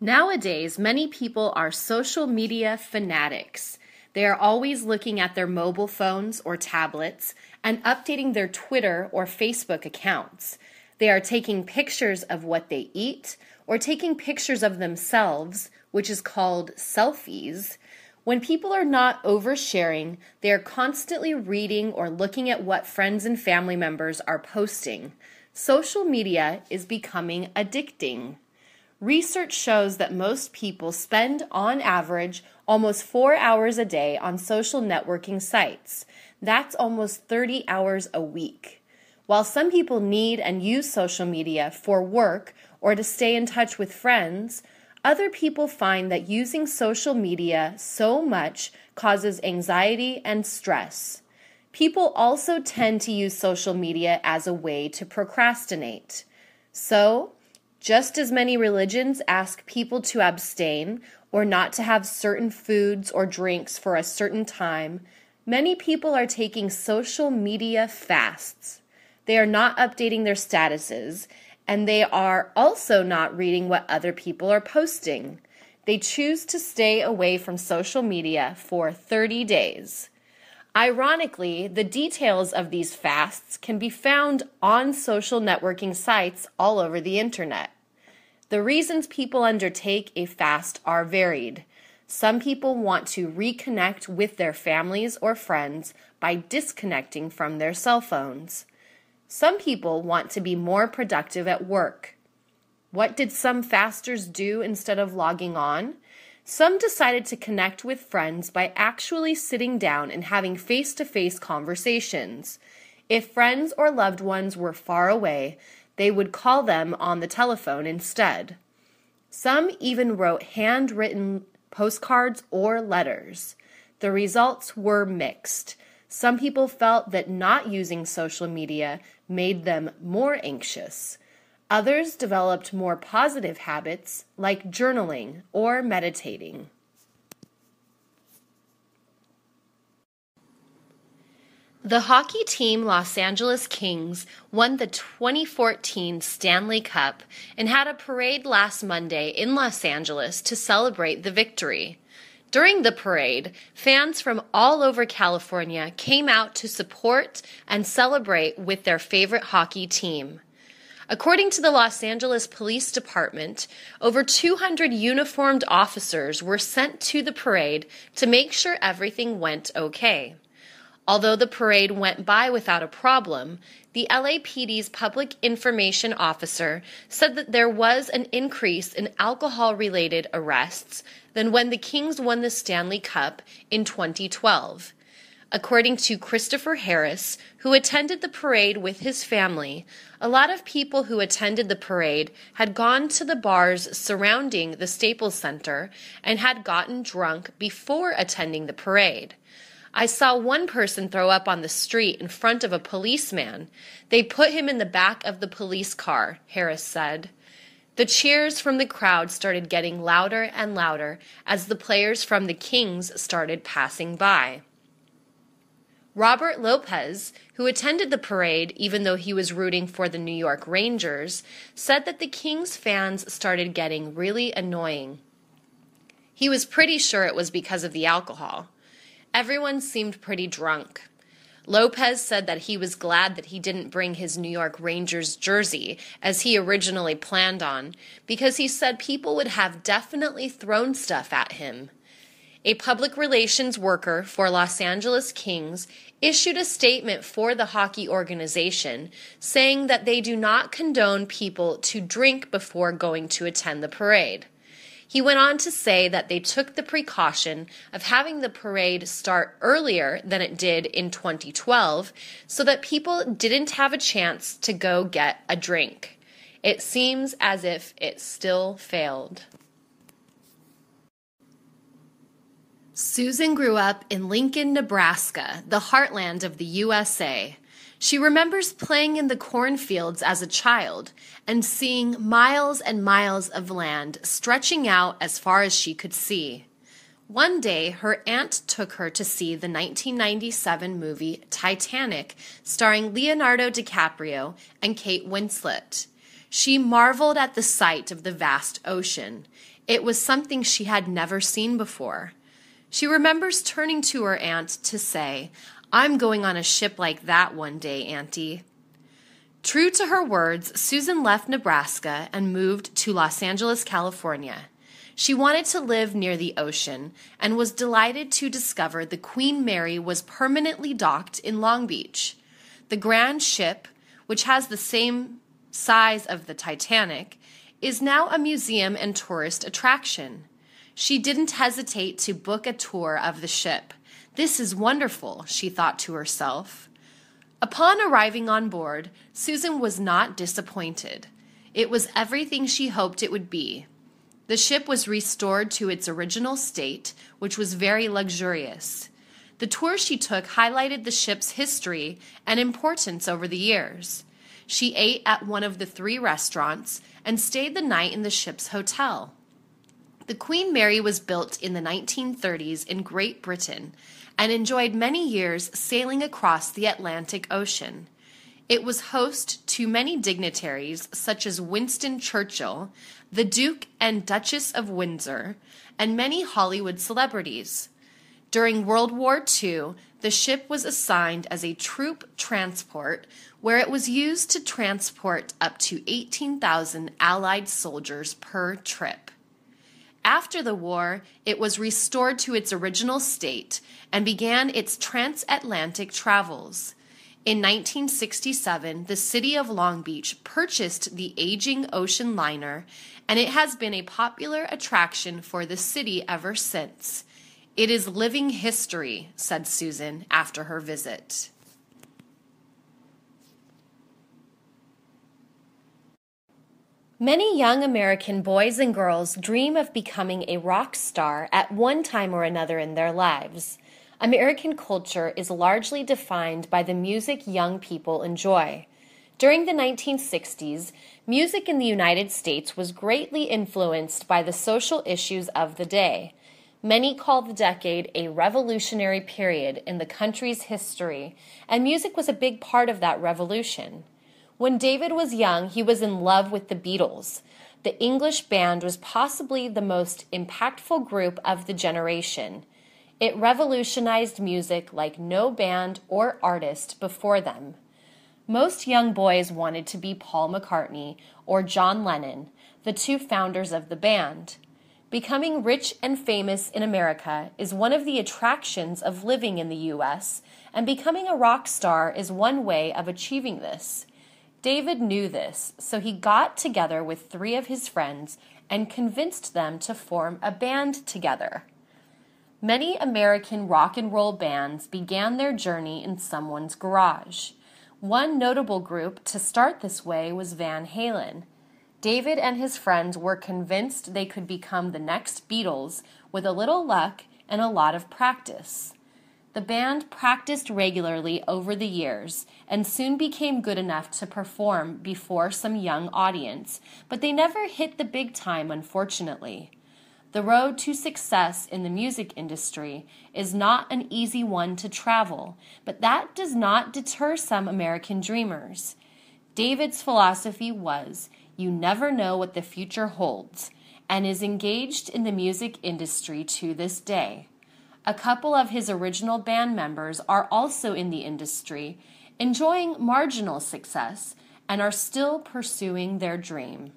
Nowadays, many people are social media fanatics. They are always looking at their mobile phones or tablets and updating their Twitter or Facebook accounts. They are taking pictures of what they eat or taking pictures of themselves, which is called selfies. When people are not oversharing, they are constantly reading or looking at what friends and family members are posting. Social media is becoming addicting. Research shows that most people spend, on average, almost 4 hours a day on social networking sites. That's almost 30 hours a week. While some people need and use social media for work or to stay in touch with friends, other people find that using social media so much causes anxiety and stress. People also tend to use social media as a way to procrastinate. So, just as many religions ask people to abstain or not to have certain foods or drinks for a certain time, many people are taking social media fasts. They are not updating their statuses, and they are also not reading what other people are posting. They choose to stay away from social media for 30 days. Ironically, the details of these fasts can be found on social networking sites all over the internet. The reasons people undertake a fast are varied. Some people want to reconnect with their families or friends by disconnecting from their cell phones. Some people want to be more productive at work. What did some fasters do instead of logging on? Some decided to connect with friends by actually sitting down and having face-to-face conversations. If friends or loved ones were far away, they would call them on the telephone instead. Some even wrote handwritten postcards or letters. The results were mixed. Some people felt that not using social media made them more anxious. Others developed more positive habits like journaling or meditating. The hockey team Los Angeles Kings won the 2014 Stanley Cup and had a parade last Monday in Los Angeles to celebrate the victory. During the parade, fans from all over California came out to support and celebrate with their favorite hockey team. According to the Los Angeles Police Department, over 200 uniformed officers were sent to the parade to make sure everything went okay. Although the parade went by without a problem, the LAPD's public information officer said that there was an increase in alcohol-related arrests than when the Kings won the Stanley Cup in 2012. According to Christopher Harris, who attended the parade with his family, a lot of people who attended the parade had gone to the bars surrounding the Staples Center and had gotten drunk before attending the parade. I saw one person throw up on the street in front of a policeman. They put him in the back of the police car, Harris said. The cheers from the crowd started getting louder and louder as the players from the Kings started passing by. Robert Lopez, who attended the parade even though he was rooting for the New York Rangers, said that the Kings fans started getting really annoying. He was pretty sure it was because of the alcohol. Everyone seemed pretty drunk. Lopez said that he was glad that he didn't bring his New York Rangers jersey, as he originally planned on, because he said people would have definitely thrown stuff at him. A public relations worker for Los Angeles Kings issued a statement for the hockey organization saying that they do not condone people to drink before going to attend the parade. He went on to say that they took the precaution of having the parade start earlier than it did in 2012 so that people didn't have a chance to go get a drink. It seems as if it still failed. Susan grew up in Lincoln, Nebraska, the heartland of the USA. She remembers playing in the cornfields as a child and seeing miles and miles of land stretching out as far as she could see. One day, her aunt took her to see the 1997 movie Titanic, starring Leonardo DiCaprio and Kate Winslet. She marveled at the sight of the vast ocean. It was something she had never seen before. She remembers turning to her aunt to say, "I'm going on a ship like that one day, Auntie." True to her words, Susan left Nebraska and moved to Los Angeles, California. She wanted to live near the ocean and was delighted to discover the Queen Mary was permanently docked in Long Beach. The grand ship, which has the same size of the Titanic, is now a museum and tourist attraction. She didn't hesitate to book a tour of the ship. "This is wonderful," she thought to herself. Upon arriving on board, Susan was not disappointed. It was everything she hoped it would be. The ship was restored to its original state, which was very luxurious. The tour she took highlighted the ship's history and importance over the years. She ate at one of the 3 restaurants and stayed the night in the ship's hotel. The Queen Mary was built in the 1930s in Great Britain and enjoyed many years sailing across the Atlantic Ocean. It was host to many dignitaries such as Winston Churchill, the Duke and Duchess of Windsor, and many Hollywood celebrities. During World War II, the ship was assigned as a troop transport where it was used to transport up to 18,000 Allied soldiers per trip. After the war, it was restored to its original state and began its transatlantic travels. In 1967, the city of Long Beach purchased the aging ocean liner, and it has been a popular attraction for the city ever since. "It is living history," said Susan after her visit. Many young American boys and girls dream of becoming a rock star at one time or another in their lives. American culture is largely defined by the music young people enjoy. During the 1960s, music in the United States was greatly influenced by the social issues of the day. Many call the decade a revolutionary period in the country's history, and music was a big part of that revolution. When David was young, he was in love with the Beatles. The English band was possibly the most impactful group of the generation. It revolutionized music like no band or artist before them. Most young boys wanted to be Paul McCartney or John Lennon, the 2 founders of the band. Becoming rich and famous in America is one of the attractions of living in the U.S., and becoming a rock star is one way of achieving this. David knew this, so he got together with 3 of his friends and convinced them to form a band together. Many American rock and roll bands began their journey in someone's garage. One notable group to start this way was Van Halen. David and his friends were convinced they could become the next Beatles with a little luck and a lot of practice. The band practiced regularly over the years and soon became good enough to perform before some young audience, but they never hit the big time, unfortunately. The road to success in the music industry is not an easy one to travel, but that does not deter some American dreamers. David's philosophy was, "You never know what the future holds," and is engaged in the music industry to this day. A couple of his original band members are also in the industry, enjoying marginal success, and are still pursuing their dream.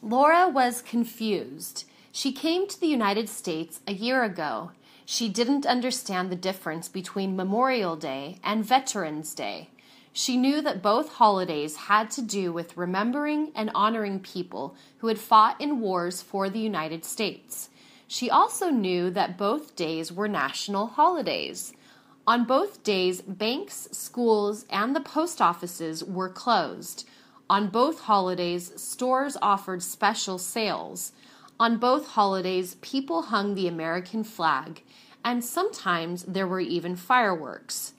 Laura was confused. She came to the United States a year ago. She didn't understand the difference between Memorial Day and Veterans Day. She knew that both holidays had to do with remembering and honoring people who had fought in wars for the United States. She also knew that both days were national holidays. On both days, banks, schools, and the post offices were closed. On both holidays, stores offered special sales. On both holidays, people hung the American flag, and sometimes there were even fireworks.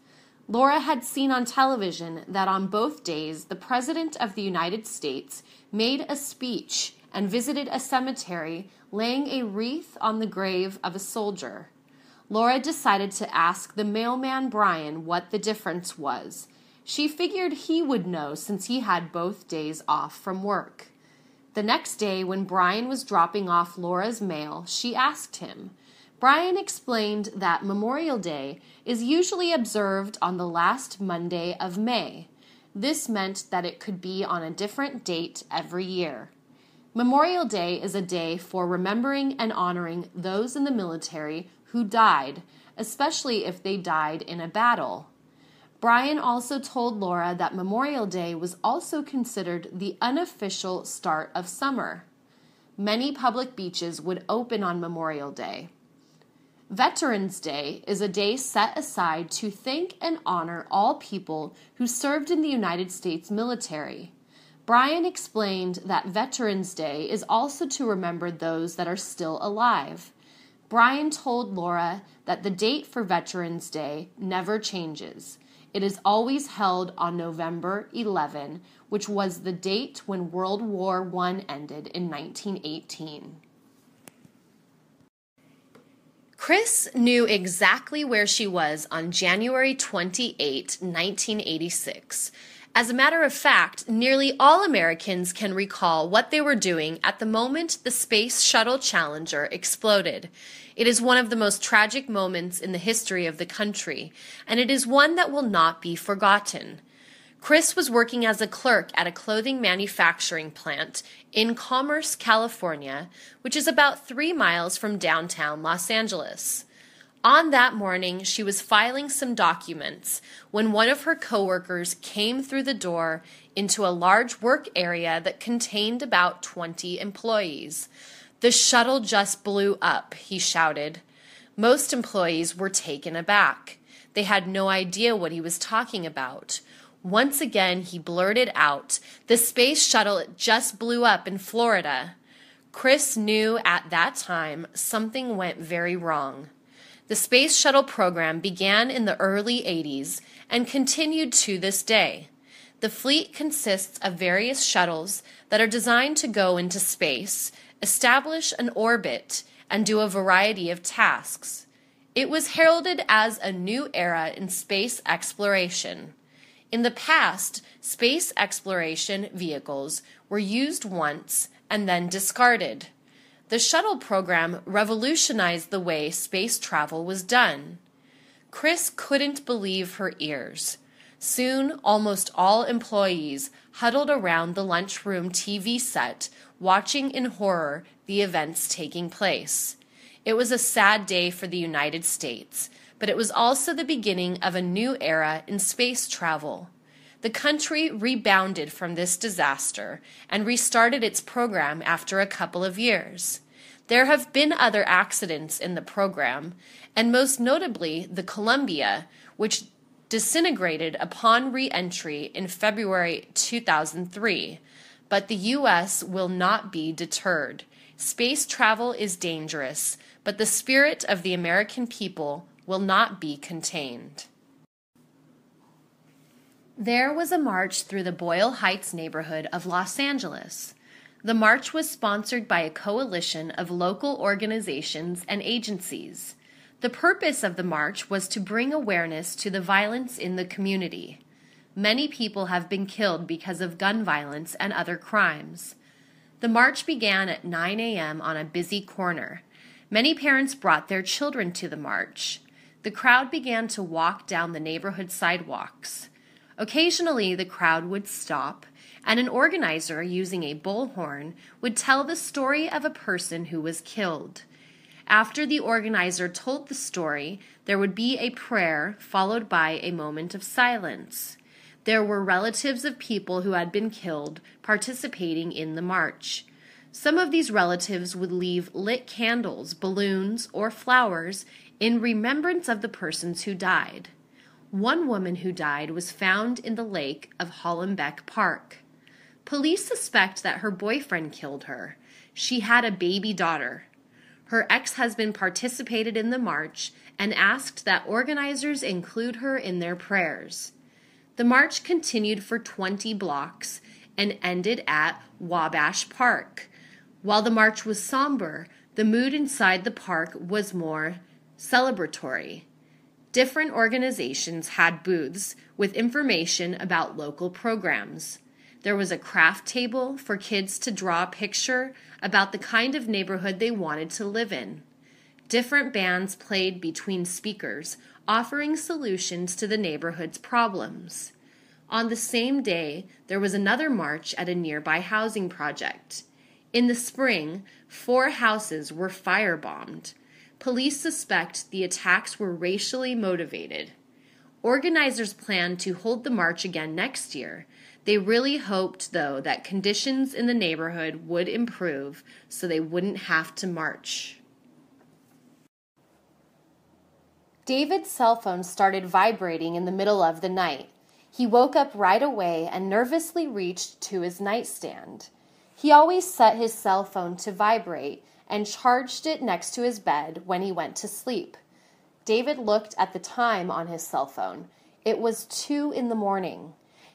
Laura had seen on television that on both days, the President of the United States made a speech and visited a cemetery, laying a wreath on the grave of a soldier. Laura decided to ask the mailman Brian what the difference was. She figured he would know since he had both days off from work. The next day, when Brian was dropping off Laura's mail, she asked him. Brian explained that Memorial Day is usually observed on the last Monday of May. This meant that it could be on a different date every year. Memorial Day is a day for remembering and honoring those in the military who died, especially if they died in a battle. Brian also told Laura that Memorial Day was also considered the unofficial start of summer. Many public beaches would open on Memorial Day. Veterans Day is a day set aside to thank and honor all people who served in the United States military. Brian explained that Veterans Day is also to remember those that are still alive. Brian told Laura that the date for Veterans Day never changes. It is always held on November 11, which was the date when World War I ended in 1918. Chris knew exactly where she was on January 28, 1986. As a matter of fact, nearly all Americans can recall what they were doing at the moment the Space Shuttle Challenger exploded. It is one of the most tragic moments in the history of the country, and it is one that will not be forgotten. Chris was working as a clerk at a clothing manufacturing plant in Commerce, California, which is about 3 miles from downtown Los Angeles. On that morning, she was filing some documents when one of her coworkers came through the door into a large work area that contained about 20 employees. "The shuttle just blew up," he shouted. Most employees were taken aback. They had no idea what he was talking about. Once again, he blurted out, "The space shuttle just blew up in Florida." Chris knew at that time something went very wrong. The Space Shuttle program began in the early 80s and continued to this day. The fleet consists of various shuttles that are designed to go into space, establish an orbit, and do a variety of tasks. It was heralded as a new era in space exploration. In the past, space exploration vehicles were used once and then discarded. The shuttle program revolutionized the way space travel was done. Chris couldn't believe her ears. Soon, almost all employees huddled around the lunchroom TV set, watching in horror the events taking place. It was a sad day for the United States, but it was also the beginning of a new era in space travel. The country rebounded from this disaster and restarted its program after a couple of years. There have been other accidents in the program, and most notably the Columbia, which disintegrated upon re-entry in February 2003. But the U.S. will not be deterred. Space travel is dangerous, but the spirit of the American people will not be contained. There was a march through the Boyle Heights neighborhood of Los Angeles. The march was sponsored by a coalition of local organizations and agencies. The purpose of the march was to bring awareness to the violence in the community. Many people have been killed because of gun violence and other crimes. The march began at 9 a.m. on a busy corner. Many parents brought their children to the march. The crowd began to walk down the neighborhood sidewalks. Occasionally, the crowd would stop, and an organizer using a bullhorn would tell the story of a person who was killed. After the organizer told the story, there would be a prayer followed by a moment of silence. There were relatives of people who had been killed participating in the march. Some of these relatives would leave lit candles, balloons, or flowers in remembrance of the persons who died. One woman who died was found in the lake of Hollenbeck Park. Police suspect that her boyfriend killed her. She had a baby daughter. Her ex-husband participated in the march and asked that organizers include her in their prayers. The march continued for 20 blocks and ended at Wabash Park. While the march was somber, the mood inside the park was more celebratory. Different organizations had booths with information about local programs. There was a craft table for kids to draw a picture about the kind of neighborhood they wanted to live in. Different bands played between speakers, offering solutions to the neighborhood's problems. On the same day, there was another march at a nearby housing project. In the spring, 4 houses were firebombed. Police suspect the attacks were racially motivated. Organizers plan to hold the march again next year. They really hoped, though, that conditions in the neighborhood would improve so they wouldn't have to march. David's cell phone started vibrating in the middle of the night. He woke up right away and nervously reached to his nightstand. He always set his cell phone to vibrate and charged it next to his bed when he went to sleep. David looked at the time on his cell phone. It was 2 a.m.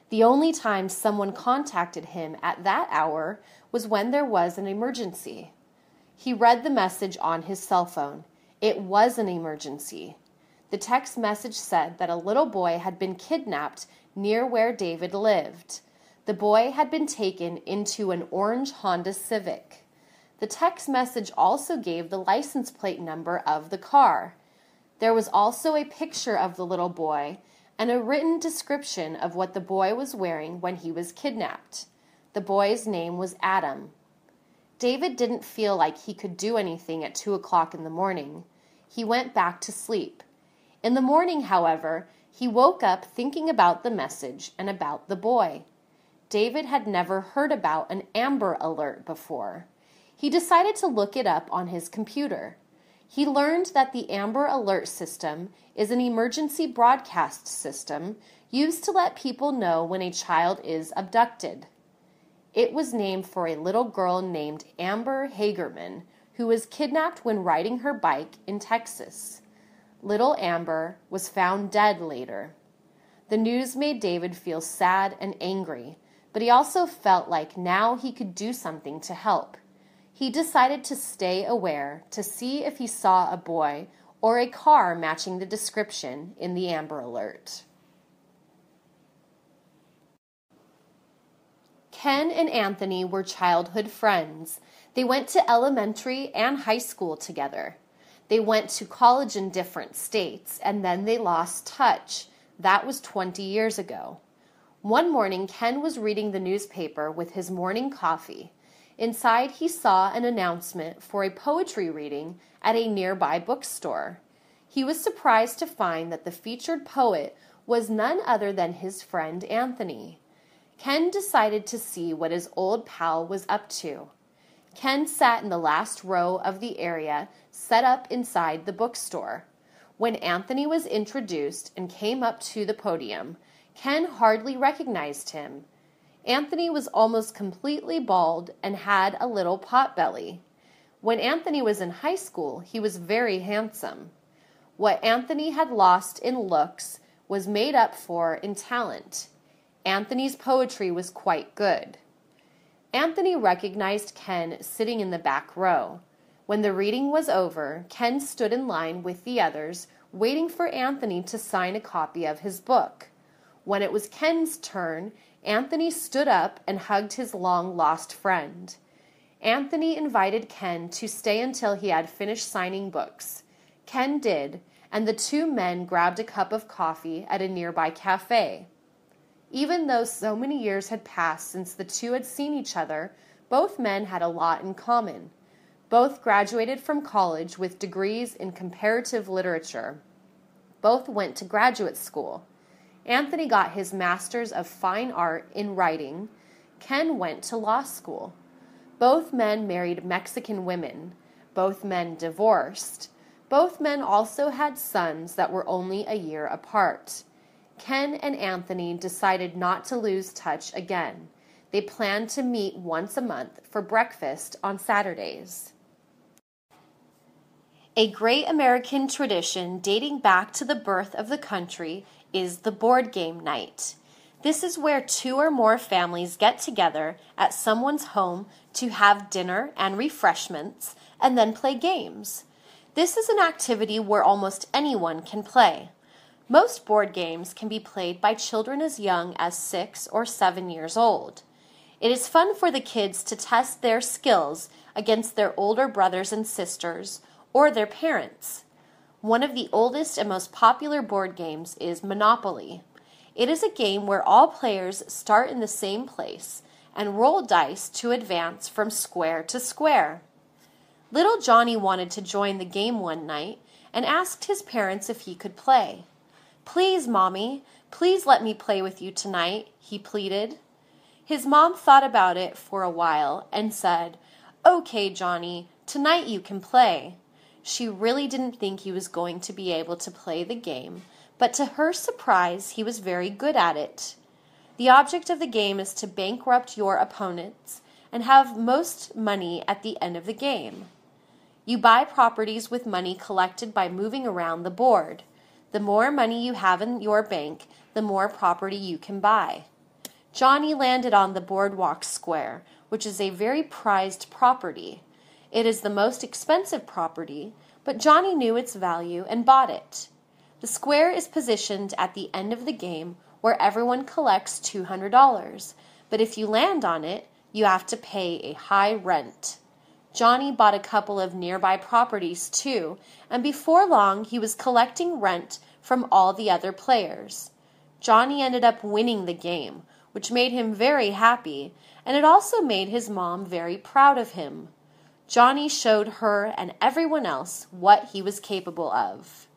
The only time someone contacted him at that hour was when there was an emergency. He read the message on his cell phone. It was an emergency. The text message said that a little boy had been kidnapped near where David lived. The boy had been taken into an orange Honda Civic. The text message also gave the license plate number of the car. There was also a picture of the little boy and a written description of what the boy was wearing when he was kidnapped. The boy's name was Adam. David didn't feel like he could do anything at 2 o'clock in the morning. He went back to sleep. In the morning, however, he woke up thinking about the message and about the boy. David had never heard about an Amber Alert before. He decided to look it up on his computer. He learned that the Amber Alert system is an emergency broadcast system used to let people know when a child is abducted. It was named for a little girl named Amber Hagerman, who was kidnapped when riding her bike in Texas. Little Amber was found dead later. The news made David feel sad and angry, but he also felt like now he could do something to help. He decided to stay aware to see if he saw a boy or a car matching the description in the Amber Alert. Ken and Anthony were childhood friends. They went to elementary and high school together. They went to college in different states, and then they lost touch. That was 20 years ago. One morning, Ken was reading the newspaper with his morning coffee. Inside, he saw an announcement for a poetry reading at a nearby bookstore. He was surprised to find that the featured poet was none other than his friend Anthony. Ken decided to see what his old pal was up to. Ken sat in the last row of the area set up inside the bookstore. When Anthony was introduced and came up to the podium, Ken hardly recognized him. Anthony was almost completely bald and had a little potbelly. When Anthony was in high school, he was very handsome. What Anthony had lost in looks was made up for in talent. Anthony's poetry was quite good. Anthony recognized Ken sitting in the back row. When the reading was over, Ken stood in line with the others, waiting for Anthony to sign a copy of his book. When it was Ken's turn, Anthony stood up and hugged his long-lost friend. Anthony invited Ken to stay until he had finished signing books. Ken did, and the 2 men grabbed a cup of coffee at a nearby cafe. Even though so many years had passed since the 2 had seen each other, both men had a lot in common. Both graduated from college with degrees in comparative literature. Both went to graduate school. Anthony got his Master's of Fine Art in writing. Ken went to law school. Both men married Mexican women. Both men divorced. Both men also had sons that were only a year apart. Ken and Anthony decided not to lose touch again. They planned to meet once a month for breakfast on Saturdays. A great American tradition dating back to the birth of the country is the board game night. This is where 2 or more families get together at someone's home to have dinner and refreshments and then play games. This is an activity where almost anyone can play. Most board games can be played by children as young as 6 or 7 years old. It is fun for the kids to test their skills against their older brothers and sisters or their parents. One of the oldest and most popular board games is Monopoly. It is a game where all players start in the same place and roll dice to advance from square to square. Little Johnny wanted to join the game one night and asked his parents if he could play. "Please, Mommy, please let me play with you tonight," he pleaded. His mom thought about it for a while and said, "Okay, Johnny, tonight you can play." She really didn't think he was going to be able to play the game, but to her surprise, he was very good at it. The object of the game is to bankrupt your opponents and have most money at the end of the game. You buy properties with money collected by moving around the board. The more money you have in your bank, the more property you can buy. Johnny landed on the boardwalk square, which is a very prized property. It is the most expensive property, but Johnny knew its value and bought it. The square is positioned at the end of the game where everyone collects $200, but if you land on it, you have to pay a high rent. Johnny bought a couple of nearby properties too, and before long he was collecting rent from all the other players. Johnny ended up winning the game, which made him very happy, and it also made his mom very proud of him. Johnny showed her and everyone else what he was capable of.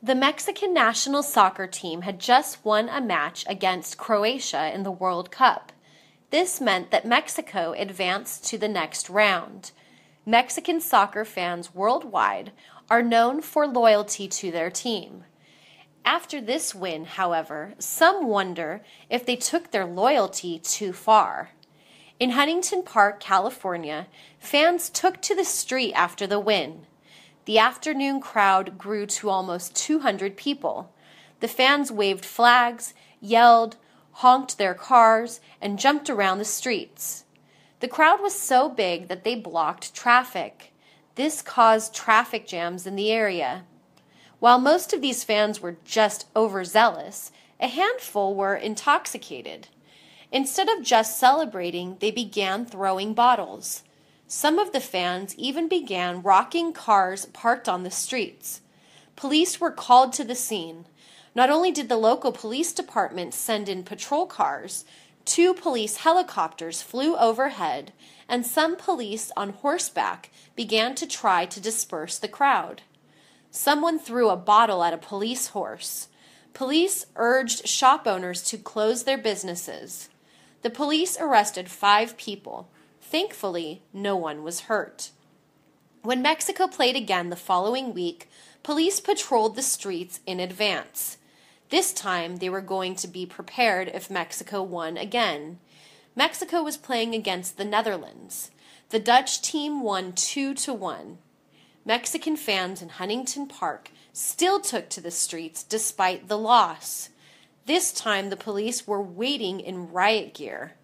The Mexican national soccer team had just won a match against Croatia in the World Cup. This meant that Mexico advanced to the next round. Mexican soccer fans worldwide are known for loyalty to their team. After this win, however, some wonder if they took their loyalty too far. In Huntington Park, California, fans took to the street after the win. The afternoon crowd grew to almost 200 people. The fans waved flags, yelled, honked their cars, and jumped around the streets. The crowd was so big that they blocked traffic. This caused traffic jams in the area. While most of these fans were just overzealous, a handful were intoxicated. Instead of just celebrating, they began throwing bottles. Some of the fans even began rocking cars parked on the streets. Police were called to the scene. Not only did the local police department send in patrol cars, 2 police helicopters flew overhead, and some police on horseback began to try to disperse the crowd. Someone threw a bottle at a police horse. Police urged shop owners to close their businesses. The police arrested 5 people. Thankfully, no one was hurt. When Mexico played again the following week, police patrolled the streets in advance. This time, they were going to be prepared if Mexico won again. Mexico was playing against the Netherlands. The Dutch team won 2-1. Mexican fans in Huntington Park still took to the streets despite the loss. This time, the police were waiting in riot gear.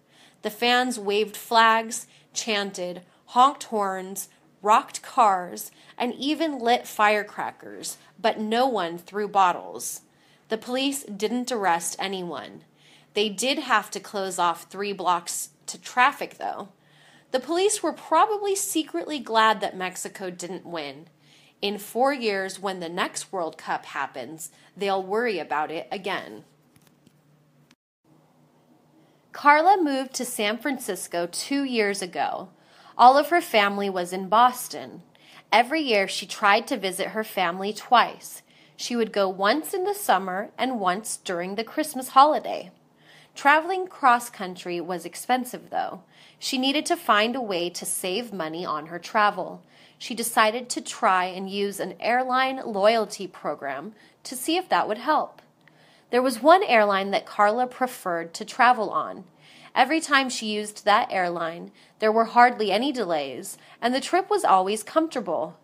The fans waved flags, chanted, honked horns, rocked cars, and even lit firecrackers, but no one threw bottles. The police didn't arrest anyone. They did have to close off 3 blocks to traffic, though. The police were probably secretly glad that Mexico didn't win. In 4 years, when the next World Cup happens, they'll worry about it again. Carla moved to San Francisco 2 years ago. All of her family was in Boston. Every year she tried to visit her family twice. She would go once in the summer and once during the Christmas holiday. Traveling cross-country was expensive, though. She needed to find a way to save money on her travel. She decided to try and use an airline loyalty program to see if that would help. There was one airline that Carla preferred to travel on. Every time she used that airline, there were hardly any delays, and the trip was always comfortable.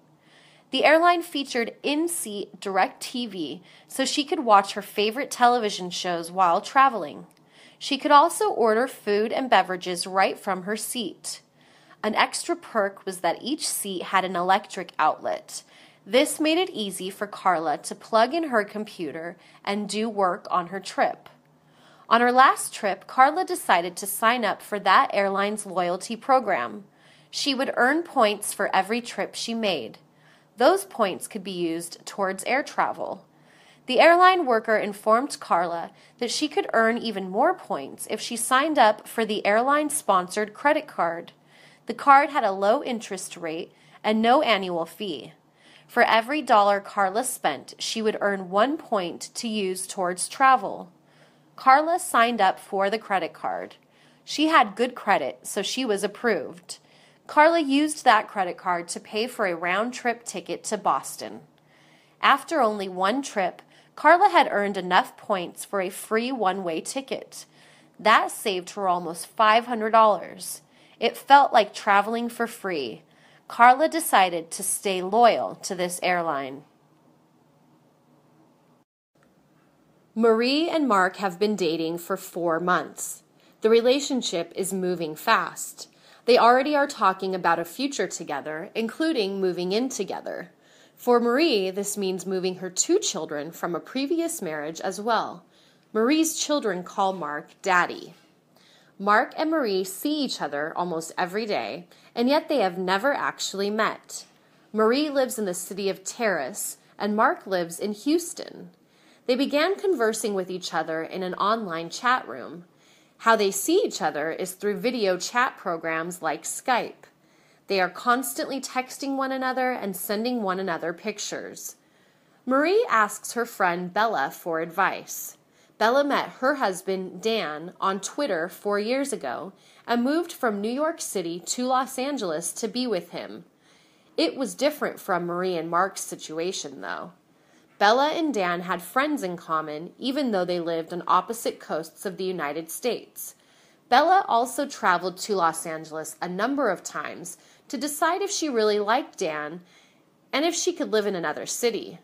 The airline featured in-seat direct TV, so she could watch her favorite television shows while traveling. She could also order food and beverages right from her seat. An extra perk was that each seat had an electric outlet. This made it easy for Carla to plug in her computer and do work on her trip. On her last trip, Carla decided to sign up for that airline's loyalty program. She would earn points for every trip she made. Those points could be used towards air travel. The airline worker informed Carla that she could earn even more points if she signed up for the airline-sponsored credit card. The card had a low interest rate and no annual fee. For every dollar Carla spent, she would earn 1 point to use towards travel. Carla signed up for the credit card. She had good credit, so she was approved. Carla used that credit card to pay for a round-trip ticket to Boston. After only one trip, Carla had earned enough points for a free one-way ticket. That saved her almost $500. It felt like traveling for free. Carla decided to stay loyal to this airline. Marie and Mark have been dating for 4 months. The relationship is moving fast. They already are talking about a future together, including moving in together. For Marie, this means moving her 2 children from a previous marriage as well. Marie's children call Mark Daddy. Mark and Marie see each other almost every day, and yet they have never actually met. Marie lives in the city of Terrace, and Mark lives in Houston. They began conversing with each other in an online chat room. How they see each other is through video chat programs like Skype. They are constantly texting one another and sending one another pictures. Marie asks her friend Bella for advice. Bella met her husband, Dan, on Twitter 4 years ago and moved from New York City to Los Angeles to be with him. It was different from Marie and Mark's situation, though. Bella and Dan had friends in common, even though they lived on opposite coasts of the United States. Bella also traveled to Los Angeles a number of times to decide if she really liked Dan and if she could live in another city.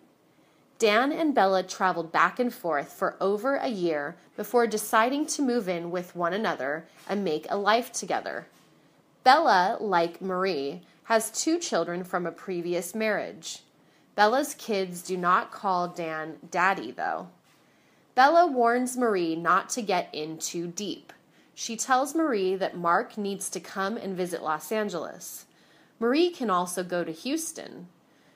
Dan and Bella traveled back and forth for over a year before deciding to move in with one another and make a life together. Bella, like Marie, has 2 children from a previous marriage. Bella's kids do not call Dan Daddy, though. Bella warns Marie not to get in too deep. She tells Marie that Mark needs to come and visit Los Angeles. Marie can also go to Houston.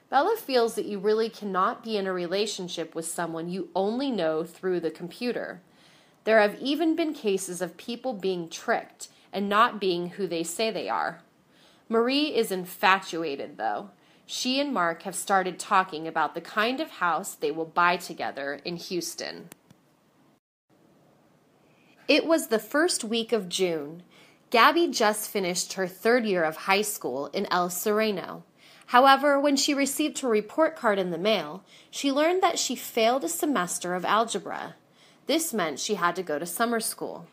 Bella feels that you really cannot be in a relationship with someone you only know through the computer. There have even been cases of people being tricked and not being who they say they are. Marie is infatuated, though. She and Mark have started talking about the kind of house they will buy together in Houston. It was the first week of June. Gabby just finished her 3rd year of high school in El Sereno. However, when she received her report card in the mail, she learned that she failed a semester of algebra. This meant she had to go to summer school.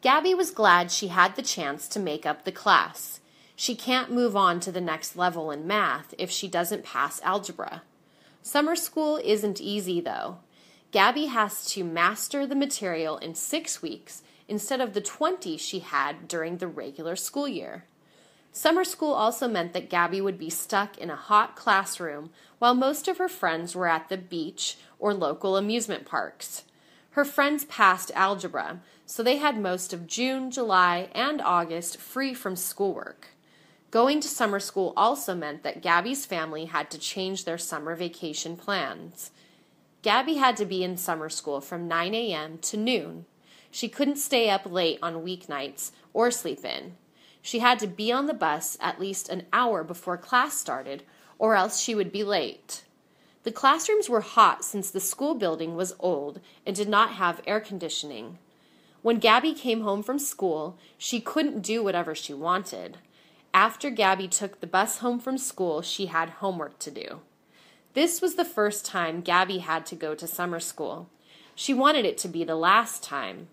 Gabby was glad she had the chance to make up the class. She can't move on to the next level in math if she doesn't pass algebra. Summer school isn't easy, though. Gabby has to master the material in 6 weeks instead of the 20 she had during the regular school year. Summer school also meant that Gabby would be stuck in a hot classroom while most of her friends were at the beach or local amusement parks. Her friends passed algebra, so they had most of June, July, and August free from schoolwork. Going to summer school also meant that Gabby's family had to change their summer vacation plans. Gabby had to be in summer school from 9 a.m. to noon. She couldn't stay up late on weeknights or sleep in. She had to be on the bus at least an hour before class started, or else she would be late. The classrooms were hot since the school building was old and did not have air conditioning. When Gabby came home from school, she couldn't do whatever she wanted. After Gabby took the bus home from school, she had homework to do. This was the first time Gabby had to go to summer school. She wanted it to be the last time.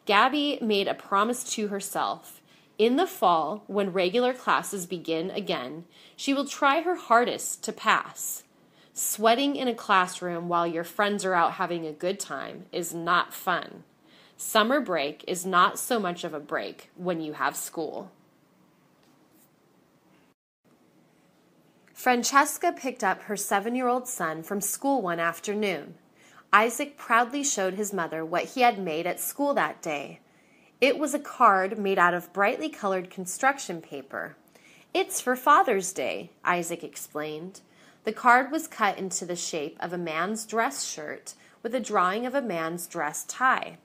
Gabby made a promise to herself. In the fall, when regular classes begin again, she will try her hardest to pass. Sweating in a classroom while your friends are out having a good time is not fun. Summer break is not so much of a break when you have school. Francesca picked up her 7-year-old son from school one afternoon. Isaac proudly showed his mother what he had made at school that day. It was a card made out of brightly colored construction paper. "It's for Father's Day," Isaac explained. The card was cut into the shape of a man's dress shirt with a drawing of a man's dress tie.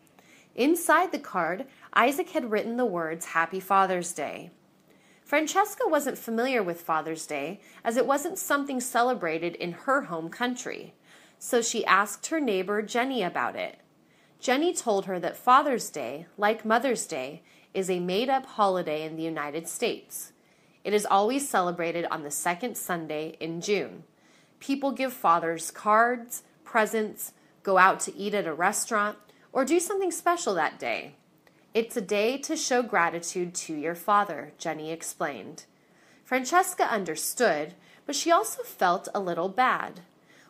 Inside the card, Isaac had written the words "Happy Father's Day." Francesca wasn't familiar with Father's Day, as it wasn't something celebrated in her home country, so she asked her neighbor Jenny about it. Jenny told her that Father's Day, like Mother's Day, is a made-up holiday in the United States. It is always celebrated on the second Sunday in June. People give fathers cards, presents, go out to eat at a restaurant, or do something special that day. "It's a day to show gratitude to your father," Jenny explained. Francesca understood, but she also felt a little bad.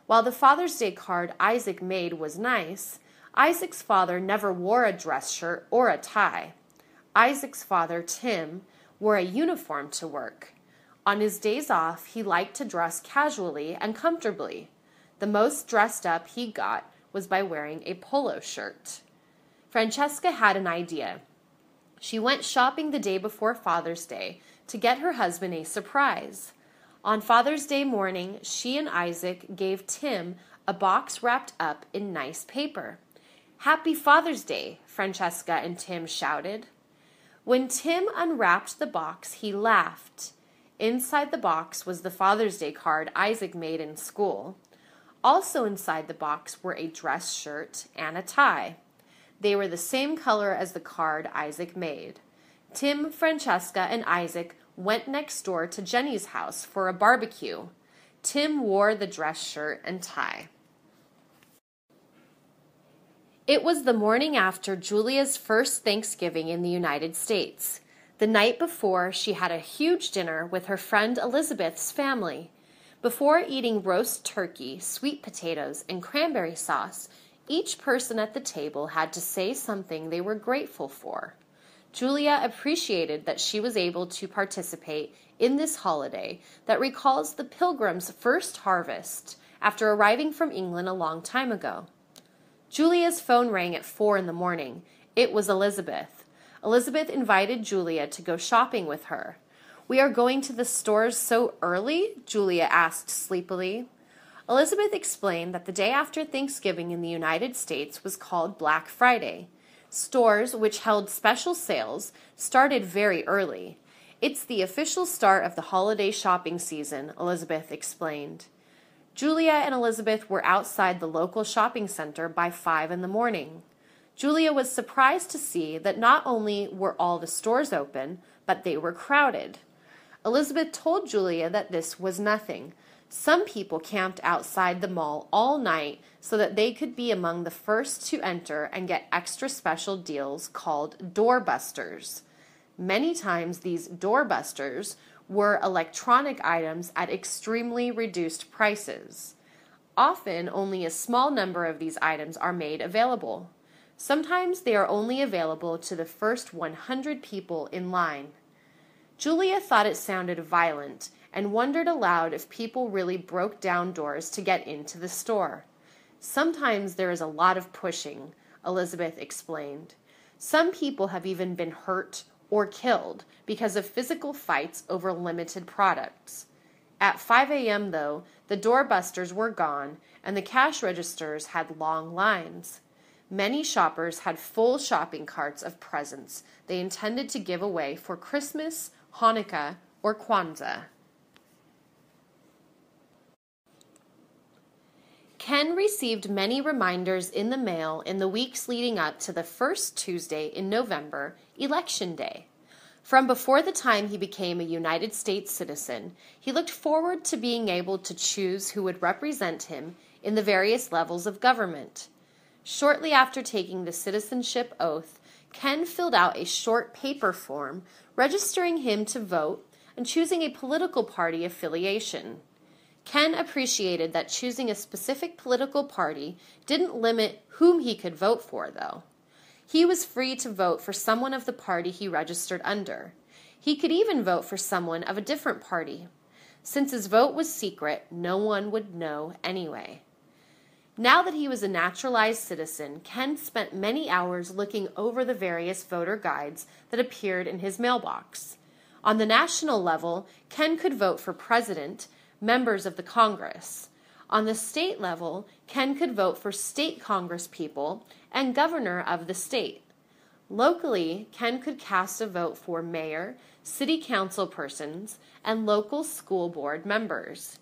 While the Father's Day card Isaac made was nice, Isaac's father never wore a dress shirt or a tie. Isaac's father, Tim, wore a uniform to work. On his days off, he liked to dress casually and comfortably. The most dressed up he got was by wearing a polo shirt. Francesca had an idea. She went shopping the day before Father's Day to get her husband a surprise. On Father's Day morning, she and Isaac gave Tim a box wrapped up in nice paper. "Happy Father's Day," Francesca and Tim shouted. When Tim unwrapped the box, he laughed. Inside the box was the Father's Day card Isaac made in school. Also inside the box were a dress shirt and a tie. They were the same color as the card Isaac made. Tim, Francesca, and Isaac went next door to Jenny's house for a barbecue. Tim wore the dress shirt and tie. It was the morning after Julia's first Thanksgiving in the United States. The night before, she had a huge dinner with her friend Elizabeth's family. Before eating roast turkey, sweet potatoes, and cranberry sauce, each person at the table had to say something they were grateful for. Julia appreciated that she was able to participate in this holiday that recalls the Pilgrims' first harvest after arriving from England a long time ago. Julia's phone rang at 4 in the morning. It was Elizabeth. Elizabeth invited Julia to go shopping with her. "We are going to the stores so early?" Julia asked sleepily. Elizabeth explained that the day after Thanksgiving in the United States was called Black Friday. Stores, which held special sales, started very early. "It's the official start of the holiday shopping season," Elizabeth explained. Julia and Elizabeth were outside the local shopping center by 5 in the morning. Julia was surprised to see that not only were all the stores open, but they were crowded. Elizabeth told Julia that this was nothing. Some people camped outside the mall all night so that they could be among the first to enter and get extra special deals called doorbusters. Many times these doorbusters were electronic items at extremely reduced prices. Often only a small number of these items are made available. Sometimes they are only available to the first 100 people in line. Julia thought it sounded violent and wondered aloud if people really broke down doors to get into the store. "Sometimes there is a lot of pushing," Elizabeth explained. "Some people have even been hurt or killed because of physical fights over limited products." At 5 a.m., though, the doorbusters were gone and the cash registers had long lines. Many shoppers had full shopping carts of presents they intended to give away for Christmas, Hanukkah, or Kwanzaa. Ken received many reminders in the mail in the weeks leading up to the first Tuesday in November, Election Day. From before the time he became a United States citizen, he looked forward to being able to choose who would represent him in the various levels of government. Shortly after taking the citizenship oath, Ken filled out a short paper form registering him to vote and choosing a political party affiliation. Ken appreciated that choosing a specific political party didn't limit whom he could vote for, though. He was free to vote for someone of the party he registered under. He could even vote for someone of a different party. Since his vote was secret, no one would know anyway. Now that he was a naturalized citizen, Ken spent many hours looking over the various voter guides that appeared in his mailbox. On the national level, Ken could vote for president, members of the Congress. On the state level, Ken could vote for state congresspeople and governor of the state. Locally, Ken could cast a vote for mayor, city council persons, and local school board members.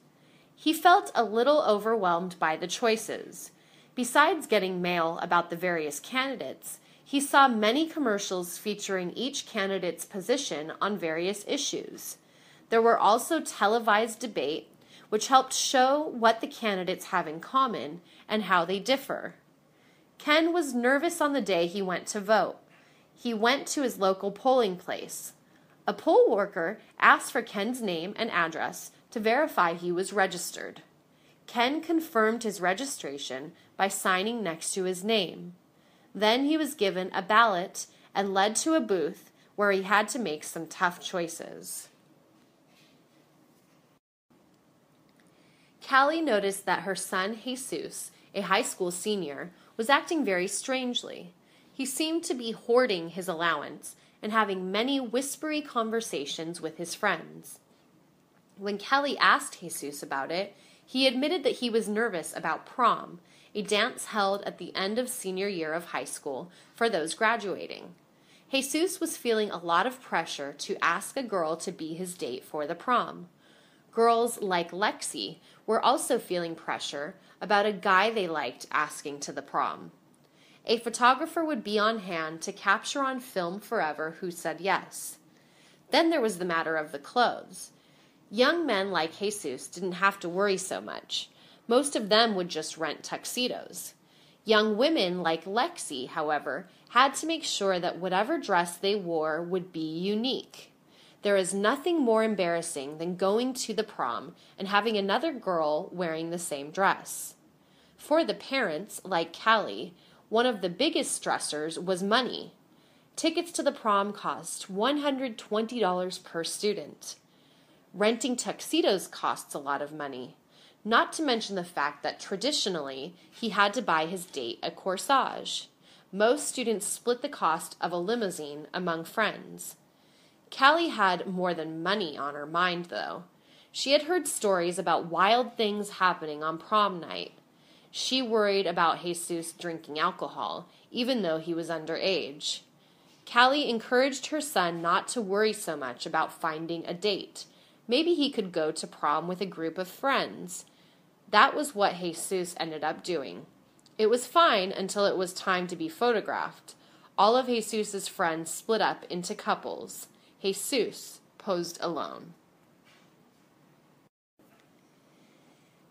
He felt a little overwhelmed by the choices. Besides getting mail about the various candidates, he saw many commercials featuring each candidate's position on various issues. There were also televised debate, which helped show what the candidates have in common and how they differ. Ken was nervous on the day he went to vote. He went to his local polling place. A poll worker asked for Ken's name and address to verify he was registered. Ken confirmed his registration by signing next to his name. Then he was given a ballot and led to a booth where he had to make some tough choices. Callie noticed that her son, Jesus, a high school senior, was acting very strangely. He seemed to be hoarding his allowance and having many whispery conversations with his friends. When Kelly asked Jesus about it, he admitted that he was nervous about prom, a dance held at the end of senior year of high school for those graduating. Jesus was feeling a lot of pressure to ask a girl to be his date for the prom. Girls like Lexi were also feeling pressure about a guy they liked asking to the prom. A photographer would be on hand to capture on film forever who said yes. Then there was the matter of the clothes. Young men like Jesus didn't have to worry so much. Most of them would just rent tuxedos. Young women like Lexi, however, had to make sure that whatever dress they wore would be unique. There is nothing more embarrassing than going to the prom and having another girl wearing the same dress. For the parents, like Callie, one of the biggest stressors was money. Tickets to the prom cost $120 per student. Renting tuxedos costs a lot of money, not to mention the fact that traditionally he had to buy his date a corsage. Most students split the cost of a limousine among friends. Callie had more than money on her mind, though. She had heard stories about wild things happening on prom night. She worried about Jesus drinking alcohol, even though he was underage. Callie encouraged her son not to worry so much about finding a date. Maybe he could go to prom with a group of friends. That was what Jesus ended up doing. It was fine until it was time to be photographed. All of Jesus's friends split up into couples. Jesus posed alone.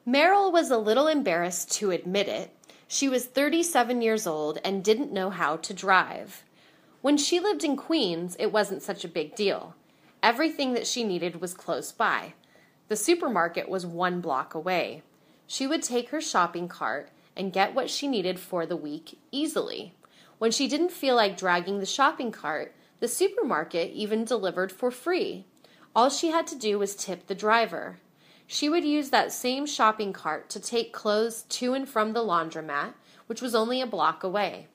Meryl was a little embarrassed to admit it. She was 37 years old and didn't know how to drive. When she lived in Queens, it wasn't such a big deal. Everything that she needed was close by. The supermarket was 1 block away. She would take her shopping cart and get what she needed for the week easily. When she didn't feel like dragging the shopping cart, the supermarket even delivered for free. All she had to do was tip the driver. She would use that same shopping cart to take clothes to and from the laundromat, which was only a block away.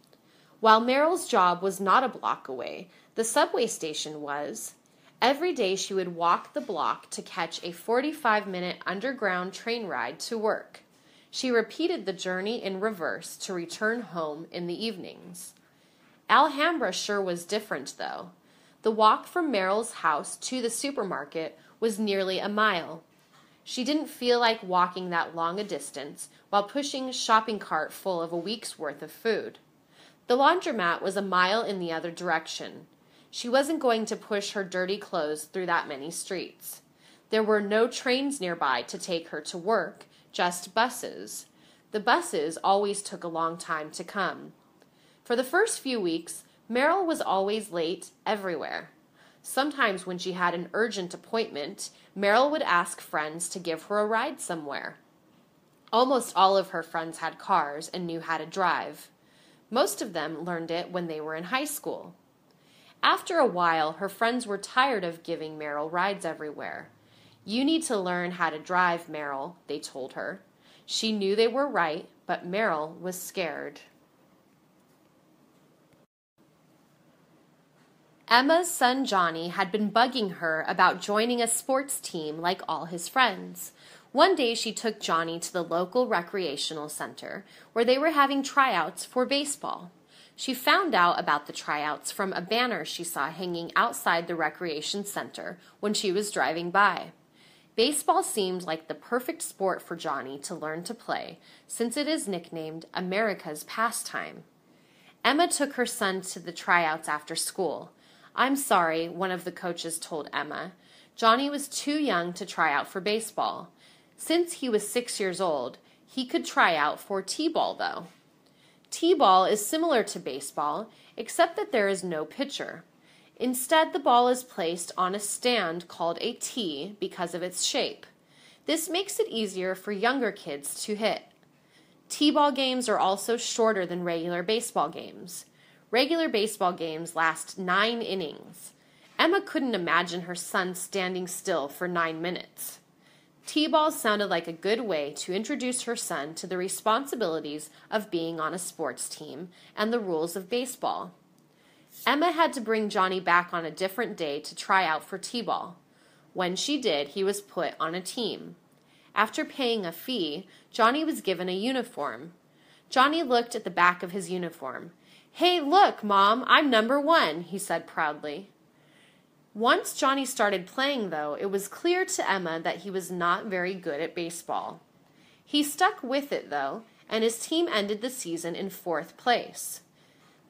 While Meryl's job was not a block away, the subway station was. Every day she would walk the block to catch a 45-minute underground train ride to work. She repeated the journey in reverse to return home in the evenings. Alhambra sure was different, though. The walk from Meryl's house to the supermarket was nearly a mile. She didn't feel like walking that long a distance while pushing a shopping cart full of a week's worth of food. The laundromat was a mile in the other direction. She wasn't going to push her dirty clothes through that many streets. There were no trains nearby to take her to work, just buses. The buses always took a long time to come. For the first few weeks, Meryl was always late everywhere. Sometimes when she had an urgent appointment, Meryl would ask friends to give her a ride somewhere. Almost all of her friends had cars and knew how to drive. Most of them learned it when they were in high school. After a while, her friends were tired of giving Meryl rides everywhere. "You need to learn how to drive, Meryl," they told her. She knew they were right, but Meryl was scared. Emma's son Johnny had been bugging her about joining a sports team like all his friends. One day she took Johnny to the local recreational center where they were having tryouts for baseball. She found out about the tryouts from a banner she saw hanging outside the recreation center when she was driving by. Baseball seemed like the perfect sport for Johnny to learn to play, since it is nicknamed America's pastime. Emma took her son to the tryouts after school. "I'm sorry," one of the coaches told Emma. Johnny was too young to try out for baseball. Since he was 6 years old, he could try out for t-ball, though. T-ball is similar to baseball, except that there is no pitcher. Instead, the ball is placed on a stand called a tee because of its shape. This makes it easier for younger kids to hit. T-ball games are also shorter than regular baseball games. Regular baseball games last 9 innings. Emma couldn't imagine her son standing still for 9 minutes. T-ball sounded like a good way to introduce her son to the responsibilities of being on a sports team and the rules of baseball. Emma had to bring Johnny back on a different day to try out for T-ball. When she did, he was put on a team. After paying a fee, Johnny was given a uniform. Johnny looked at the back of his uniform. "Hey, look, Mom, I'm number 1, he said proudly. Once Johnny started playing, though, it was clear to Emma that he was not very good at baseball. He stuck with it, though, and his team ended the season in 4th place.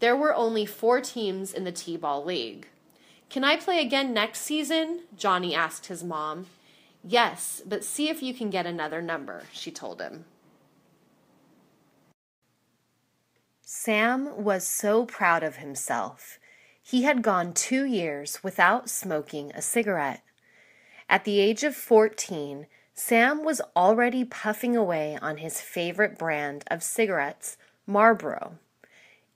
There were only 4 teams in the T-ball league. "Can I play again next season?" Johnny asked his mom. "Yes, but see if you can get another number," she told him. Sam was so proud of himself. He had gone 2 years without smoking a cigarette. At the age of 14, Sam was already puffing away on his favorite brand of cigarettes, Marlboro.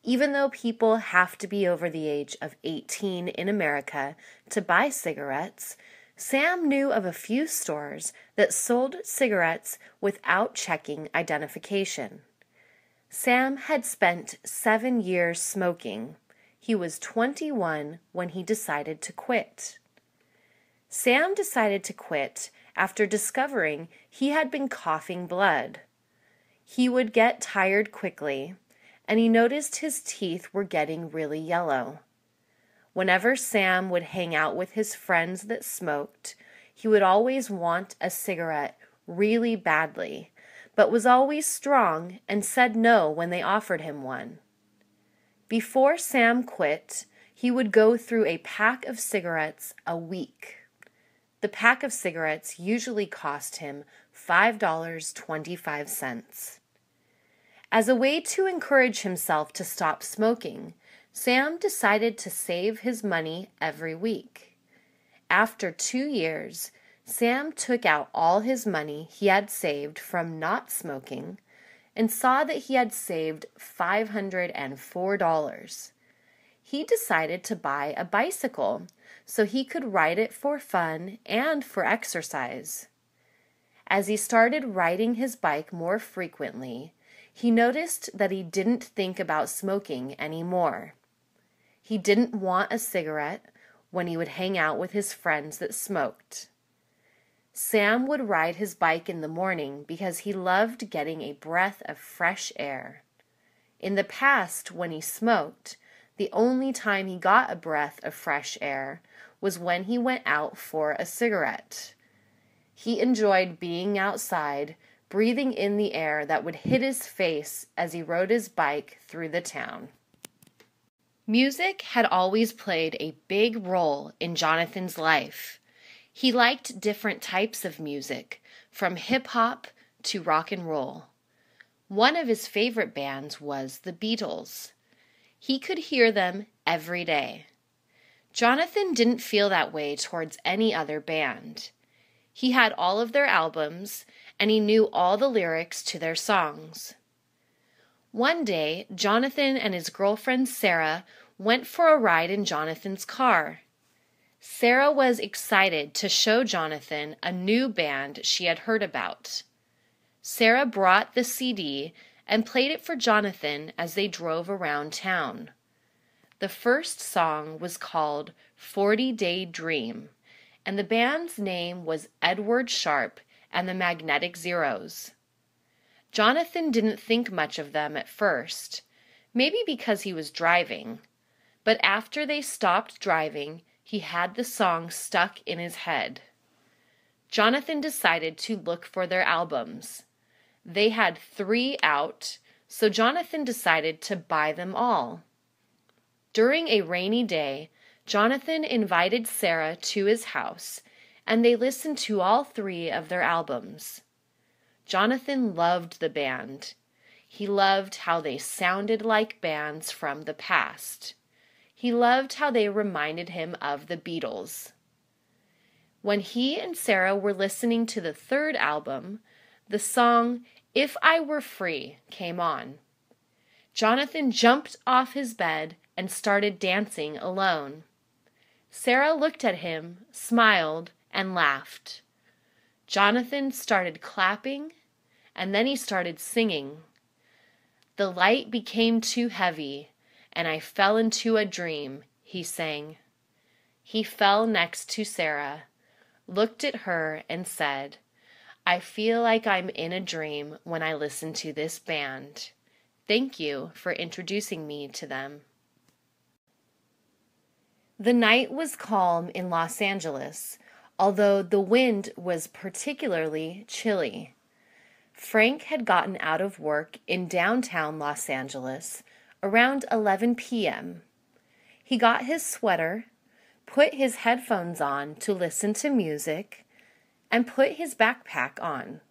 Even though people have to be over the age of 18 in America to buy cigarettes, Sam knew of a few stores that sold cigarettes without checking identification. Sam had spent 7 years smoking. He was 21 when he decided to quit. Sam decided to quit after discovering he had been coughing blood. He would get tired quickly, and he noticed his teeth were getting really yellow. Whenever Sam would hang out with his friends that smoked, he would always want a cigarette really badly, but was always strong and said no when they offered him one. Before Sam quit, he would go through a pack of cigarettes a week. The pack of cigarettes usually cost him $5.25. As a way to encourage himself to stop smoking, Sam decided to save his money every week. After 2 years, Sam took out all his money he had saved from not smoking and saw that he had saved $504. He decided to buy a bicycle so he could ride it for fun and for exercise. As he started riding his bike more frequently, he noticed that he didn't think about smoking anymore. He didn't want a cigarette when he would hang out with his friends that smoked. Sam would ride his bike in the morning because he loved getting a breath of fresh air. In the past, when he smoked, the only time he got a breath of fresh air was when he went out for a cigarette. He enjoyed being outside, breathing in the air that would hit his face as he rode his bike through the town. Music had always played a big role in Jonathan's life. He liked different types of music, from hip-hop to rock and roll. One of his favorite bands was the Beatles. He could hear them every day. Jonathan didn't feel that way towards any other band. He had all of their albums, and he knew all the lyrics to their songs. One day, Jonathan and his girlfriend Sarah went for a ride in Jonathan's car. Sarah was excited to show Jonathan a new band she had heard about. Sarah brought the CD and played it for Jonathan as they drove around town. The first song was called 40-Day Dream, and the band's name was Edward Sharpe and the Magnetic Zeros. Jonathan didn't think much of them at first, maybe because he was driving, but after they stopped driving, he had the song stuck in his head. Jonathan decided to look for their albums. They had 3 out, so Jonathan decided to buy them all. During a rainy day, Jonathan invited Sarah to his house, and they listened to all 3 of their albums. Jonathan loved the band. He loved how they sounded like bands from the past. He loved how they reminded him of the Beatles. When he and Sarah were listening to the 3rd album, the song If I Were Free came on. Jonathan jumped off his bed and started dancing alone. Sarah looked at him, smiled, and laughed. Jonathan started clapping, and then he started singing. The light became too heavy, and I fell into a dream, he sang. He fell next to Sarah, looked at her, and said, I feel like I'm in a dream when I listen to this band. Thank you for introducing me to them. The night was calm in Los Angeles, although the wind was particularly chilly. Frank had gotten out of work in downtown Los Angeles around 11 p.m. He got his sweater, put his headphones on to listen to music, and put his backpack on.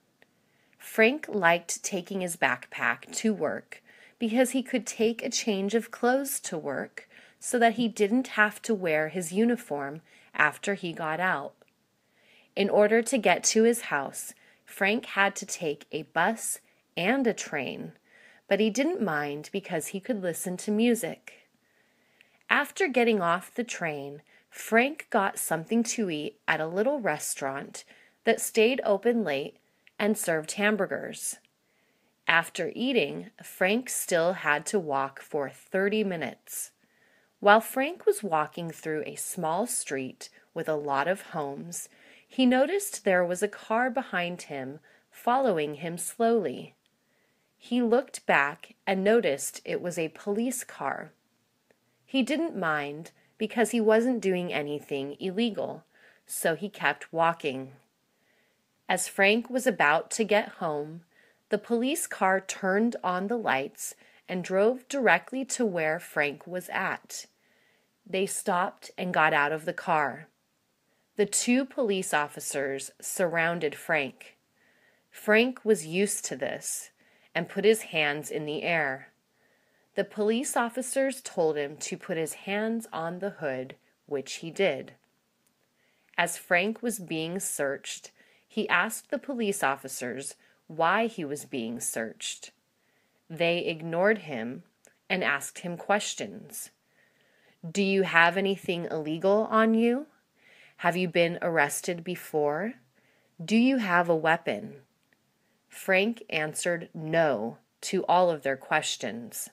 Frank liked taking his backpack to work because he could take a change of clothes to work so that he didn't have to wear his uniform after he got out. In order to get to his house, Frank had to take a bus and a train, but he didn't mind because he could listen to music. After getting off the train, Frank got something to eat at a little restaurant that stayed open late and served hamburgers. After eating, Frank still had to walk for 30 minutes. While Frank was walking through a small street with a lot of homes, he noticed there was a car behind him following him slowly. He looked back and noticed it was a police car. He didn't mind because he wasn't doing anything illegal, so he kept walking. As Frank was about to get home, the police car turned on the lights and drove directly to where Frank was at. They stopped and got out of the car. The 2 police officers surrounded Frank. Frank was used to this and put his hands in the air. The police officers told him to put his hands on the hood, which he did. As Frank was being searched, he asked the police officers why he was being searched. They ignored him and asked him questions. Do you have anything illegal on you? Have you been arrested before? Do you have a weapon? Frank answered no to all of their questions.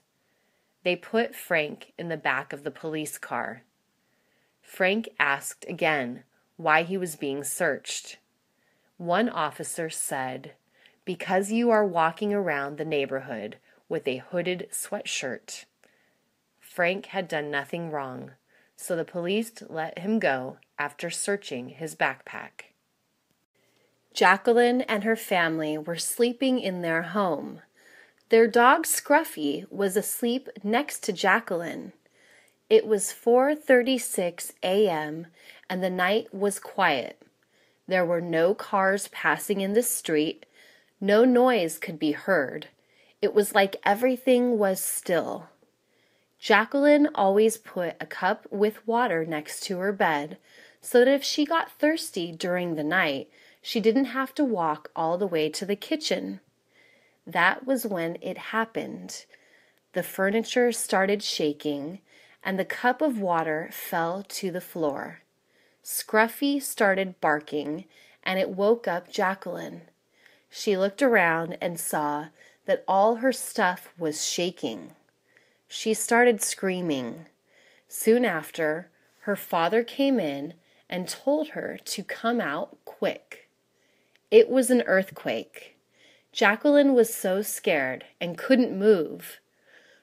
They put Frank in the back of the police car. Frank asked again why he was being searched. One officer said, because you are walking around the neighborhood with a hooded sweatshirt. Frank had done nothing wrong, so the police let him go after searching his backpack. Jacqueline and her family were sleeping in their home. Their dog Scruffy was asleep next to Jacqueline. It was 4:36 a.m. and the night was quiet. There were no cars passing in the street. No noise could be heard. It was like everything was still. Jacqueline always put a cup with water next to her bed so that if she got thirsty during the night, she didn't have to walk all the way to the kitchen. That was when it happened. The furniture started shaking, and the cup of water fell to the floor. Scruffy started barking, and it woke up Jacqueline. She looked around and saw that all her stuff was shaking. She started screaming. Soon after, her father came in and told her to come out quick. It was an earthquake. Jacqueline was so scared and couldn't move.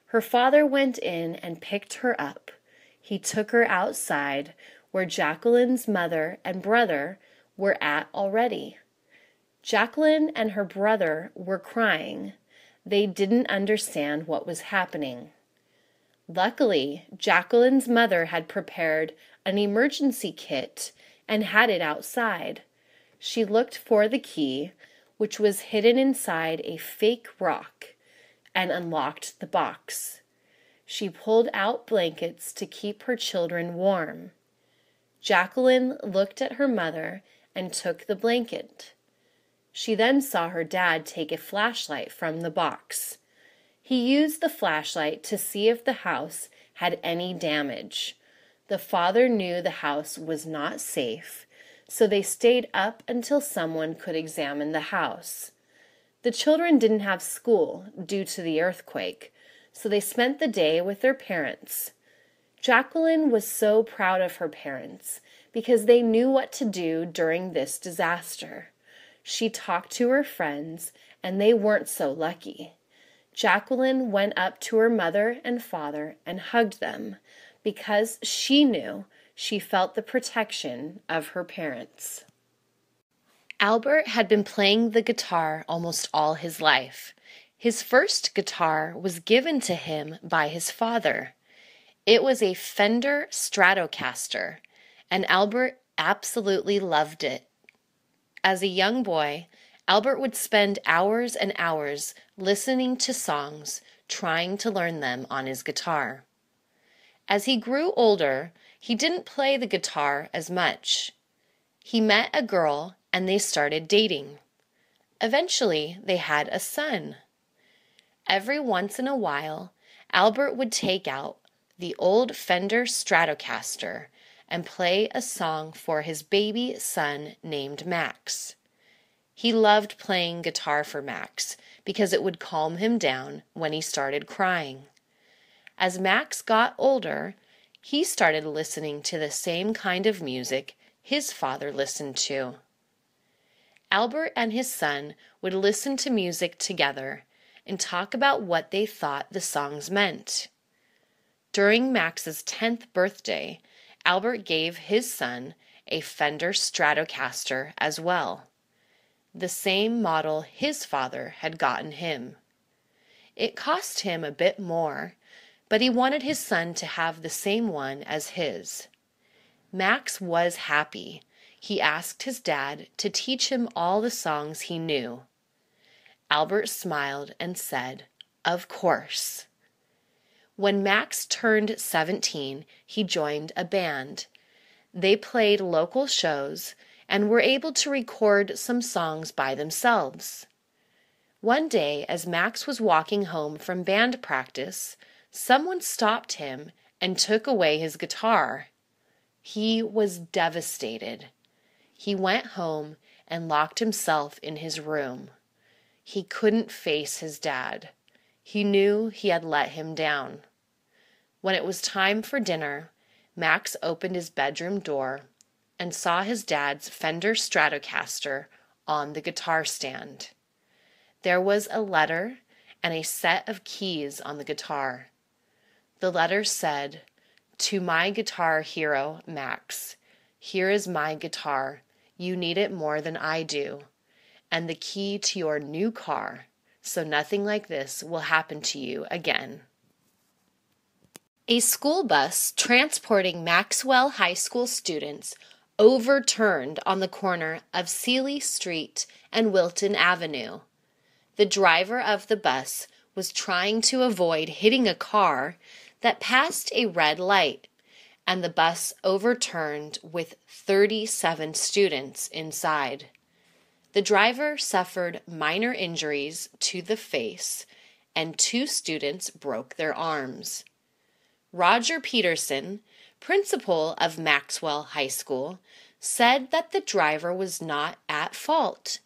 Her father went in and picked her up. He took her outside where Jacqueline's mother and brother were at already. Jacqueline and her brother were crying. They didn't understand what was happening. Luckily, Jacqueline's mother had prepared an emergency kit and had it outside. She looked for the key, which was hidden inside a fake rock, and unlocked the box. She pulled out blankets to keep her children warm. Jacqueline looked at her mother and took the blanket. She then saw her dad take a flashlight from the box. He used the flashlight to see if the house had any damage. The father knew the house was not safe, so they stayed up until someone could examine the house. The children didn't have school due to the earthquake, so they spent the day with their parents. Jacqueline was so proud of her parents because they knew what to do during this disaster. She talked to her friends, and they weren't so lucky. Jacqueline went up to her mother and father and hugged them because she knew she felt the protection of her parents. Albert had been playing the guitar almost all his life. His first guitar was given to him by his father. It was a Fender Stratocaster, and Albert absolutely loved it. As a young boy, Albert would spend hours and hours listening to songs, trying to learn them on his guitar. As he grew older, he didn't play the guitar as much. He met a girl and they started dating. Eventually, they had a son. Every once in a while, Albert would take out the old Fender Stratocaster and play a song for his baby son named Max. He loved playing guitar for Max because it would calm him down when he started crying. As Max got older, he started listening to the same kind of music his father listened to. Albert and his son would listen to music together and talk about what they thought the songs meant. During Max's 10th birthday, Albert gave his son a Fender Stratocaster as well, the same model his father had gotten him. It cost him a bit more, but he wanted his son to have the same one as his. Max was happy. He asked his dad to teach him all the songs he knew. Albert smiled and said, "Of course." When Max turned 17, he joined a band. They played local shows and were able to record some songs by themselves. One day, as Max was walking home from band practice, someone stopped him and took away his guitar. He was devastated. He went home and locked himself in his room. He couldn't face his dad. He knew he had let him down. When it was time for dinner, Max opened his bedroom door and saw his dad's Fender Stratocaster on the guitar stand. There was a letter and a set of keys on the guitar. The letter said, "To my guitar hero, Max, here is my guitar. You need it more than I do. And the key to your new car, so nothing like this will happen to you again." A school bus transporting Maxwell High School students overturned on the corner of Seeley Street and Wilton Avenue. The driver of the bus was trying to avoid hitting a car that passed a red light, and the bus overturned with 37 students inside. The driver suffered minor injuries to the face, and 2 students broke their arms. Roger Peterson, principal of Maxwell High School, said that the driver was not at fault.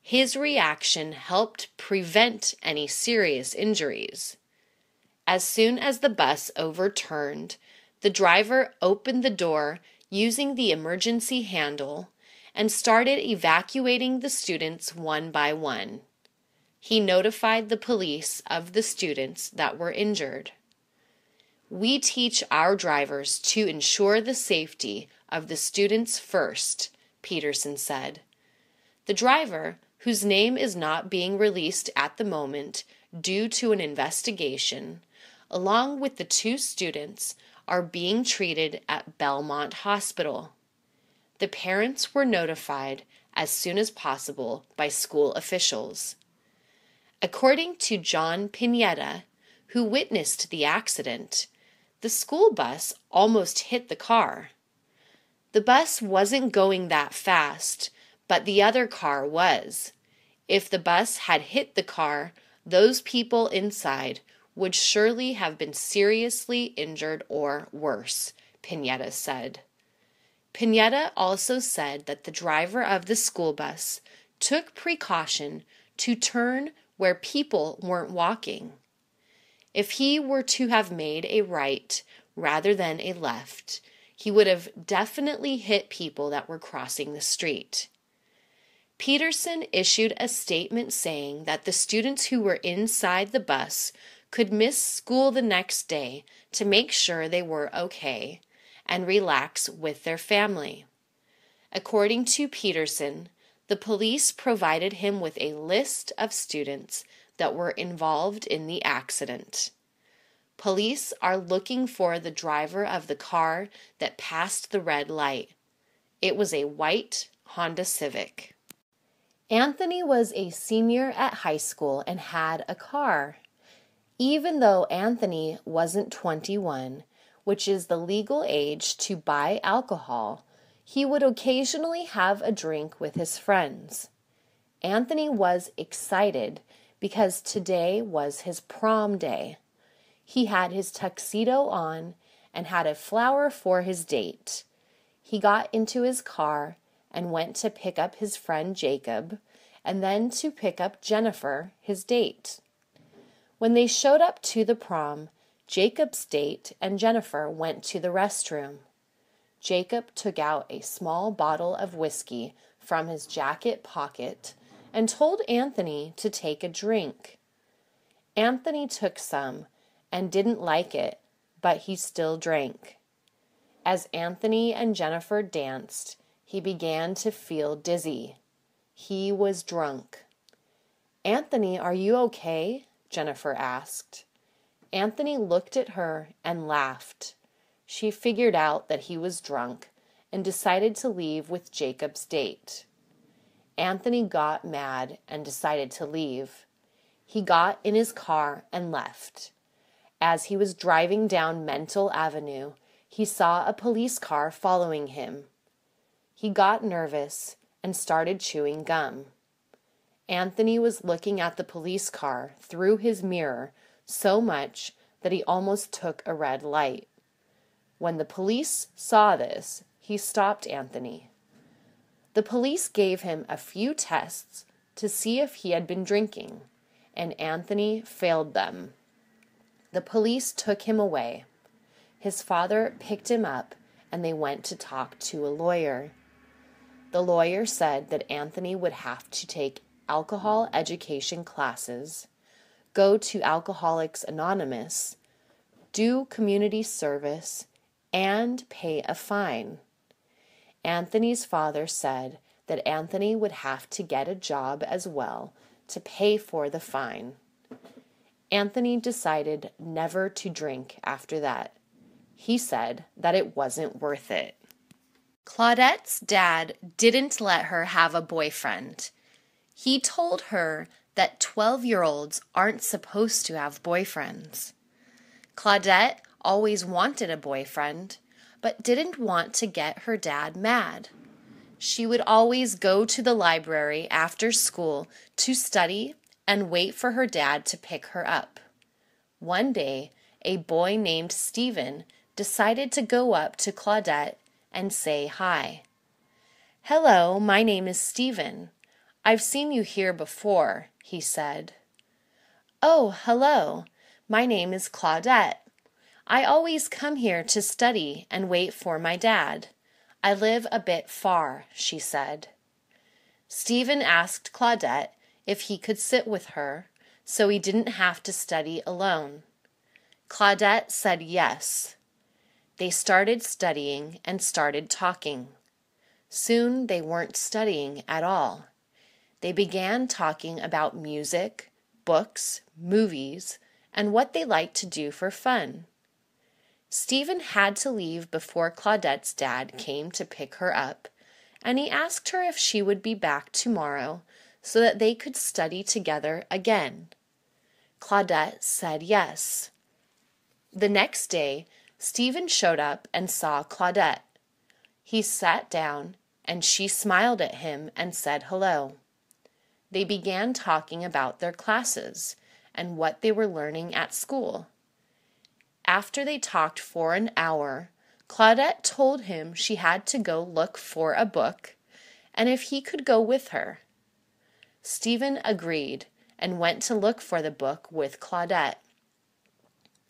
His reaction helped prevent any serious injuries. As soon as the bus overturned, the driver opened the door using the emergency handle and started evacuating the students one by one. He notified the police of the students that were injured. We teach our drivers to ensure the safety of the students first, Peterson said. The driver, whose name is not being released at the moment due to an investigation, along with the 2 students, are being treated at Belmont Hospital. The parents were notified as soon as possible by school officials. According to John Pineda, who witnessed the accident, the school bus almost hit the car. The bus wasn't going that fast, but the other car was. If the bus had hit the car, those people inside would surely have been seriously injured or worse, Pineda said. Pineda also said that the driver of the school bus took precaution to turn where people weren't walking. If he were to have made a right rather than a left, he would have definitely hit people that were crossing the street. Peterson issued a statement saying that the students who were inside the bus could miss school the next day to make sure they were okay and relax with their family. According to Peterson, the police provided him with a list of students that were involved in the accident. Police are looking for the driver of the car that passed the red light. It was a white Honda Civic. Anthony was a senior at high school and had a car. Even though Anthony wasn't 21, which is the legal age to buy alcohol, he would occasionally have a drink with his friends. Anthony was excited because today was his prom day. He had his tuxedo on and had a flower for his date. He got into his car and went to pick up his friend Jacob and then to pick up Jennifer, his date. When they showed up to the prom, Jacob's date and Jennifer went to the restroom. Jacob took out a small bottle of whiskey from his jacket pocket and told Anthony to take a drink. Anthony took some and didn't like it, but he still drank. As Anthony and Jennifer danced, he began to feel dizzy. He was drunk. "Anthony, are you okay?" Jennifer asked. Anthony looked at her and laughed. She figured out that he was drunk and decided to leave with Jacob's date. Anthony got mad and decided to leave. He got in his car and left. As he was driving down Mental Avenue, he saw a police car following him. He got nervous and started chewing gum. Anthony was looking at the police car through his mirror so much that he almost took a red light. When the police saw this, he stopped Anthony. The police gave him a few tests to see if he had been drinking, and Anthony failed them. The police took him away. His father picked him up, and they went to talk to a lawyer. The lawyer said that Anthony would have to take alcohol education classes, go to Alcoholics Anonymous, do community service, and pay a fine. Anthony's father said that Anthony would have to get a job as well to pay for the fine. Anthony decided never to drink after that. He said that it wasn't worth it. Claudette's dad didn't let her have a boyfriend. He told her that 12-year-olds aren't supposed to have boyfriends. Claudette always wanted a boyfriend, but didn't want to get her dad mad. She would always go to the library after school to study and wait for her dad to pick her up. One day, a boy named Stephen decided to go up to Claudette and say hi. "Hello, my name is Stephen. "I've seen you here before," he said. "Oh, hello. My name is Claudette. I always come here to study and wait for my dad. I live a bit far," she said. Stephen asked Claudette if he could sit with her so he didn't have to study alone. Claudette said yes. They started studying and started talking. Soon they weren't studying at all. They began talking about music, books, movies, and what they liked to do for fun. Stephen had to leave before Claudette's dad came to pick her up, and he asked her if she would be back tomorrow so that they could study together again. Claudette said yes. The next day, Stephen showed up and saw Claudette. He sat down, and she smiled at him and said hello. They began talking about their classes and what they were learning at school. After they talked for an hour, Claudette told him she had to go look for a book and if he could go with her. Stephen agreed and went to look for the book with Claudette.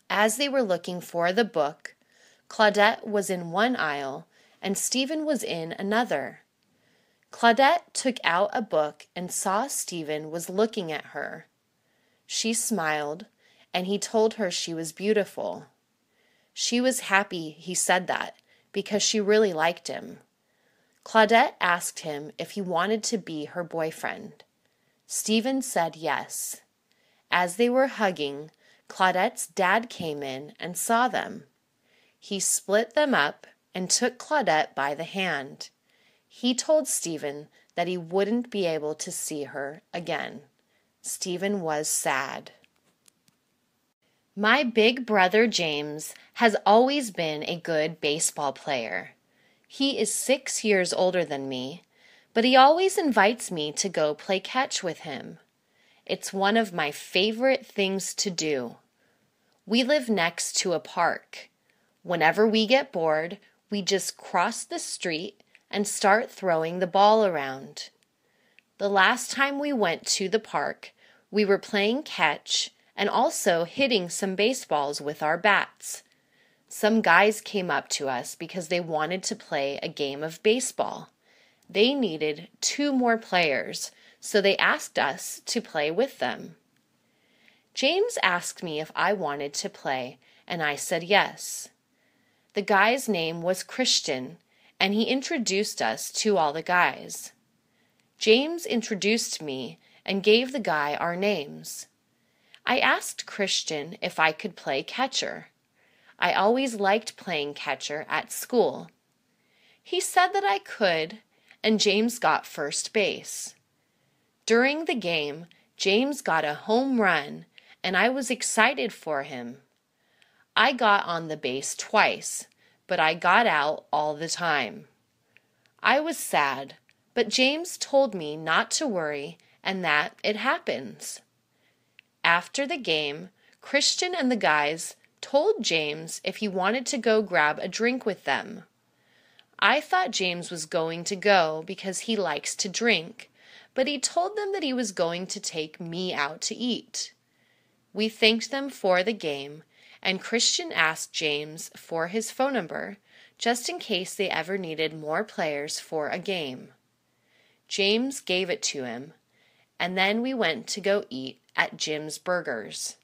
As they were looking for the book, Claudette was in one aisle and Stephen was in another. Claudette took out a book and saw Stephen was looking at her. She smiled, and he told her she was beautiful. She was happy he said that because she really liked him. Claudette asked him if he wanted to be her boyfriend. Stephen said yes. As they were hugging, Claudette's dad came in and saw them. He split them up and took Claudette by the hand. He told Stephen that he wouldn't be able to see her again. Stephen was sad. My big brother James has always been a good baseball player. He is 6 years older than me, but he always invites me to go play catch with him. It's one of my favorite things to do. We live next to a park. Whenever we get bored, we just cross the street and start throwing the ball around. The last time we went to the park, we were playing catch and also hitting some baseballs with our bats. Some guys came up to us because they wanted to play a game of baseball. They needed 2 more players, so they asked us to play with them. James asked me if I wanted to play, and I said yes. The guy's name was Christian, and he introduced us to all the guys. James introduced me and gave the guy our names. I asked Christian if I could play catcher. I always liked playing catcher at school. He said that I could, and James got first base. During the game, James got a home run, and I was excited for him. I got on the base twice, but I got out all the time. I was sad, but James told me not to worry and that it happens. After the game, Christian and the guys told James if he wanted to go grab a drink with them. I thought James was going to go because he likes to drink, but he told them that he was going to take me out to eat. We thanked them for the game, and Christian asked James for his phone number, just in case they ever needed more players for a game. James gave it to him, and then we went to go eat at Jim's Burgers.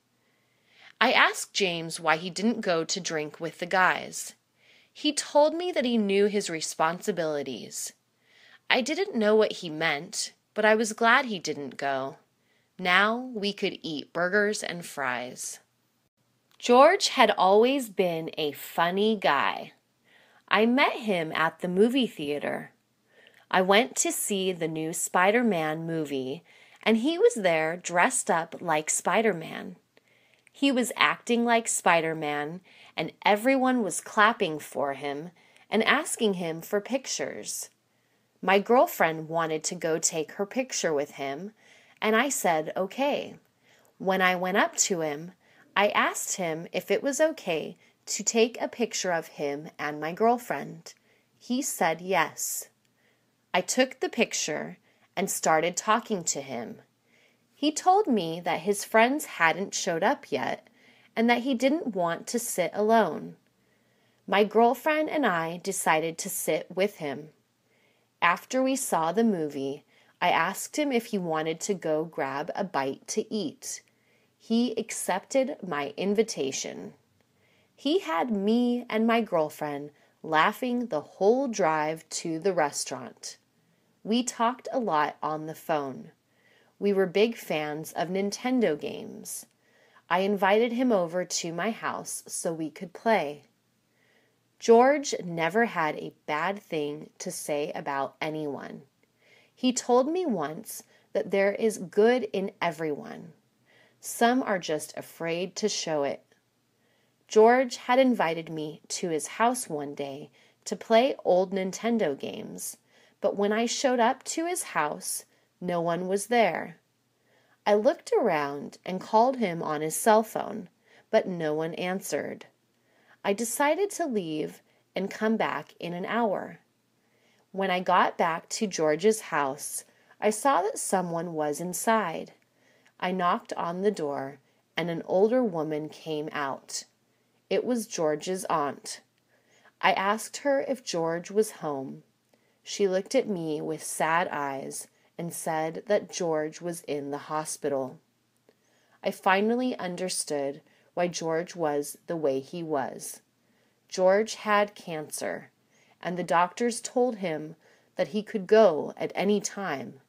I asked James why he didn't go to drink with the guys. He told me that he knew his responsibilities. I didn't know what he meant, but I was glad he didn't go. Now we could eat burgers and fries. George had always been a funny guy. I met him at the movie theater. I went to see the new Spider-Man movie, and he was there dressed up like Spider-Man. He was acting like Spider-Man, and everyone was clapping for him and asking him for pictures. My girlfriend wanted to go take her picture with him, and I said okay. When I went up to him, I asked him if it was okay to take a picture of him and my girlfriend. He said yes. I took the picture, and started talking to him. He told me that his friends hadn't showed up yet and that he didn't want to sit alone. My girlfriend and I decided to sit with him. After we saw the movie, I asked him if he wanted to go grab a bite to eat. He accepted my invitation. He had me and my girlfriend laughing the whole drive to the restaurant. We talked a lot on the phone. We were big fans of Nintendo games. I invited him over to my house so we could play. George never had a bad thing to say about anyone. He told me once that there is good in everyone. Some are just afraid to show it. George had invited me to his house one day to play old Nintendo games, but when I showed up to his house, no one was there. I looked around and called him on his cell phone, but no one answered. I decided to leave and come back in an hour. When I got back to George's house, I saw that someone was inside. I knocked on the door, and an older woman came out. It was George's aunt. I asked her if George was home. She looked at me with sad eyes and said that George was in the hospital. I finally understood why George was the way he was. George had cancer, and the doctors told him that he could go at any time.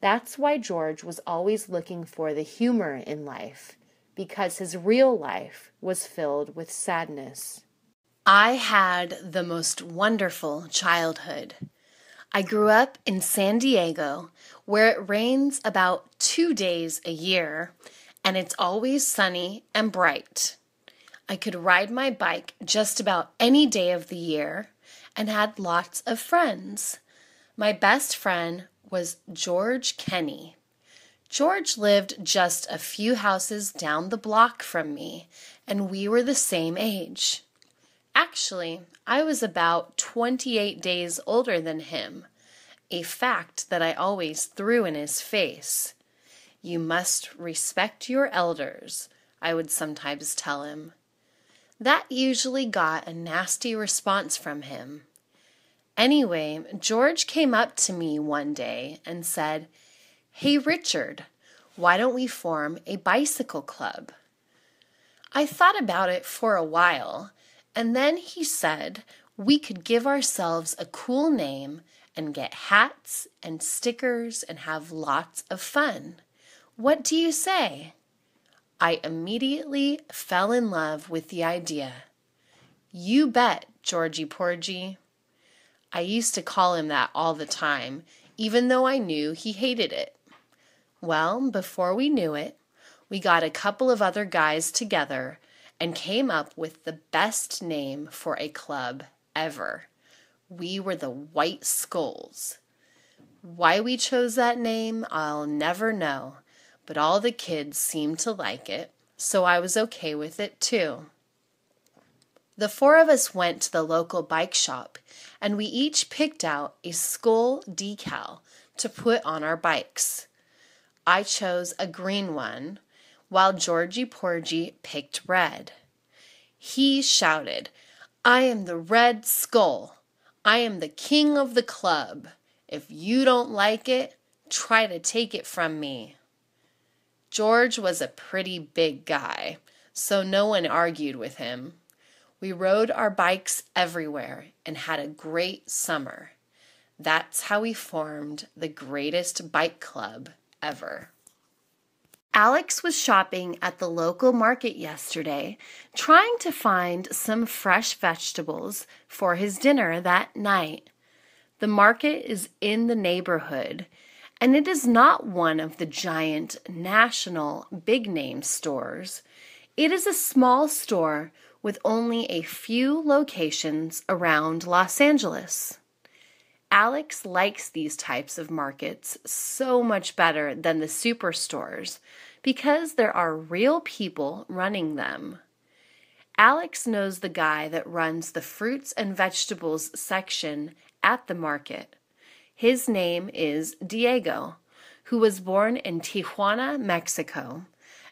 That's why George was always looking for the humor in life, because his real life was filled with sadness. I had the most wonderful childhood. I grew up in San Diego, where it rains about 2 days a year, and it's always sunny and bright. I could ride my bike just about any day of the year and had lots of friends. My best friend was George Kenny. George lived just a few houses down the block from me, and we were the same age. Actually, I was about 28 days older than him, a fact that I always threw in his face. "You must respect your elders," I would sometimes tell him. That usually got a nasty response from him. Anyway, George came up to me one day and said, "Hey, Richard, why don't we form a bicycle club?" I thought about it for a while, and then he said we could give ourselves a cool name and get hats and stickers and have lots of fun. What do you say? I immediately fell in love with the idea. "You bet, Georgie Porgy." I used to call him that all the time, even though I knew he hated it. Well, before we knew it, we got a couple of other guys together and came up with the best name for a club ever. We were the White Skulls. Why we chose that name, I'll never know, but all the kids seemed to like it, so I was okay with it too. The four of us went to the local bike shop, and we each picked out a skull decal to put on our bikes. I chose a green one, while Georgie Porgy picked red. He shouted, "I am the Red Skull. I am the king of the club. If you don't like it, try to take it from me." George was a pretty big guy, so no one argued with him. We rode our bikes everywhere and had a great summer. That's how we formed the greatest bike club ever. Alex was shopping at the local market yesterday, trying to find some fresh vegetables for his dinner that night. The market is in the neighborhood, and it is not one of the giant national big-name stores. It is a small store with only a few locations around Los Angeles. Alex likes these types of markets so much better than the superstores because there are real people running them. Alex knows the guy that runs the fruits and vegetables section at the market. His name is Diego, who was born in Tijuana, Mexico,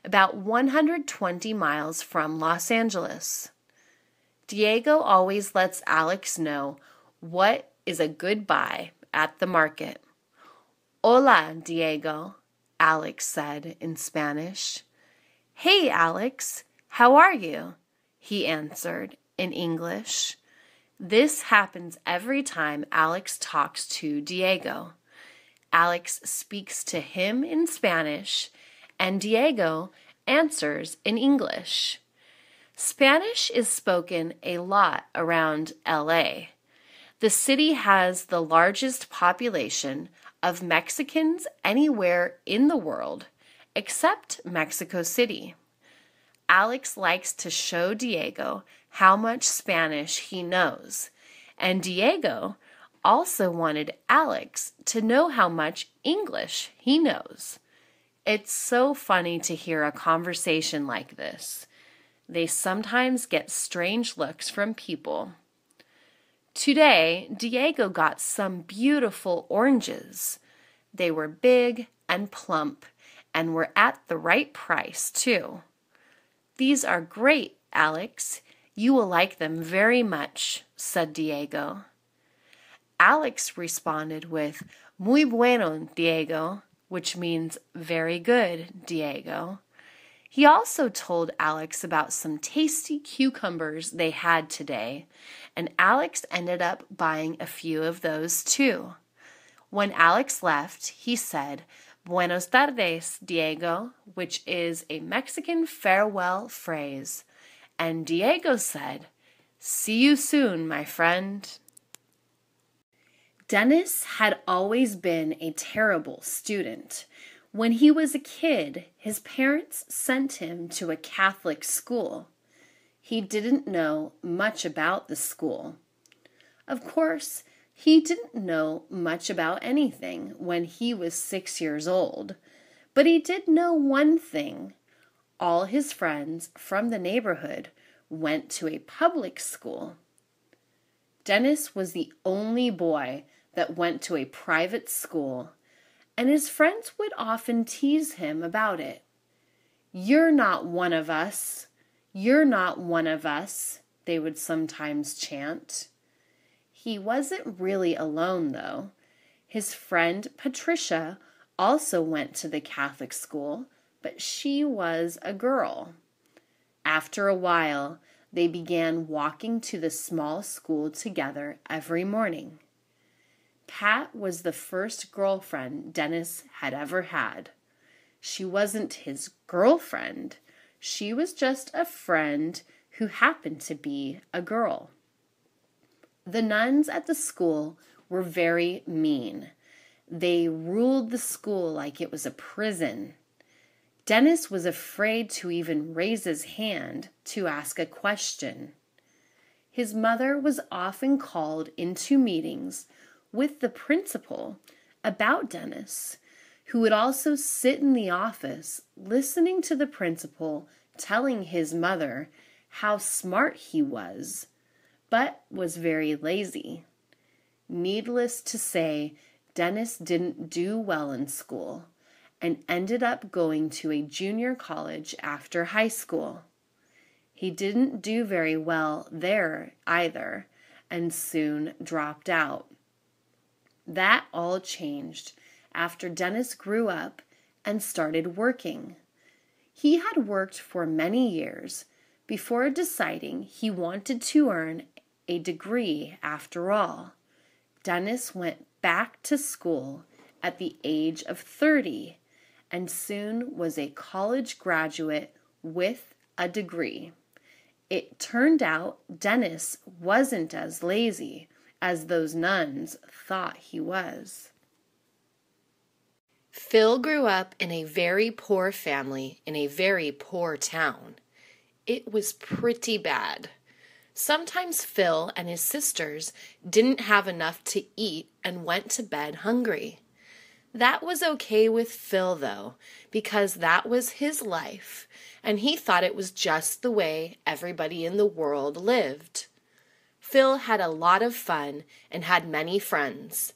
about 120 miles from Los Angeles. Diego always lets Alex know what is a good buy at the market. Hola, Diego, Alex said in Spanish. Hey, Alex, how are you? He answered in English. This happens every time Alex talks to Diego. Alex speaks to him in Spanish, and Diego answers in English. Spanish is spoken a lot around LA. The city has the largest population of Mexicans anywhere in the world, except Mexico City. Alex likes to show Diego how much Spanish he knows, and Diego also wanted Alex to know how much English he knows. It's so funny to hear a conversation like this. They sometimes get strange looks from people. Today, Diego got some beautiful oranges. They were big and plump and were at the right price, too. These are great, Alex. You will like them very much, said Diego. Alex responded with, Muy bueno, Diego, which means very good, Diego. He also told Alex about some tasty cucumbers they had today, and Alex ended up buying a few of those too. When Alex left, he said, Buenos tardes, Diego, which is a Mexican farewell phrase. And Diego said, See you soon, my friend. Dennis had always been a terrible student. When he was a kid, his parents sent him to a Catholic school. He didn't know much about the school. Of course, he didn't know much about anything when he was 6 years old, but he did know one thing. All his friends from the neighborhood went to a public school. Dennis was the only boy that went to a private school, and his friends would often tease him about it. You're not one of us. You're not one of us, they would sometimes chant. He wasn't really alone, though. His friend Patricia also went to the Catholic school, but she was a girl. After a while, they began walking to the small school together every morning. Pat was the first girlfriend Dennis had ever had. She wasn't his girlfriend. She was just a friend who happened to be a girl. The nuns at the school were very mean. They ruled the school like it was a prison. Dennis was afraid to even raise his hand to ask a question. His mother was often called into meetings with the principal about Dennis, who would also sit in the office listening to the principal telling his mother how smart he was, but was very lazy. Needless to say, Dennis didn't do well in school and ended up going to a junior college after high school. He didn't do very well there either and soon dropped out. That all changed after Dennis grew up and started working. He had worked for many years before deciding he wanted to earn a degree after all. Dennis went back to school at the age of 30 and soon was a college graduate with a degree. It turned out Dennis wasn't as lazy as those nuns thought he was. Phil grew up in a very poor family in a very poor town. It was pretty bad. Sometimes Phil and his sisters didn't have enough to eat and went to bed hungry. That was okay with Phil, though, because that was his life, and he thought it was just the way everybody in the world lived. Phil had a lot of fun and had many friends.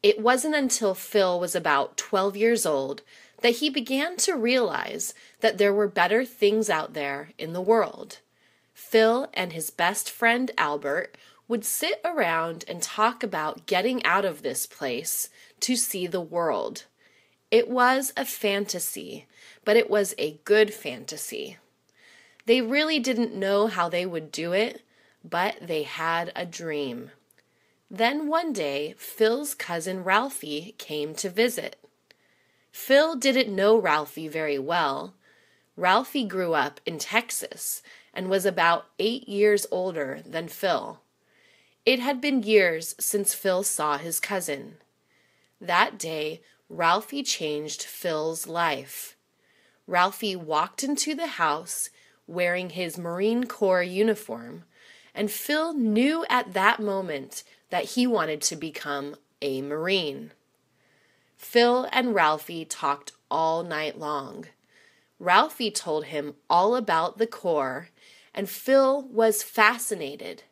It wasn't until Phil was about 12 years old that he began to realize that there were better things out there in the world. Phil and his best friend Albert would sit around and talk about getting out of this place to see the world. It was a fantasy, but it was a good fantasy. They really didn't know how they would do it, but they had a dream. Then one day, Phil's cousin Ralphie came to visit. Phil didn't know Ralphie very well. Ralphie grew up in Texas and was about 8 years older than Phil. It had been years since Phil saw his cousin. That day, Ralphie changed Phil's life. Ralphie walked into the house wearing his Marine Corps uniform, and Phil knew at that moment that he wanted to become a Marine. Phil and Ralphie talked all night long. Ralphie told him all about the Corps, and Phil was fascinated.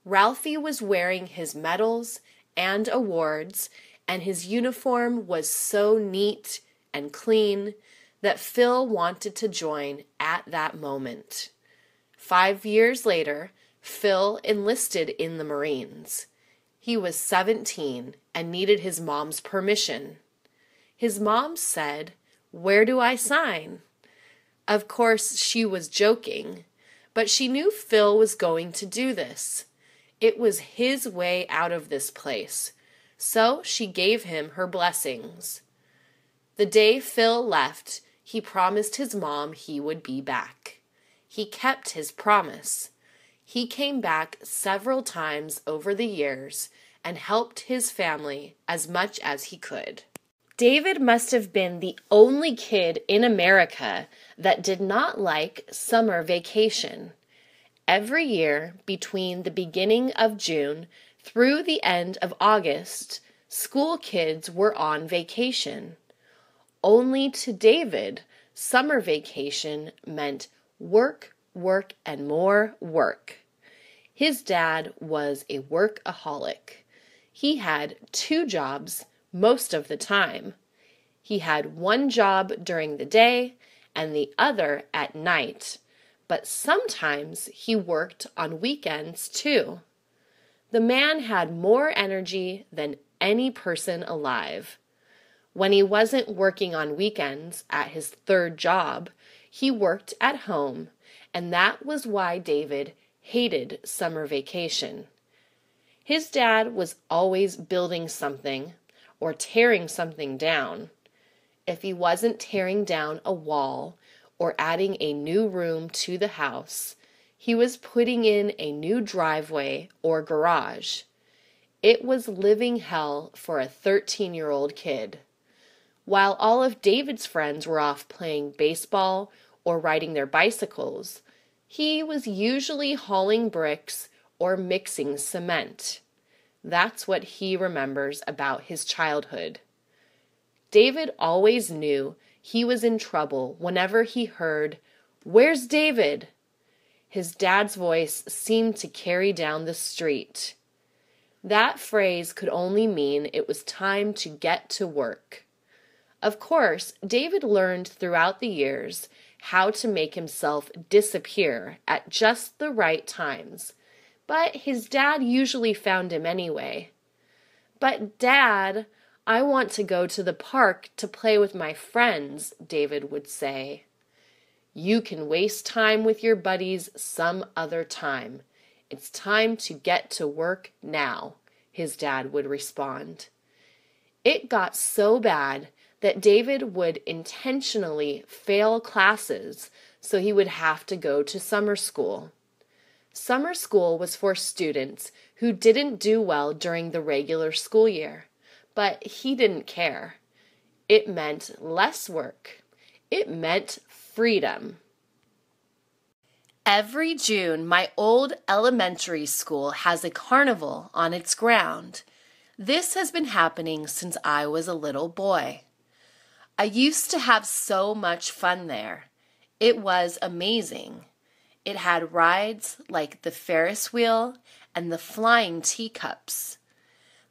Ralphie was wearing his medals and awards, and his uniform was so neat and clean that Phil wanted to join at that moment. 5 years later, Phil enlisted in the Marines. He was 17 and needed his mom's permission. His mom said, "Where do I sign?" Of course, she was joking, but she knew Phil was going to do this. It was his way out of this place, so she gave him her blessings. The day Phil left, he promised his mom he would be back. He kept his promise. He came back several times over the years and helped his family as much as he could. David must have been the only kid in America that did not like summer vacation. Every year, between the beginning of June through the end of August, school kids were on vacation. Only to David, summer vacation meant work, work, and more work. His dad was a workaholic. He had 2 jobs most of the time. He had one job during the day and the other at night, but sometimes he worked on weekends too. The man had more energy than any person alive. When he wasn't working on weekends at his 3rd job, he worked at home, and that was why David hated summer vacation. His dad was always building something or tearing something down. If he wasn't tearing down a wall or adding a new room to the house, he was putting in a new driveway or garage. It was living hell for a 13-year-old kid. While all of David's friends were off playing baseball or riding their bicycles, he was usually hauling bricks or mixing cement. That's what he remembers about his childhood. David always knew he was in trouble whenever he heard, "Where's David?" His dad's voice seemed to carry down the street. That phrase could only mean it was time to get to work. Of course, David learned throughout the years how to make himself disappear at just the right times, but his dad usually found him anyway. "But Dad, I want to go to the park to play with my friends," David would say. "You can waste time with your buddies some other time. It's time to get to work now," his dad would respond. It got so bad that David would intentionally fail classes so he would have to go to summer school. Summer school was for students who didn't do well during the regular school year, but he didn't care. It meant less work. It meant freedom. Every June, my old elementary school has a carnival on its ground. This has been happening since I was a little boy. I used to have so much fun there. It was amazing. It had rides like the Ferris wheel and the flying teacups.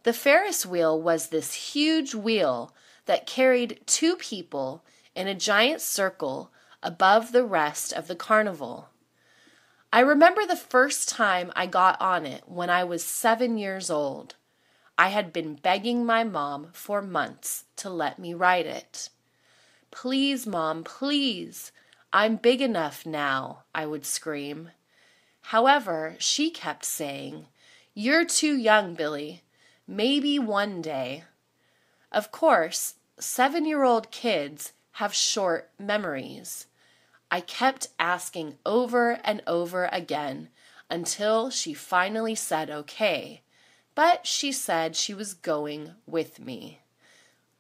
The Ferris wheel was this huge wheel that carried two people in a giant circle above the rest of the carnival. I remember the first time I got on it when I was 7 years old. I had been begging my mom for months to let me ride it. "Please, Mom, please. I'm big enough now," I would scream. However, she kept saying, "You're too young, Billy. Maybe one day." Of course, 7-year-old kids have short memories. I kept asking over and over again until she finally said okay, but she said she was going with me.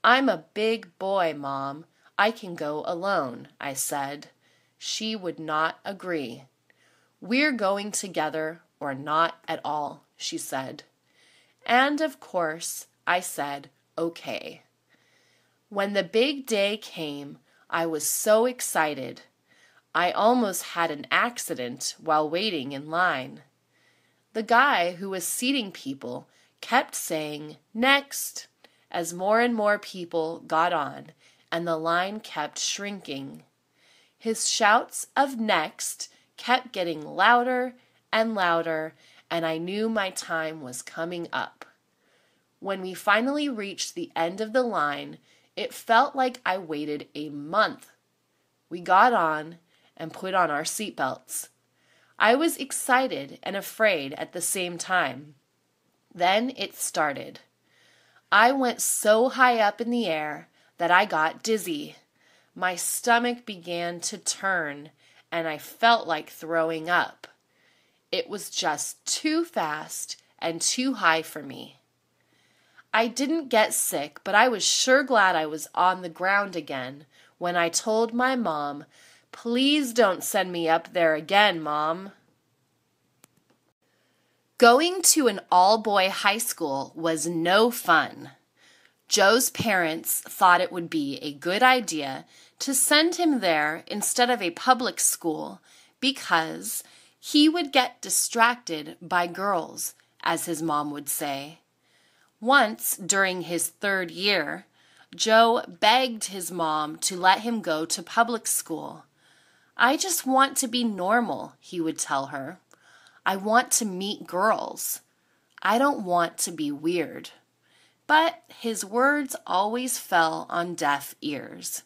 "I'm a big boy, Mom. I can go alone," I said. She would not agree. "We're going together or not at all," she said. And of course, I said, okay. When the big day came, I was so excited. I almost had an accident while waiting in line. The guy who was seating people kept saying, "Next," as more and more people got on, and the line kept shrinking. His shouts of "next" kept getting louder and louder, and I knew my time was coming up. When we finally reached the end of the line, it felt like I waited a month. We got on and put on our seatbelts. I was excited and afraid at the same time. Then it started. I went so high up in the air that I got dizzy. My stomach began to turn, and I felt like throwing up. It was just too fast and too high for me. I didn't get sick, but I was sure glad I was on the ground again when I told my mom, "Please don't send me up there again, Mom." Going to an all-boy high school was no fun. Joe's parents thought it would be a good idea to send him there instead of a public school because he would get distracted by girls, as his mom would say. Once, during his 3rd year, Joe begged his mom to let him go to public school. "I just want to be normal," he would tell her. "I want to meet girls. I don't want to be weird." But his words always fell on deaf ears.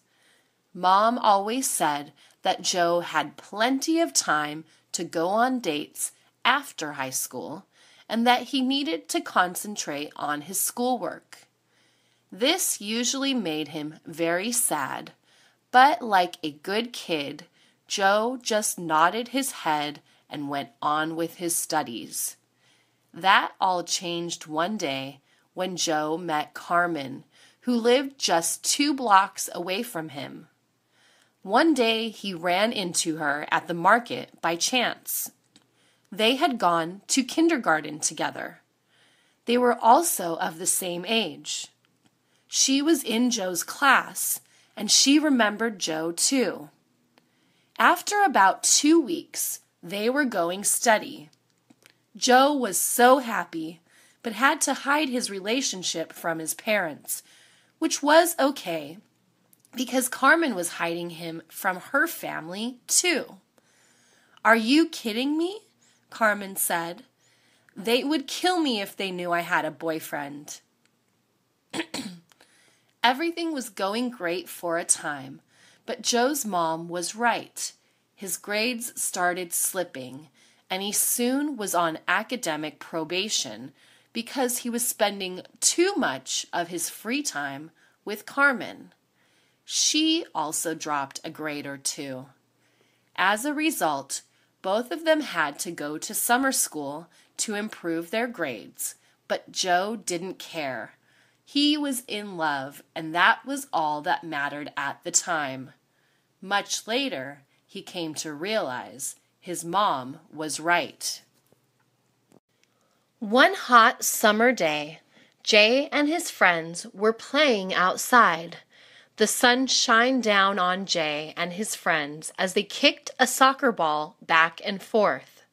Mom always said that Joe had plenty of time to go on dates after high school and that he needed to concentrate on his schoolwork. This usually made him very sad, but like a good kid, Joe just nodded his head and went on with his studies. That all changed one day when Joe met Carmen, who lived just 2 blocks away from him. One day he ran into her at the market by chance. They had gone to kindergarten together. They were also of the same age. She was in Joe's class, and she remembered Joe too. After about 2 weeks, they were going steady. Joe was so happy, but had to hide his relationship from his parents, which was okay, because Carmen was hiding him from her family too. "Are you kidding me?" Carmen said. "They would kill me if they knew I had a boyfriend." Everything was going great for a time, but Joe's mom was right. His grades started slipping, and he soon was on academic probation because he was spending too much of his free time with Carmen. She also dropped a grade or 2. As a result, both of them had to go to summer school to improve their grades, but Joe didn't care. He was in love, and that was all that mattered at the time. Much later, he came to realize his mom was right. One hot summer day, Jay and his friends were playing outside. The sun shined down on Jay and his friends as they kicked a soccer ball back and forth.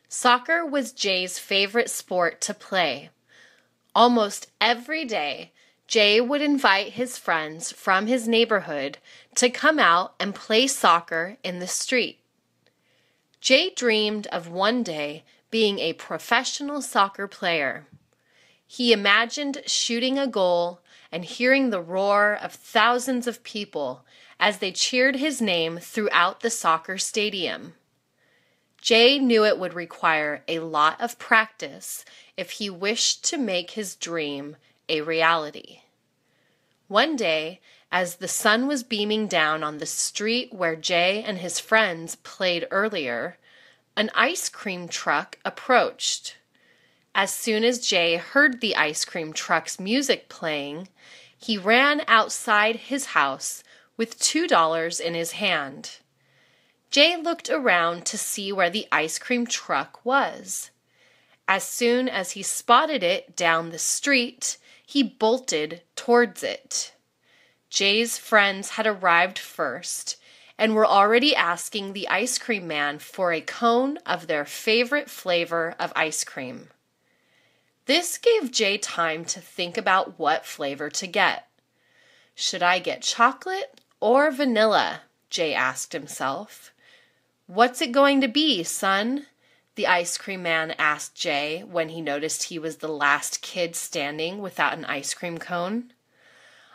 Soccer was Jay's favorite sport to play. Almost every day, Jay would invite his friends from his neighborhood to come out and play soccer in the street. Jay dreamed of one day being a professional soccer player. He imagined shooting a goal and hearing the roar of thousands of people as they cheered his name throughout the soccer stadium. Jay knew it would require a lot of practice if he wished to make his dream a reality. One day, as the sun was beaming down on the street where Jay and his friends played earlier, an ice cream truck approached. As soon as Jay heard the ice cream truck's music playing, he ran outside his house with $2 in his hand. Jay looked around to see where the ice cream truck was. As soon as he spotted it down the street, he bolted towards it. Jay's friends had arrived first and were already asking the ice cream man for a cone of their favorite flavor of ice cream. This gave Jay time to think about what flavor to get. Should I get chocolate or vanilla? Jay asked himself. What's it going to be, son? The ice cream man asked Jay when he noticed he was the last kid standing without an ice cream cone.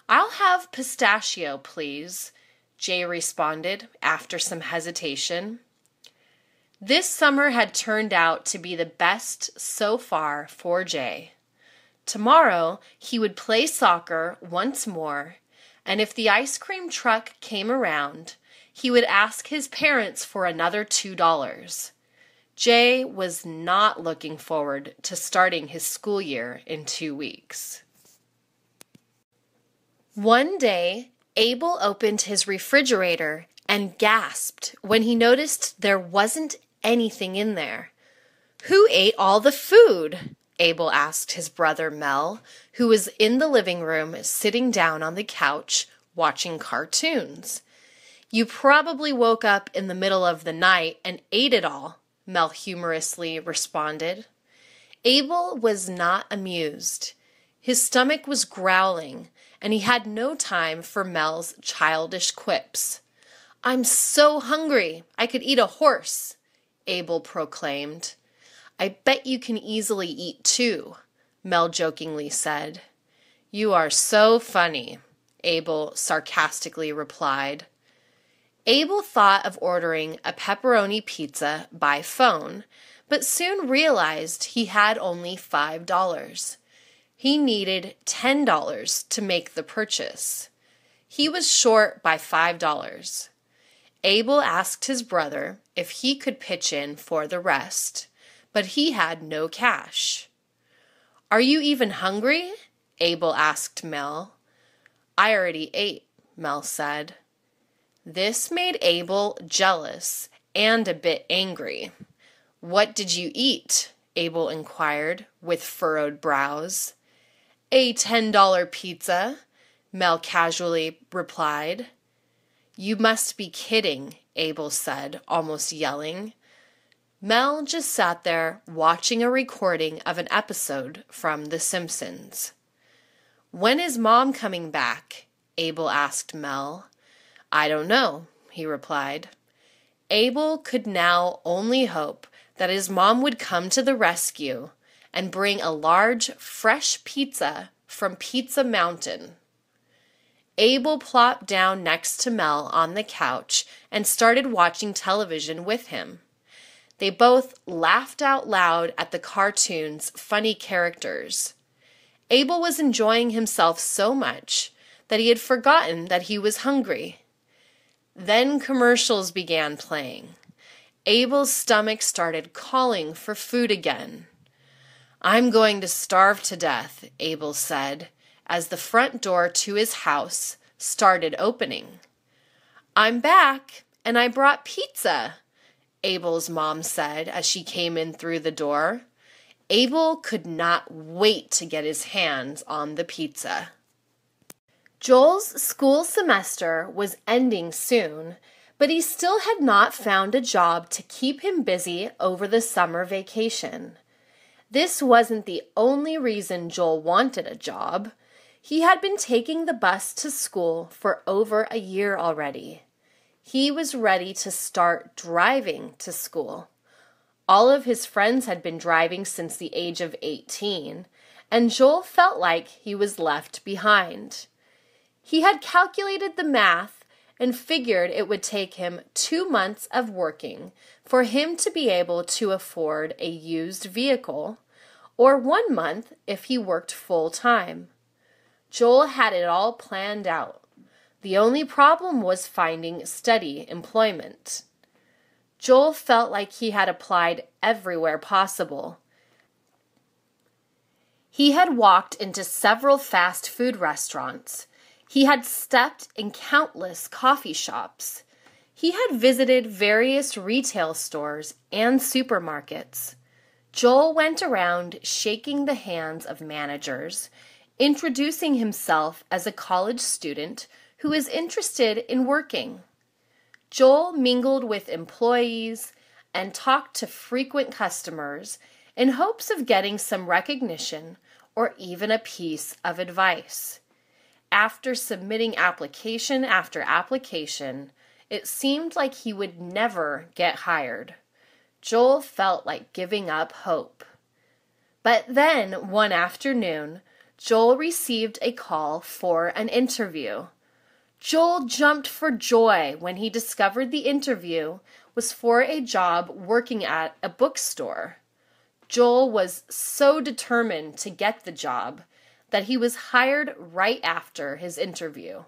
I'll have pistachio, please, Jay responded after some hesitation. This summer had turned out to be the best so far for Jay. Tomorrow he would play soccer once more, and if the ice cream truck came around, he would ask his parents for another $2. Jay was not looking forward to starting his school year in 2 weeks. One day, Abel opened his refrigerator and gasped when he noticed there wasn't anything in there. Who ate all the food? Abel asked his brother Mel, who was in the living room sitting down on the couch watching cartoons. You probably woke up in the middle of the night and ate it all, Mel humorously responded. Abel was not amused. His stomach was growling, and he had no time for Mel's childish quips. I'm so hungry, I could eat a horse, Abel proclaimed. I bet you can easily eat 2, Mel jokingly said. You are so funny, Abel sarcastically replied. Abel thought of ordering a pepperoni pizza by phone, but soon realized he had only $5. He needed $10 to make the purchase. He was short by $5. Abel asked his brother if he could pitch in for the rest, but he had no cash. Are you even hungry? Abel asked Mel. I already ate, Mel said. This made Abel jealous and a bit angry. What did you eat? Abel inquired with furrowed brows. A $10 pizza, Mel casually replied. You must be kidding, Abel said, almost yelling. Mel just sat there watching a recording of an episode from The Simpsons. When is Mom coming back? Abel asked Mel. I don't know, he replied. Abel could now only hope that his mom would come to the rescue and bring a large, fresh pizza from Pizza Mountain. Abel plopped down next to Mel on the couch and started watching television with him. They both laughed out loud at the cartoon's funny characters. Abel was enjoying himself so much that he had forgotten that he was hungry. Then commercials began playing. Abel's stomach started calling for food again. I'm going to starve to death, Abel said, as the front door to his house started opening. I'm back, and I brought pizza, Abel's mom said as she came in through the door. Abel could not wait to get his hands on the pizza. Joel's school semester was ending soon, but he still had not found a job to keep him busy over the summer vacation. This wasn't the only reason Joel wanted a job. He had been taking the bus to school for over a year already. He was ready to start driving to school. All of his friends had been driving since the age of 18, and Joel felt like he was left behind. He had calculated the math and figured it would take him 2 months of working for him to be able to afford a used vehicle, or 1 month if he worked full-time. Joel had it all planned out. The only problem was finding steady employment. Joel felt like he had applied everywhere possible. He had walked into several fast food restaurants. He had stepped in countless coffee shops. He had visited various retail stores and supermarkets. Joel went around shaking the hands of managers, introducing himself as a college student who is interested in working. Joel mingled with employees and talked to frequent customers in hopes of getting some recognition or even a piece of advice. After submitting application after application, it seemed like he would never get hired. Joel felt like giving up hope. But then, one afternoon, Joel received a call for an interview. Joel jumped for joy when he discovered the interview was for a job working at a bookstore. Joel was so determined to get the job that he was hired right after his interview.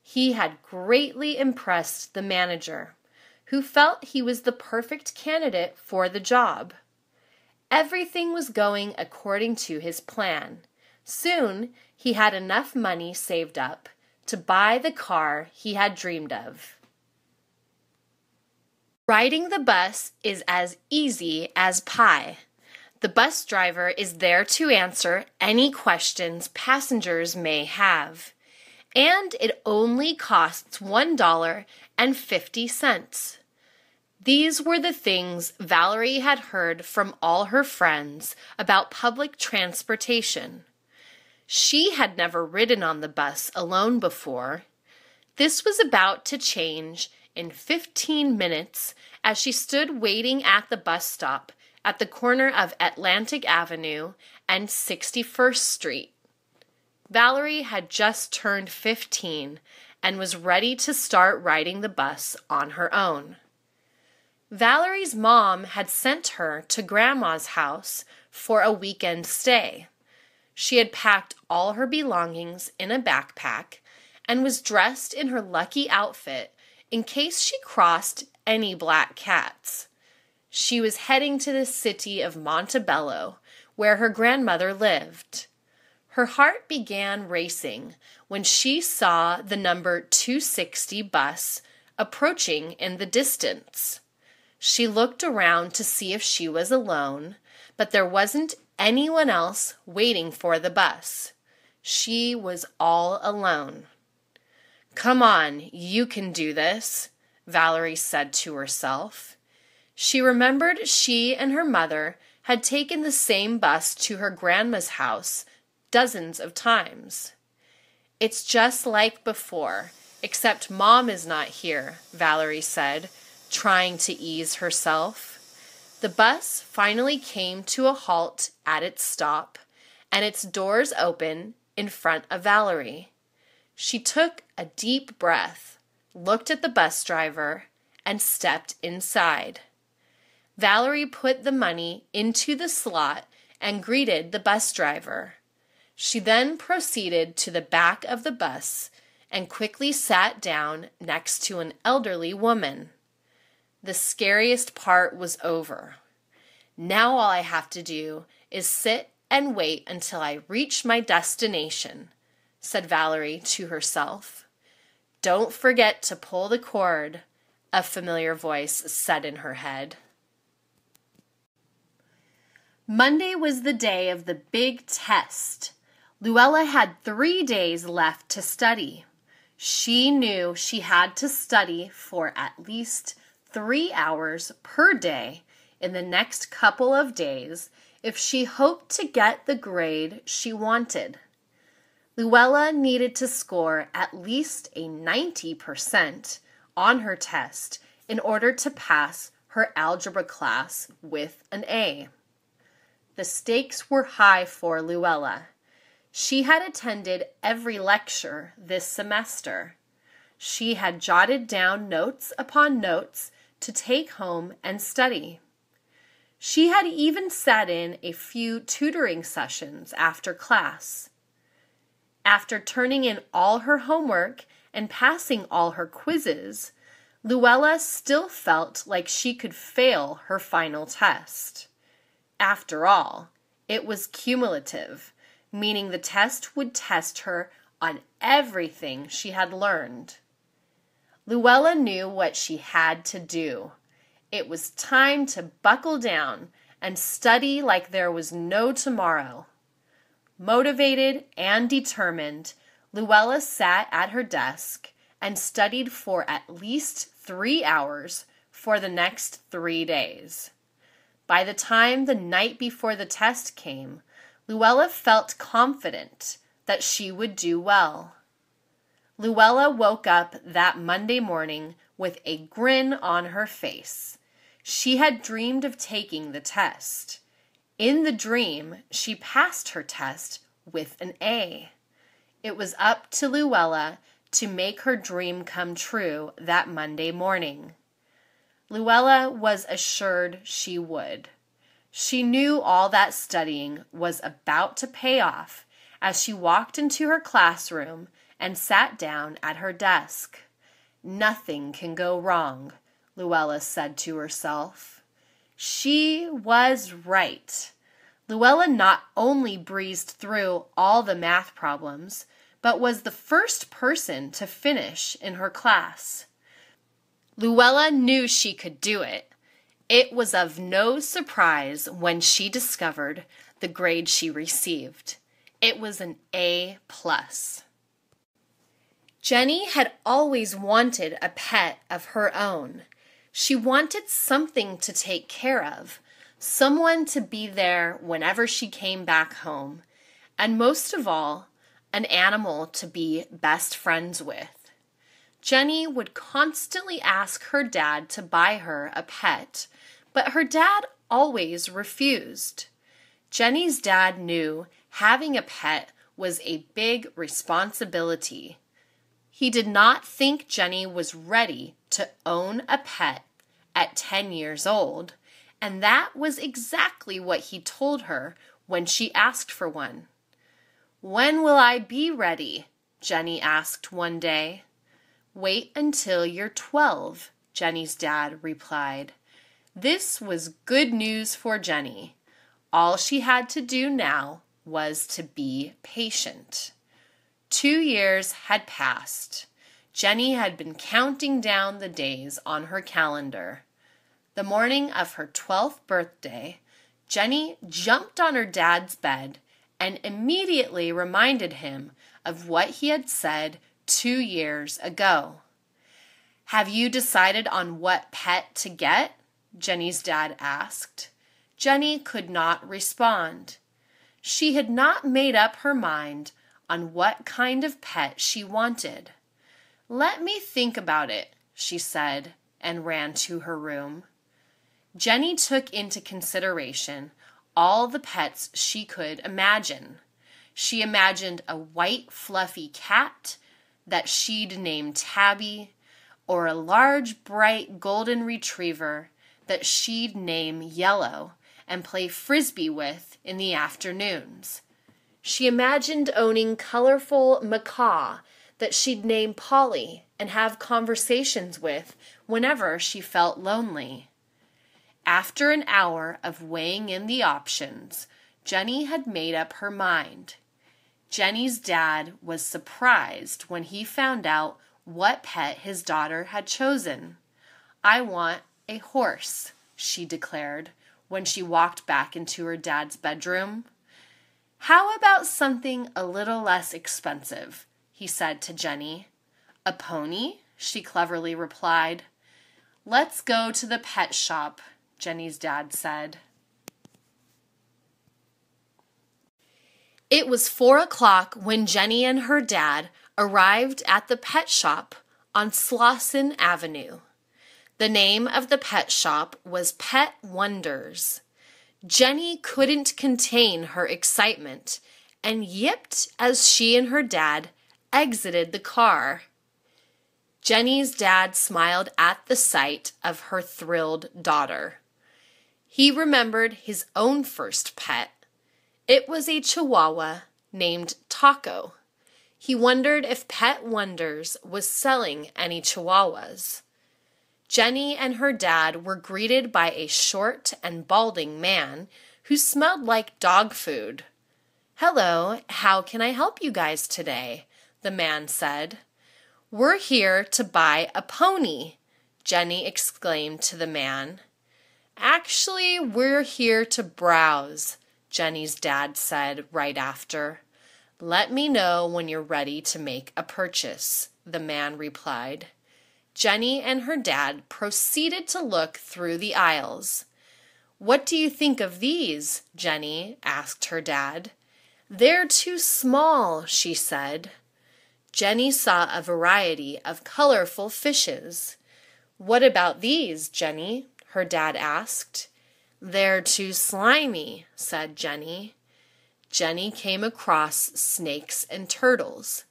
He had greatly impressed the manager, who felt he was the perfect candidate for the job. Everything was going according to his plan. Soon, he had enough money saved up to buy the car he had dreamed of. Riding the bus is as easy as pie. The bus driver is there to answer any questions passengers may have, and it only costs $1.50. These were the things Valerie had heard from all her friends about public transportation. She had never ridden on the bus alone before. This was about to change in 15 minutes as she stood waiting at the bus stop at the corner of Atlantic Avenue and 61st Street. Valerie had just turned 15 and was ready to start riding the bus on her own. Valerie's mom had sent her to Grandma's house for a weekend stay. She had packed all her belongings in a backpack and was dressed in her lucky outfit in case she crossed any black cats. She was heading to the city of Montebello, where her grandmother lived. Her heart began racing when she saw the number 260 bus approaching in the distance. She looked around to see if she was alone, but there wasn't anyone else waiting for the bus. She was all alone. "Come on, you can do this," Valerie said to herself. She remembered she and her mother had taken the same bus to her grandma's house dozens of times. "It's just like before, except Mom is not here," Valerie said, trying to ease herself. The bus finally came to a halt at its stop, and its doors opened in front of Valerie. She took a deep breath, looked at the bus driver, and stepped inside. Valerie put the money into the slot and greeted the bus driver. She then proceeded to the back of the bus and quickly sat down next to an elderly woman. The scariest part was over. Now all I have to do is sit and wait until I reach my destination, said Valerie to herself. "Don't forget to pull the cord," a familiar voice said in her head. Monday was the day of the big test. Luella had 3 days left to study. She knew she had to study for at least 3 hours per day in the next couple of days if she hoped to get the grade she wanted. Luella needed to score at least a 90% on her test in order to pass her algebra class with an A. The stakes were high for Luella. She had attended every lecture this semester. She had jotted down notes upon notes to take home and study. She had even sat in a few tutoring sessions after class. After turning in all her homework and passing all her quizzes, Luella still felt like she could fail her final test. After all, it was cumulative, meaning the test would test her on everything she had learned. Luella knew what she had to do. It was time to buckle down and study like there was no tomorrow. Motivated and determined, Luella sat at her desk and studied for at least 3 hours for the next 3 days. By the time the night before the test came, Luella felt confident that she would do well. Luella woke up that Monday morning with a grin on her face. She had dreamed of taking the test. In the dream, she passed her test with an A. It was up to Luella to make her dream come true that Monday morning. Luella was assured she would. She knew all that studying was about to pay off as she walked into her classroom and sat down at her desk. Nothing can go wrong, Luella said to herself. She was right. Luella not only breezed through all the math problems, but was the first person to finish in her class. Luella knew she could do it. It was of no surprise when she discovered the grade she received. It was an A+. Jenny had always wanted a pet of her own. She wanted something to take care of, someone to be there whenever she came back home, and most of all, an animal to be best friends with. Jenny would constantly ask her dad to buy her a pet, but her dad always refused. Jenny's dad knew having a pet was a big responsibility. He did not think Jenny was ready to own a pet at 10 years old, and that was exactly what he told her when she asked for one. "When will I be ready?" Jenny asked one day. "Wait until you're 12, Jenny's dad replied. This was good news for Jenny. All she had to do now was to be patient. 2 years had passed. Jenny had been counting down the days on her calendar. The morning of her 12th birthday, Jenny jumped on her dad's bed and immediately reminded him of what he had said 2 years ago. "Have you decided on what pet to get?" Jenny's dad asked. Jenny could not respond. She had not made up her mind on what kind of pet she wanted. "Let me think about it," she said, and ran to her room. Jenny took into consideration all the pets she could imagine. She imagined a white fluffy cat that she'd name Tabby, or a large bright golden retriever that she'd name Yellow and play frisbee with in the afternoons. She imagined owning colorful macaw that she'd name Polly and have conversations with whenever she felt lonely. After an hour of weighing in the options, Jenny had made up her mind. Jenny's dad was surprised when he found out what pet his daughter had chosen. "I want a horse," she declared when she walked back into her dad's bedroom. "How about something a little less expensive?" he said to Jenny. "A pony?" she cleverly replied. "Let's go to the pet shop," Jenny's dad said. It was 4 o'clock when Jenny and her dad arrived at the pet shop on Slauson Avenue. The name of the pet shop was Pet Wonders. Jenny couldn't contain her excitement and yipped as she and her dad exited the car. Jenny's dad smiled at the sight of her thrilled daughter. He remembered his own first pet. It was a Chihuahua named Taco. He wondered if Pet Wonders was selling any Chihuahuas. Jenny and her dad were greeted by a short and balding man who smelled like dog food. "Hello, how can I help you guys today?" the man said. "We're here to buy a pony," Jenny exclaimed to the man. "Actually, we're here to browse," Jenny's dad said right after. "Let me know when you're ready to make a purchase," the man replied. Jenny and her dad proceeded to look through the aisles. "What do you think of these?" Jenny asked her dad. "They're too small," she said. Jenny saw a variety of colorful fishes. "What about these, Jenny?" her dad asked. "They're too slimy," said Jenny. Jenny came across snakes and turtles.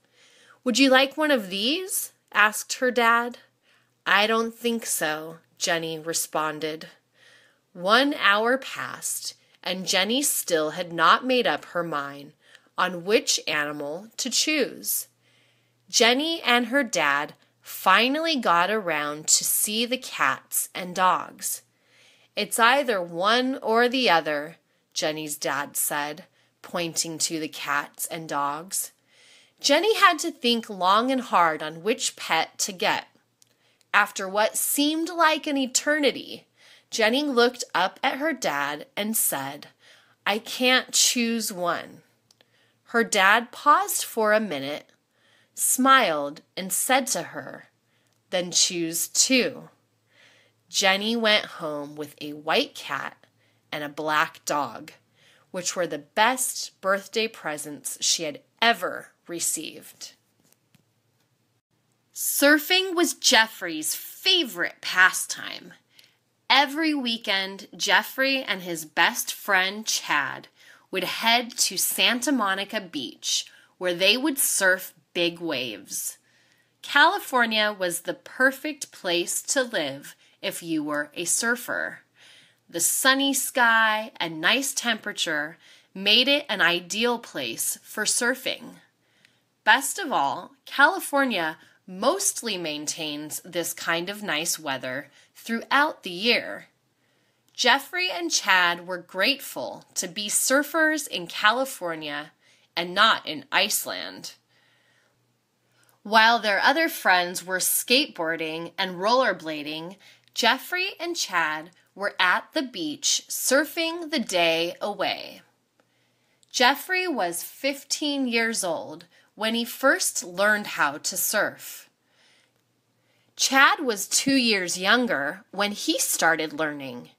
"Would you like one of these?" asked her dad. "I don't think so," Jenny responded. 1 hour passed, and Jenny still had not made up her mind on which animal to choose. Jenny and her dad finally got around to see the cats and dogs. "It's either one or the other," Jenny's dad said, pointing to the cats and dogs. Jenny had to think long and hard on which pet to get. After what seemed like an eternity, Jenny looked up at her dad and said, "I can't choose one." Her dad paused for a minute, smiled, and said to her, "Then choose two." Jenny went home with a white cat and a black dog, which were the best birthday presents she had ever received. Surfing was Jeffrey's favorite pastime. Every weekend, Jeffrey and his best friend Chad would head to Santa Monica Beach, where they would surf big waves. California was the perfect place to live if you were a surfer. The sunny sky and nice temperature made it an ideal place for surfing. Best of all, California mostly maintains this kind of nice weather throughout the year. Jeffrey and Chad were grateful to be surfers in California and not in Iceland. While their other friends were skateboarding and rollerblading, Jeffrey and Chad were at the beach surfing the day away. Jeffrey was 15 years old when he first learned how to surf. Chad was 2 years younger when he started learning.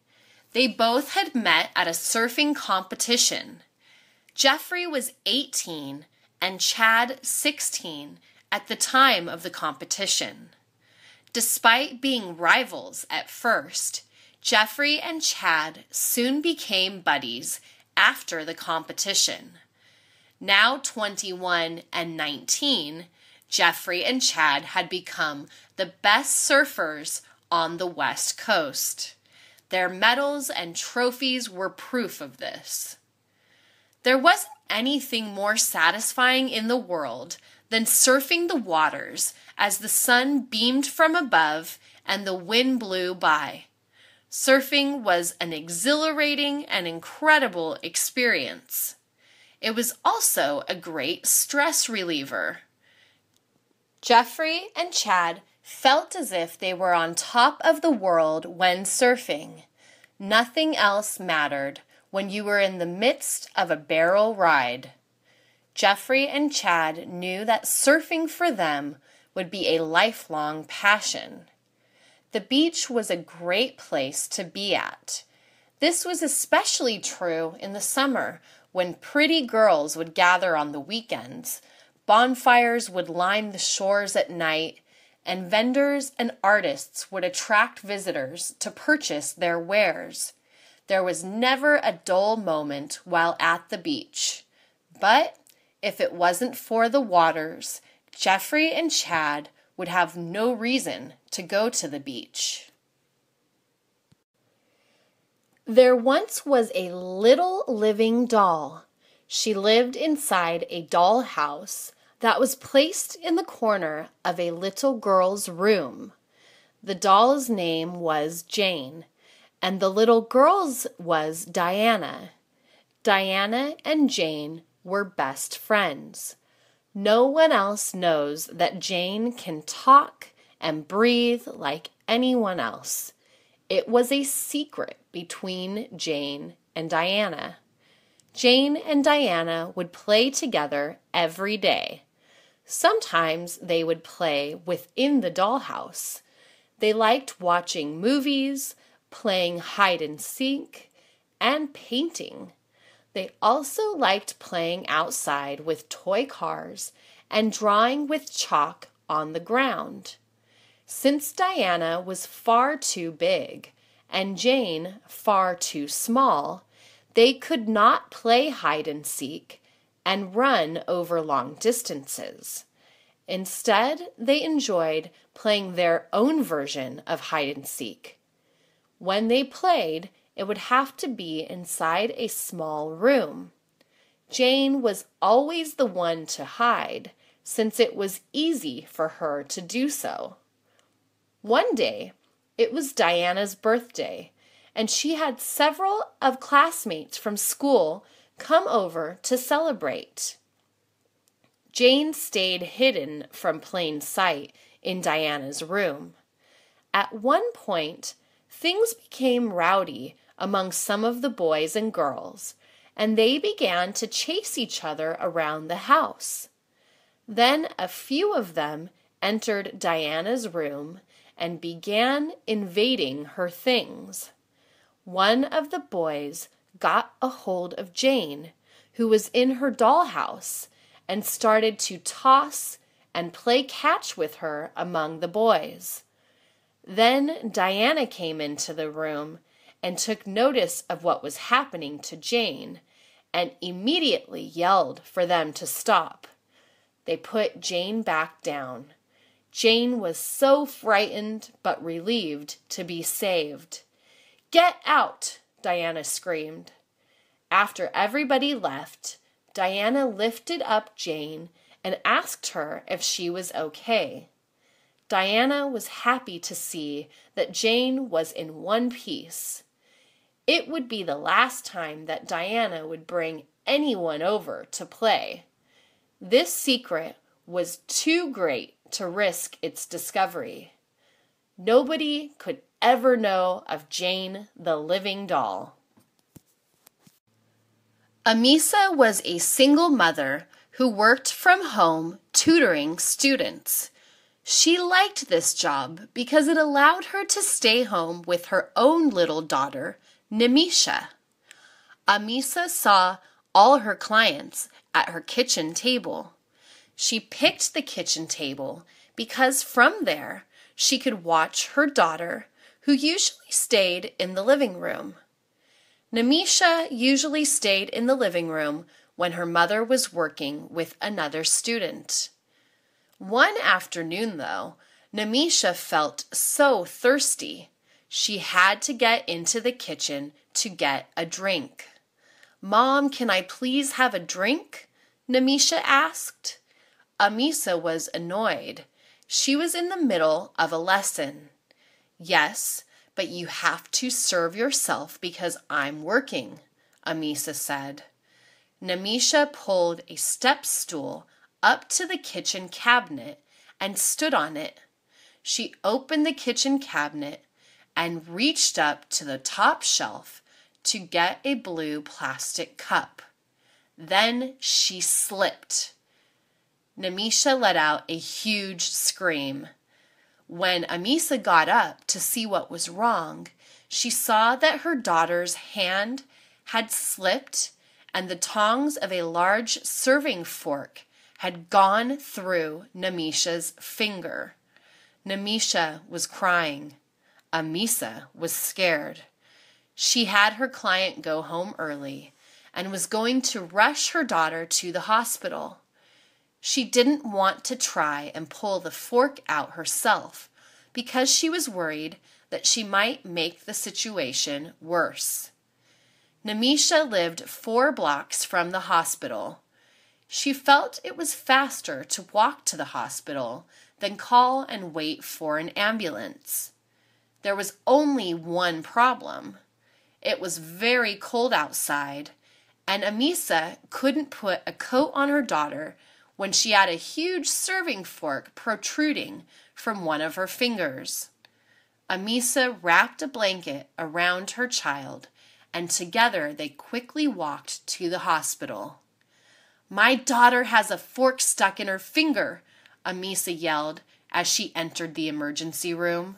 They both had met at a surfing competition. Jeffrey was 18 and Chad 16 at the time of the competition. Despite being rivals at first, Jeffrey and Chad soon became buddies after the competition. Now 21 and 19, Jeffrey and Chad had become the best surfers on the West Coast. Their medals and trophies were proof of this. There wasn't anything more satisfying in the world than surfing the waters as the sun beamed from above and the wind blew by. Surfing was an exhilarating and incredible experience. It was also a great stress reliever. Jeffrey and Chad felt as if they were on top of the world when surfing. Nothing else mattered when you were in the midst of a barrel ride. Jeffrey and Chad knew that surfing for them would be a lifelong passion. The beach was a great place to be at. This was especially true in the summer when pretty girls would gather on the weekends, bonfires would line the shores at night, and vendors and artists would attract visitors to purchase their wares. There was never a dull moment while at the beach. But if it wasn't for the waters, Jeffrey and Chad would have no reason to go to the beach. There once was a little living doll. She lived inside a doll house that was placed in the corner of a little girl's room. The doll's name was Jane, and the little girl's was Diana. Diana and Jane were best friends. No one else knows that Jane can talk and breathe like anyone else. It was a secret between Jane and Diana. Jane and Diana would play together every day. Sometimes they would play within the dollhouse. They liked watching movies, playing hide and seek, and painting. They also liked playing outside with toy cars and drawing with chalk on the ground. Since Diana was far too big and Jane far too small, they could not play hide and seek and run over long distances. Instead, they enjoyed playing their own version of hide and seek. When they played, it would have to be inside a small room. Jane was always the one to hide, since it was easy for her to do so. One day, it was Diana's birthday, and she had several of classmates from school come over to celebrate. Jane stayed hidden from plain sight in Diana's room. At one point, things became rowdy among some of the boys and girls, and they began to chase each other around the house. Then a few of them entered Diana's room and began invading her things. One of the boys got a hold of Jane, who was in her dollhouse, and started to toss and play catch with her among the boys. Then Diana came into the room and took notice of what was happening to Jane, and immediately yelled for them to stop. They put Jane back down. Jane was so frightened but relieved to be saved. "Get out!" Diana screamed. After everybody left, Diana lifted up Jane and asked her if she was okay. Diana was happy to see that Jane was in one piece. It would be the last time that Diana would bring anyone over to play. This secret was too great to risk its discovery. Nobody could ever know of Jane the living doll. Amisa was a single mother who worked from home tutoring students. She liked this job because it allowed her to stay home with her own little daughter, Nemisha. Amisa saw all her clients at her kitchen table. She picked the kitchen table because from there she could watch her daughter, who usually stayed in the living room. Nemisha usually stayed in the living room when her mother was working with another student. One afternoon, though, Nemisha felt so thirsty. She had to get into the kitchen to get a drink. "Mom, can I please have a drink?" Nemisha asked. Amisa was annoyed. She was in the middle of a lesson. "Yes, but you have to serve yourself because I'm working," Amisa said. Nemisha pulled a step stool up to the kitchen cabinet and stood on it. She opened the kitchen cabinet and reached up to the top shelf to get a blue plastic cup. Then she slipped. Nemisha let out a huge scream. When Amisa got up to see what was wrong, she saw that her daughter's hand had slipped and the tongs of a large serving fork had gone through Namisha's finger. Namisha was crying. Amisa was scared. She had her client go home early and was going to rush her daughter to the hospital. She didn't want to try and pull the fork out herself because she was worried that she might make the situation worse. Namisha lived 4 blocks from the hospital. She felt it was faster to walk to the hospital than call and wait for an ambulance. There was only one problem. It was very cold outside, and Amisa couldn't put a coat on her daughter when she had a huge serving fork protruding from one of her fingers. Amisa wrapped a blanket around her child, and together they quickly walked to the hospital. "My daughter has a fork stuck in her finger," Amisa yelled as she entered the emergency room.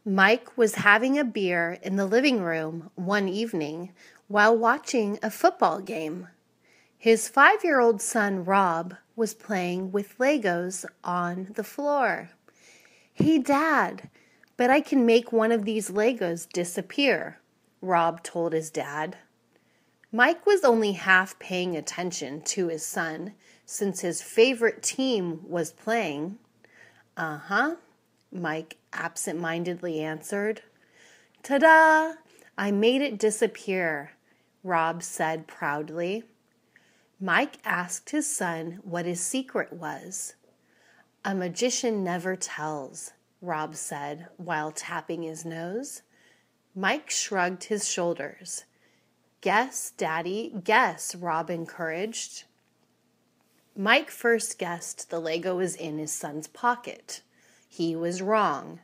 Mike was having a beer in the living room one evening while watching a football game. His 5-year-old son, Rob, was playing with Legos on the floor. "Hey, Dad, bet I can make one of these Legos disappear," Rob told his dad. Mike was only half paying attention to his son since his favorite team was playing. "Uh-huh," Mike absent-mindedly answered. "Ta-da! I made it disappear," Rob said proudly. Mike asked his son what his secret was. "A magician never tells," Rob said while tapping his nose. Mike shrugged his shoulders. "Guess, Daddy, guess," Rob encouraged. Mike first guessed the Lego was in his son's pocket. He was wrong.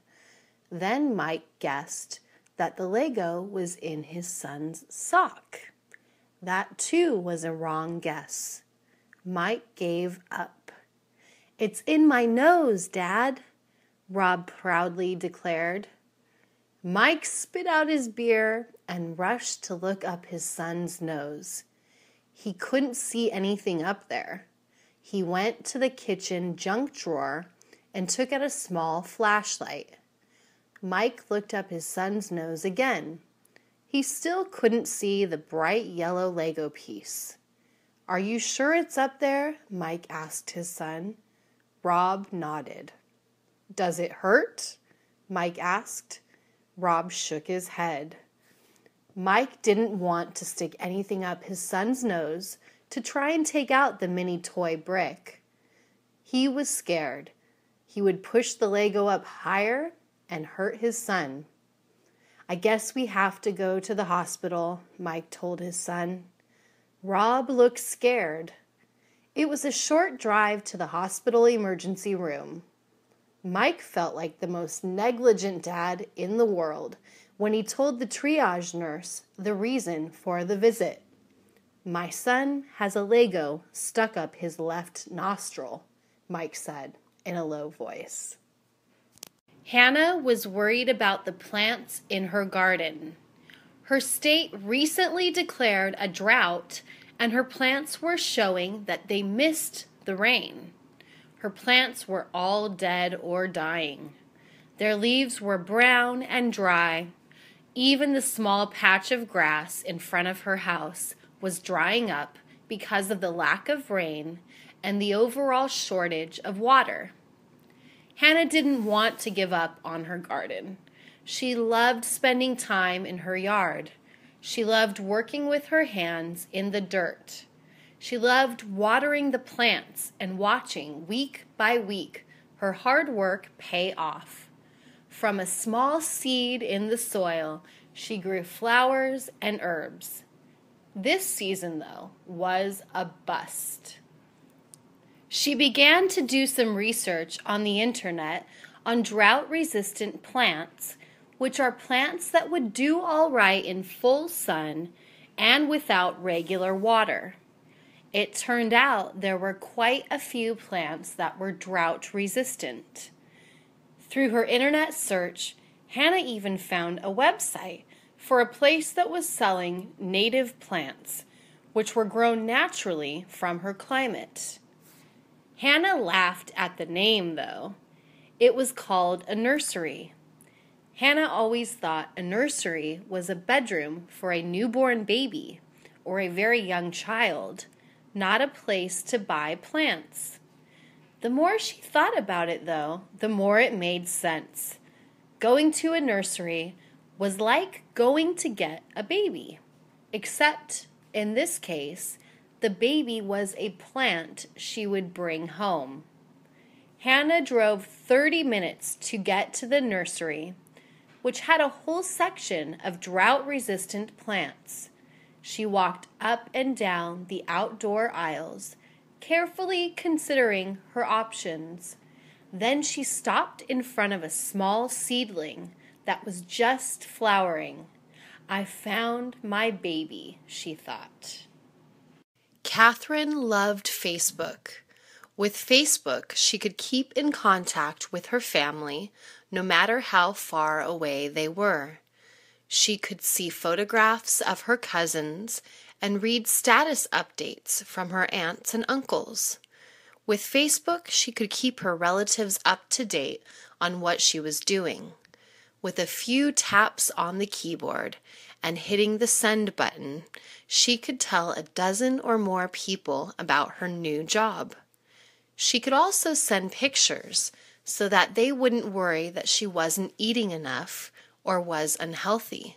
Then Mike guessed that the Lego was in his son's sock. That too was a wrong guess. Mike gave up. "It's in my nose, Dad," Rob proudly declared. Mike spit out his beer and rushed to look up his son's nose. He couldn't see anything up there. He went to the kitchen junk drawer and took out a small flashlight. Mike looked up his son's nose again. He still couldn't see the bright yellow Lego piece. "Are you sure it's up there?" Mike asked his son. Rob nodded. "Does it hurt?" Mike asked. Rob shook his head. Mike didn't want to stick anything up his son's nose to try and take out the mini toy brick. He was scared. He would push the Lego up higher and hurt his son. "I guess we have to go to the hospital," Mike told his son. Rob looked scared. It was a short drive to the hospital emergency room. Mike felt like the most negligent dad in the world when he told the triage nurse the reason for the visit. "My son has a Lego stuck up his left nostril," Mike said in a low voice. Hannah was worried about the plants in her garden. Her state recently declared a drought, and her plants were showing that they missed the rain. Her plants were all dead or dying. Their leaves were brown and dry. Even the small patch of grass in front of her house was drying up because of the lack of rain and the overall shortage of water. Hannah didn't want to give up on her garden. She loved spending time in her yard. She loved working with her hands in the dirt. She loved watering the plants and watching, week by week, her hard work pay off. From a small seed in the soil, she grew flowers and herbs. This season, though, was a bust. She began to do some research on the internet on drought-resistant plants, which are plants that would do all right in full sun and without regular water. It turned out there were quite a few plants that were drought-resistant. Through her internet search, Hannah even found a website for a place that was selling native plants, which were grown naturally from her climate. Hannah laughed at the name, though. It was called a nursery. Hannah always thought a nursery was a bedroom for a newborn baby or a very young child, not a place to buy plants. The more she thought about it, though, the more it made sense. Going to a nursery was like going to get a baby, except in this case, the baby was a plant she would bring home. Hannah drove 30 minutes to get to the nursery, which had a whole section of drought-resistant plants. She walked up and down the outdoor aisles, carefully considering her options. Then she stopped in front of a small seedling that was just flowering. I found my baby, she thought. Catherine loved Facebook. With Facebook, she could keep in contact with her family, no matter how far away they were. She could see photographs of her cousins and read status updates from her aunts and uncles. With Facebook, she could keep her relatives up to date on what she was doing. With a few taps on the keyboard and hitting the send button, she could tell a dozen or more people about her new job. She could also send pictures so that they wouldn't worry that she wasn't eating enough or was unhealthy.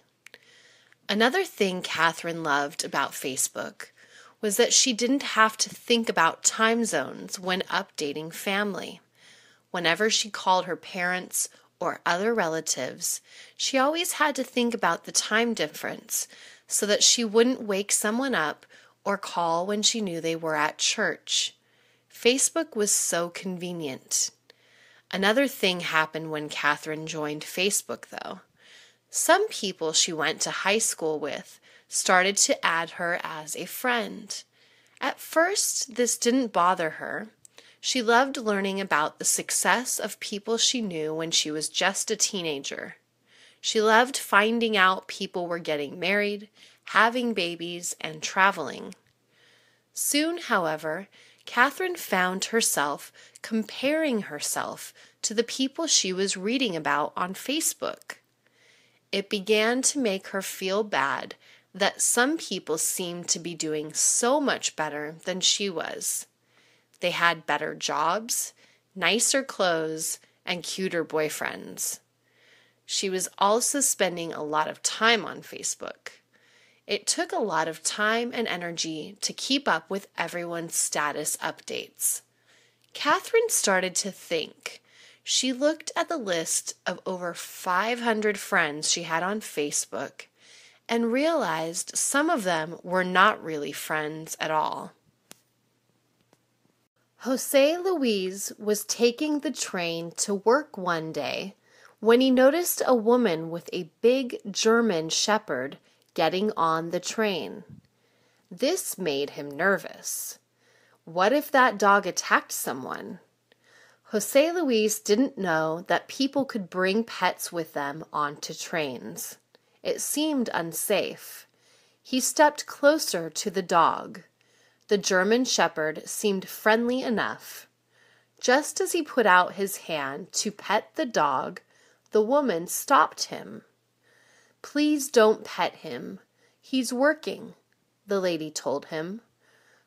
Another thing Catherine loved about Facebook was that she didn't have to think about time zones when updating family. Whenever she called her parents or other relatives, she always had to think about the time difference so that she wouldn't wake someone up or call when she knew they were at church. Facebook was so convenient. Another thing happened when Catherine joined Facebook, though. Some people she went to high school with started to add her as a friend. At first, this didn't bother her. She loved learning about the success of people she knew when she was just a teenager. She loved finding out people were getting married, having babies, and traveling. Soon, however, Catherine found herself comparing herself to the people she was reading about on Facebook. It began to make her feel bad that some people seemed to be doing so much better than she was. They had better jobs, nicer clothes, and cuter boyfriends. She was also spending a lot of time on Facebook. It took a lot of time and energy to keep up with everyone's status updates. Catherine started to think. She looked at the list of over 500 friends she had on Facebook and realized some of them were not really friends at all. Jose Luis was taking the train to work one day when he noticed a woman with a big German shepherd getting on the train. This made him nervous. What if that dog attacked someone? Jose Luis didn't know that people could bring pets with them onto trains. It seemed unsafe. He stepped closer to the dog. The German shepherd seemed friendly enough. Just as he put out his hand to pet the dog, the woman stopped him. "Please don't pet him. He's working," the lady told him.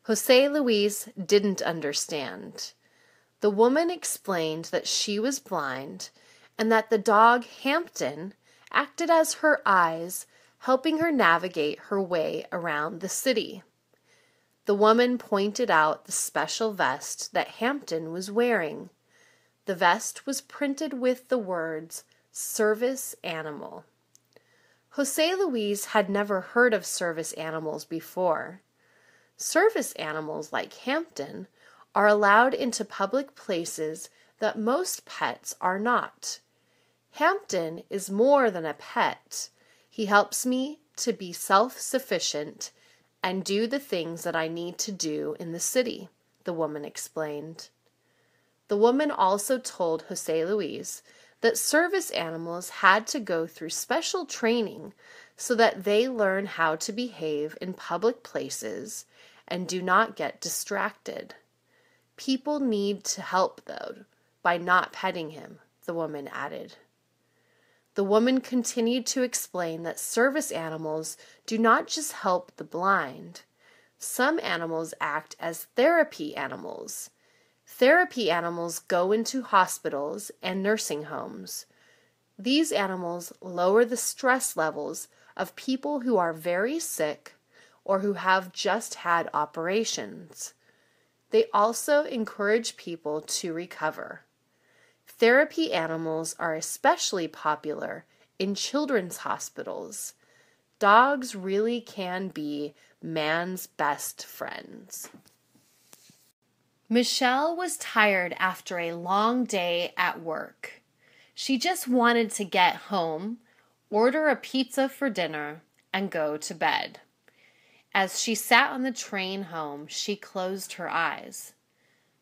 Jose Luis didn't understand. The woman explained that she was blind and that the dog Hampton acted as her eyes, helping her navigate her way around the city. The woman pointed out the special vest that Hampton was wearing. The vest was printed with the words, "Service Animal." Jose Luis had never heard of service animals before. Service animals like Hampton are allowed into public places that most pets are not. Hampton is more than a pet. He helps me to be self-sufficient and do the things that I need to do in the city, the woman explained. The woman also told Jose Luis that service animals had to go through special training so that they learn how to behave in public places and do not get distracted. People need to help, though, by not petting him, the woman added. The woman continued to explain that service animals do not just help the blind. Some animals act as therapy animals. Therapy animals go into hospitals and nursing homes. These animals lower the stress levels of people who are very sick or who have just had operations. They also encourage people to recover. Therapy animals are especially popular in children's hospitals. Dogs really can be man's best friends. Michelle was tired after a long day at work. She just wanted to get home, order a pizza for dinner, and go to bed. As she sat on the train home, she closed her eyes.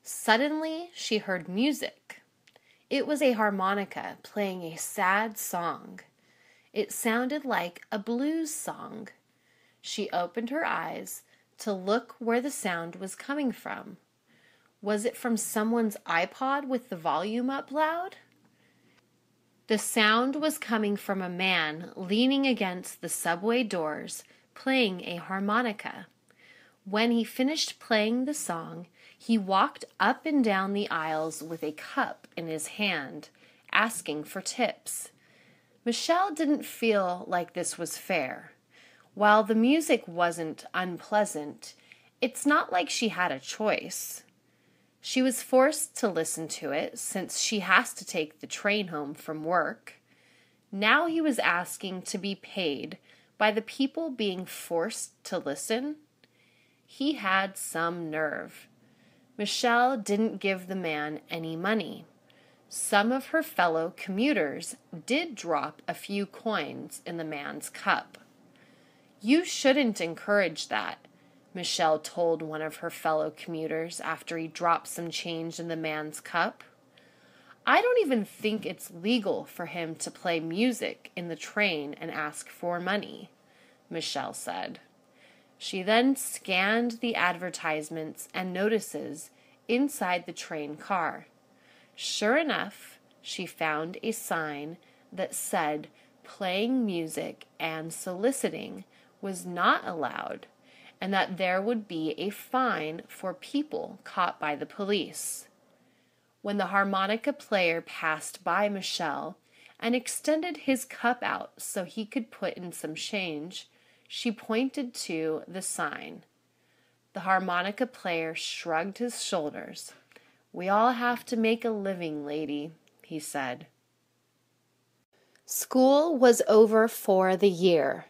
Suddenly, she heard music. It was a harmonica playing a sad song. It sounded like a blues song. She opened her eyes to look where the sound was coming from. Was it from someone's iPod with the volume up loud? The sound was coming from a man leaning against the subway doors, playing a harmonica. When he finished playing the song, he walked up and down the aisles with a cup in his hand, asking for tips. Michelle didn't feel like this was fair. While the music wasn't unpleasant, it's not like she had a choice. She was forced to listen to it since she has to take the train home from work. Now he was asking to be paid by the people being forced to listen. He had some nerve. Michelle didn't give the man any money. Some of her fellow commuters did drop a few coins in the man's cup. "You shouldn't encourage that," Michelle told one of her fellow commuters after he dropped some change in the man's cup. "I don't even think it's legal for him to play music in the train and ask for money," Michelle said. She then scanned the advertisements and notices inside the train car. Sure enough, she found a sign that said playing music and soliciting was not allowed, and that there would be a fine for people caught by the police. When the harmonica player passed by Michelle and extended his cup out so he could put in some change, she pointed to the sign. The harmonica player shrugged his shoulders. "We all have to make a living, lady," he said. School was over for the year.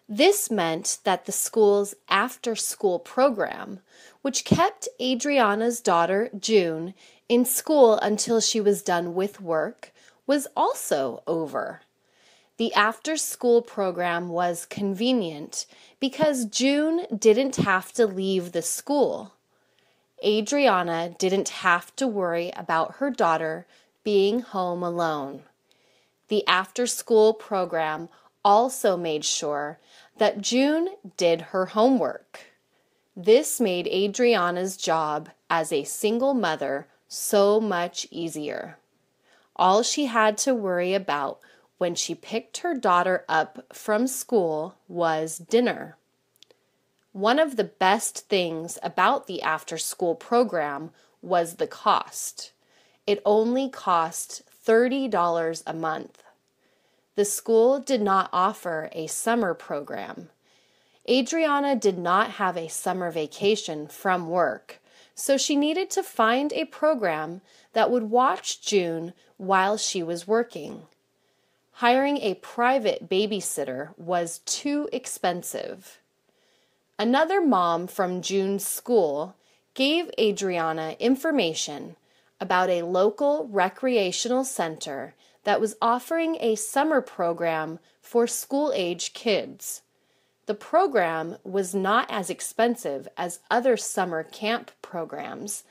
This meant that the school's after-school program, which kept Adriana's daughter, June, in school until she was done with work, was also over. The after-school program was convenient because June didn't have to leave the school. Adriana didn't have to worry about her daughter being home alone. The after-school program also made sure that June did her homework. This made Adriana's job as a single mother so much easier. All she had to worry about when she picked her daughter up from school was dinner. One of the best things about the after-school program was the cost. It only cost $30 a month. The school did not offer a summer program. Adriana did not have a summer vacation from work, so she needed to find a program that would watch June while she was working. Hiring a private babysitter was too expensive. Another mom from June's school gave Adriana information about a local recreational center that was offering a summer program for school-age kids. The program was not as expensive as other summer camp programs,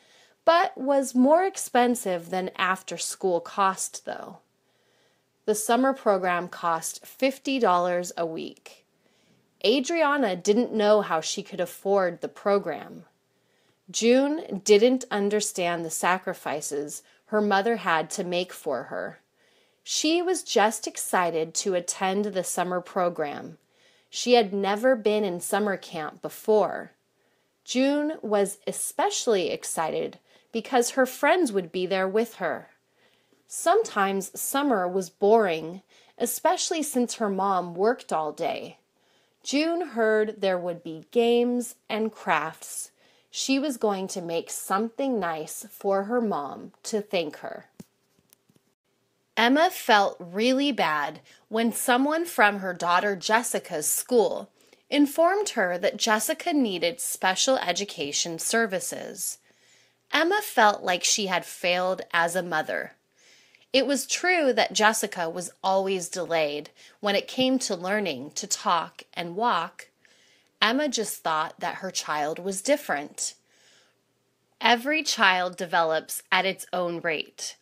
but was more expensive than after-school cost, though. The summer program cost $50 a week. Adriana didn't know how she could afford the program. June didn't understand the sacrifices her mother had to make for her. She was just excited to attend the summer program. She had never been in summer camp before. June was especially excited because her friends would be there with her. Sometimes summer was boring, especially since her mom worked all day. June heard there would be games and crafts. She was going to make something nice for her mom to thank her. Emma felt really bad when someone from her daughter Jessica's school informed her that Jessica needed special education services. Emma felt like she had failed as a mother. It was true that Jessica was always delayed when it came to learning to talk and walk. Emma just thought that her child was different. Every child develops at its own rate.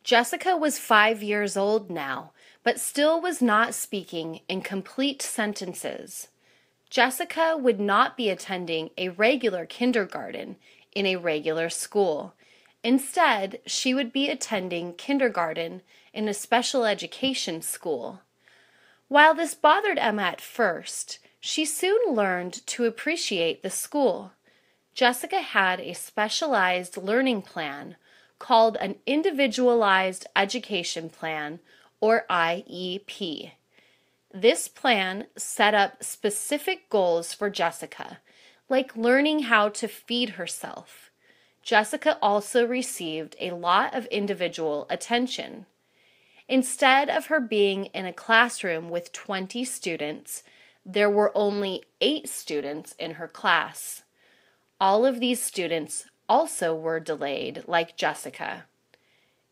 Jessica was 5 years old now, but still was not speaking in complete sentences. Jessica would not be attending a regular kindergarten in a regular school. Instead, she would be attending kindergarten in a special education school. While this bothered Emma at first, she soon learned to appreciate the school. Jessica had a specialized learning plan called an Individualized Education Plan, or IEP. This plan set up specific goals for Jessica, like learning how to feed herself. Jessica also received a lot of individual attention. Instead of her being in a classroom with 20 students, there were only 8 students in her class. All of these students also were delayed, like Jessica.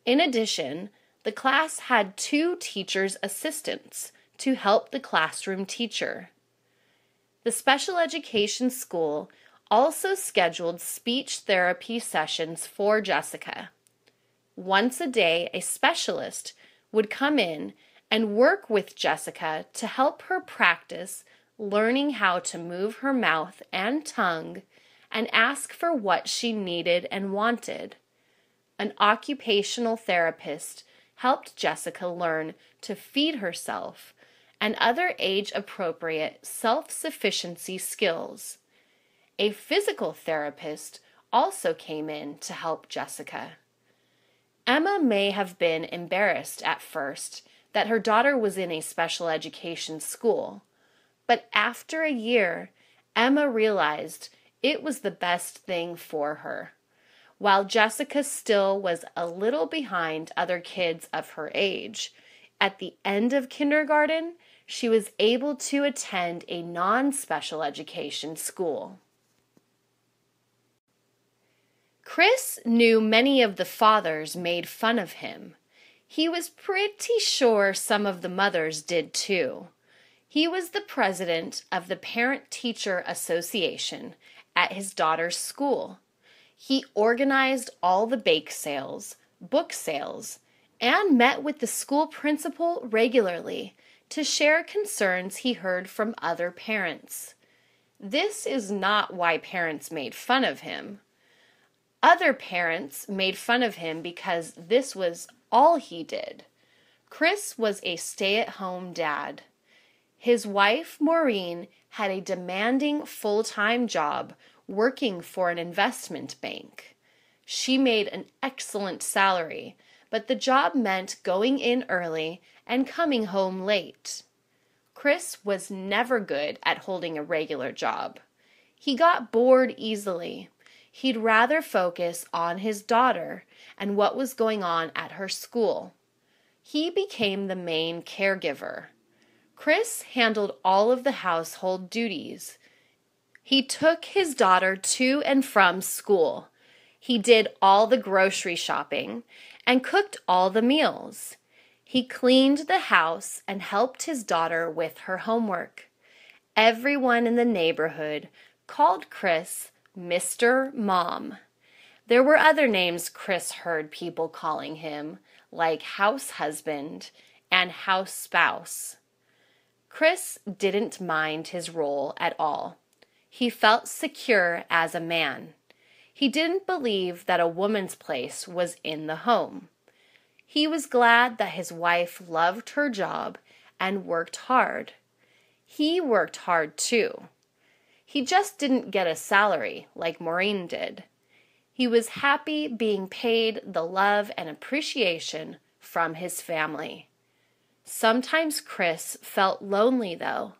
In addition, the class had 2 teachers' assistants to help the classroom teacher. The special education school also scheduled speech therapy sessions for Jessica. Once a day, a specialist would come in and work with Jessica to help her practice learning how to move her mouth and tongue and ask for what she needed and wanted. An occupational therapist helped Jessica learn to feed herself and other age-appropriate self-sufficiency skills. A physical therapist also came in to help Jessica. Emma may have been embarrassed at first that her daughter was in a special education school, but after a year, Emma realized it was the best thing for her. While Jessica still was a little behind other kids of her age, at the end of kindergarten, she was able to attend a non-special education school. Chris knew many of the fathers made fun of him. He was pretty sure some of the mothers did too. He was the president of the Parent-Teacher Association at his daughter's school. He organized all the bake sales, book sales, and met with the school principal regularly to share concerns he heard from other parents. This is not why parents made fun of him. Other parents made fun of him because this was all he did. Chris was a stay-at-home dad. His wife, Maureen, had a demanding full-time job working for an investment bank. She made an excellent salary, but the job meant going in early and coming home late. Chris was never good at holding a regular job. He got bored easily. He'd rather focus on his daughter and what was going on at her school. He became the main caregiver. Chris handled all of the household duties. He took his daughter to and from school. He did all the grocery shopping and cooked all the meals. He cleaned the house and helped his daughter with her homework. Everyone in the neighborhood called Chris Mr. Mom. There were other names Chris heard people calling him, like house husband and house spouse. Chris didn't mind his role at all. He felt secure as a man. He didn't believe that a woman's place was in the home. He was glad that his wife loved her job and worked hard. He worked hard too. He just didn't get a salary like Maureen did. He was happy being paid the love and appreciation from his family. Sometimes Chris felt lonely though.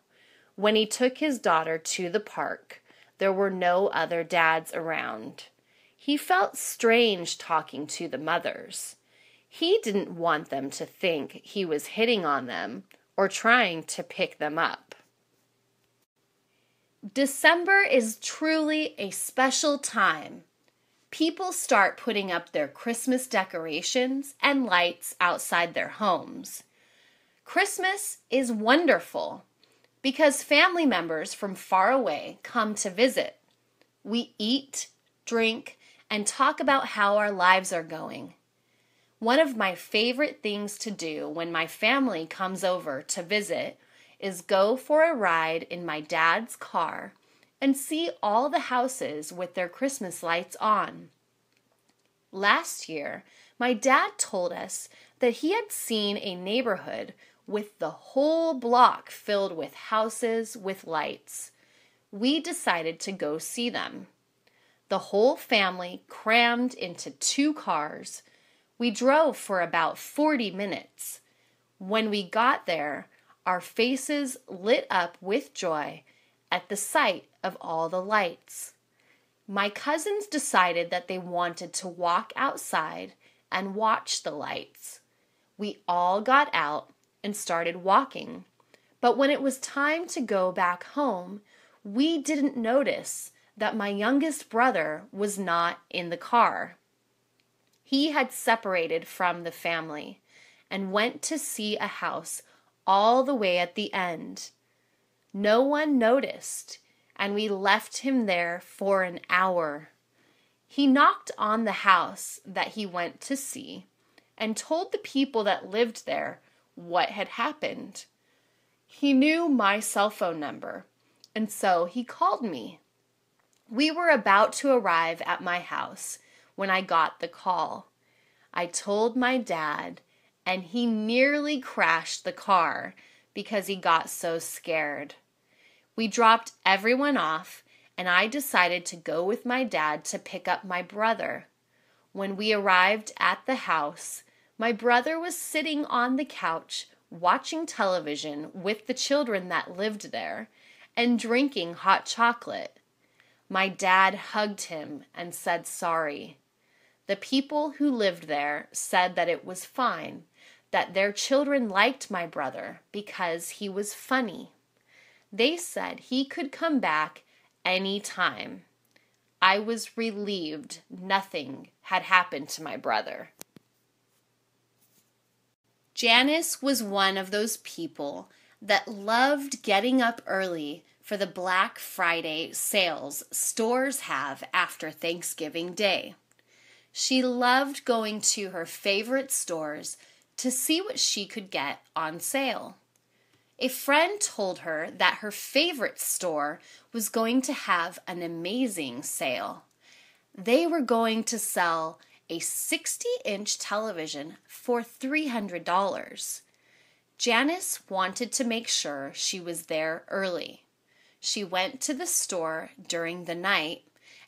When he took his daughter to the park, there were no other dads around. He felt strange talking to the mothers. He didn't want them to think he was hitting on them or trying to pick them up. December is truly a special time. People start putting up their Christmas decorations and lights outside their homes. Christmas is wonderful because family members from far away come to visit. We eat, drink, and talk about how our lives are going. One of my favorite things to do when my family comes over to visit is go for a ride in my dad's car and see all the houses with their Christmas lights on. Last year, my dad told us that he had seen a neighborhood with the whole block filled with houses with lights. We decided to go see them. The whole family crammed into 2 cars. We drove for about 40 minutes. When we got there, our faces lit up with joy at the sight of all the lights. My cousins decided that they wanted to walk outside and watch the lights. We all got out and started walking, but when it was time to go back home, we didn't notice that my youngest brother was not in the car. He had separated from the family and went to see a house all the way at the end. No one noticed, and we left him there for an hour. He knocked on the house that he went to see and told the people that lived there what had happened. He knew my cell phone number, and so he called me. We were about to arrive at my house when I got the call. I told my dad, and he nearly crashed the car because he got so scared. We dropped everyone off, and I decided to go with my dad to pick up my brother. When we arrived at the house, my brother was sitting on the couch watching television with the children that lived there and drinking hot chocolate. My dad hugged him and said sorry. The people who lived there said that it was fine, that their children liked my brother because he was funny. They said he could come back any time. I was relieved nothing had happened to my brother. Janice was one of those people that loved getting up early for the Black Friday sales stores have after Thanksgiving Day. She loved going to her favorite stores to see what she could get on sale. A friend told her that her favorite store was going to have an amazing sale. They were going to sell a 60-inch television for $300. Janice wanted to make sure she was there early. She went to the store during the night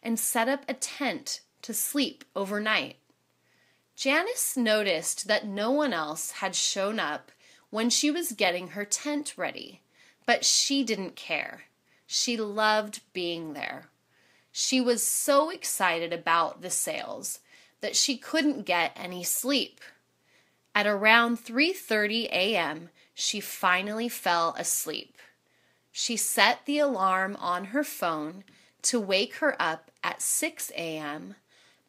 and set up a tent to sleep overnight. Janice noticed that no one else had shown up when she was getting her tent ready, but she didn't care. She loved being there. She was so excited about the sales that she couldn't get any sleep. At around 3:30 a.m., she finally fell asleep. She set the alarm on her phone to wake her up at 6 a.m.,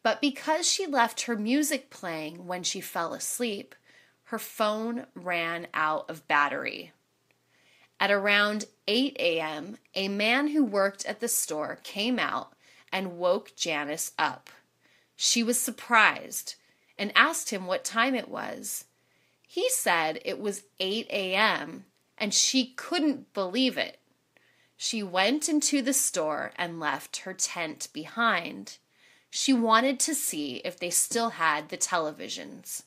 but because she left her music playing when she fell asleep, her phone ran out of battery. At around 8 a.m., a man who worked at the store came out and woke Janice up. She was surprised and asked him what time it was. He said it was 8 a.m. and she couldn't believe it. She went into the store and left her tent behind. She wanted to see if they still had the televisions.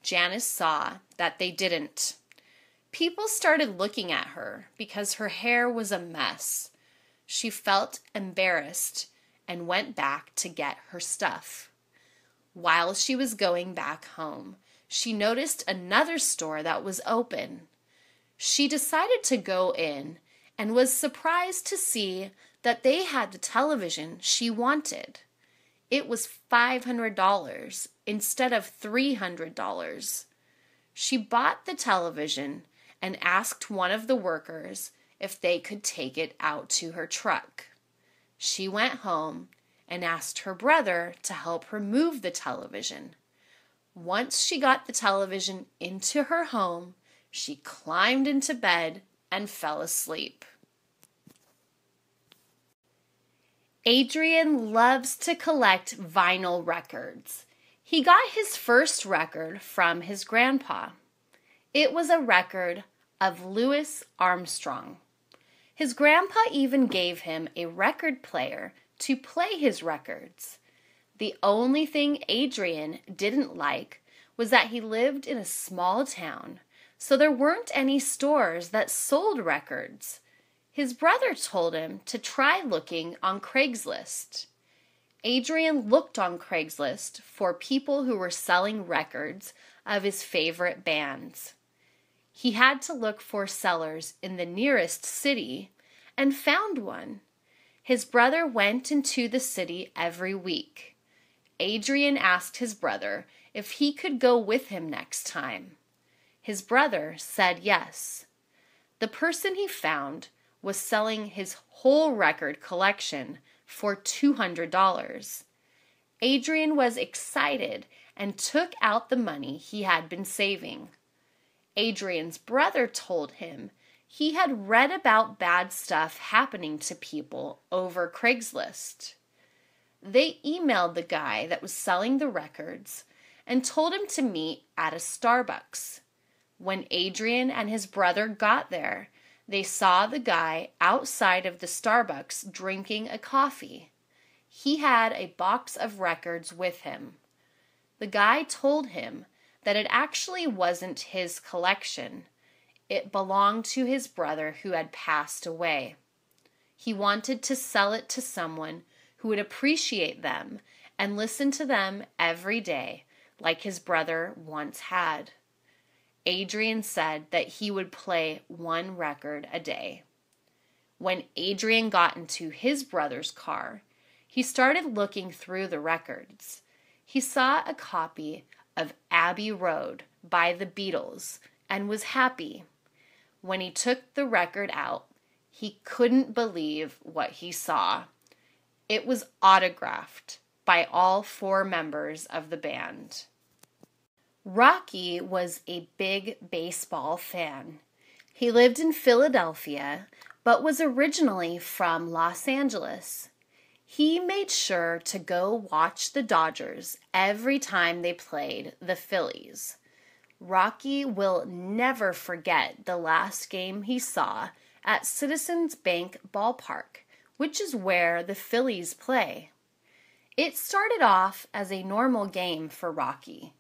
Janice saw that they didn't. People started looking at her because her hair was a mess. She felt embarrassed and went back to get her stuff. While she was going back home, she noticed another store that was open. She decided to go in and was surprised to see that they had the television she wanted. It was $500 instead of $300. She bought the television and asked one of the workers if they could take it out to her truck. She went home and asked her brother to help her move the television. Once she got the television into her home, she climbed into bed and fell asleep. Adrian loves to collect vinyl records. He got his first record from his grandpa. It was a record of Louis Armstrong. His grandpa even gave him a record player to play his records. The only thing Adrian didn't like was that he lived in a small town, so there weren't any stores that sold records. His brother told him to try looking on Craigslist. Adrian looked on Craigslist for people who were selling records of his favorite bands. He had to look for sellers in the nearest city and found one. His brother went into the city every week. Adrian asked his brother if he could go with him next time. His brother said yes. The person he found was selling his whole record collection for $200. Adrian was excited and took out the money he had been saving. Adrian's brother told him he had read about bad stuff happening to people over Craigslist. They emailed the guy that was selling the records and told him to meet at a Starbucks. When Adrian and his brother got there, they saw the guy outside of the Starbucks drinking a coffee. He had a box of records with him. The guy told him that it actually wasn't his collection. It belonged to his brother who had passed away. He wanted to sell it to someone who would appreciate them and listen to them every day, like his brother once had. Adrian said that he would play one record a day. When Adrian got into his brother's car, he started looking through the records. He saw a copy of Abbey Road by the Beatles and was happy. When he took the record out, he couldn't believe what he saw. It was autographed by all 4 members of the band. Rocky was a big baseball fan. He lived in Philadelphia, but was originally from Los Angeles. He made sure to go watch the Dodgers every time they played the Phillies. Rocky will never forget the last game he saw at Citizens Bank Ballpark, which is where the Phillies play. It started off as a normal game for Rocky.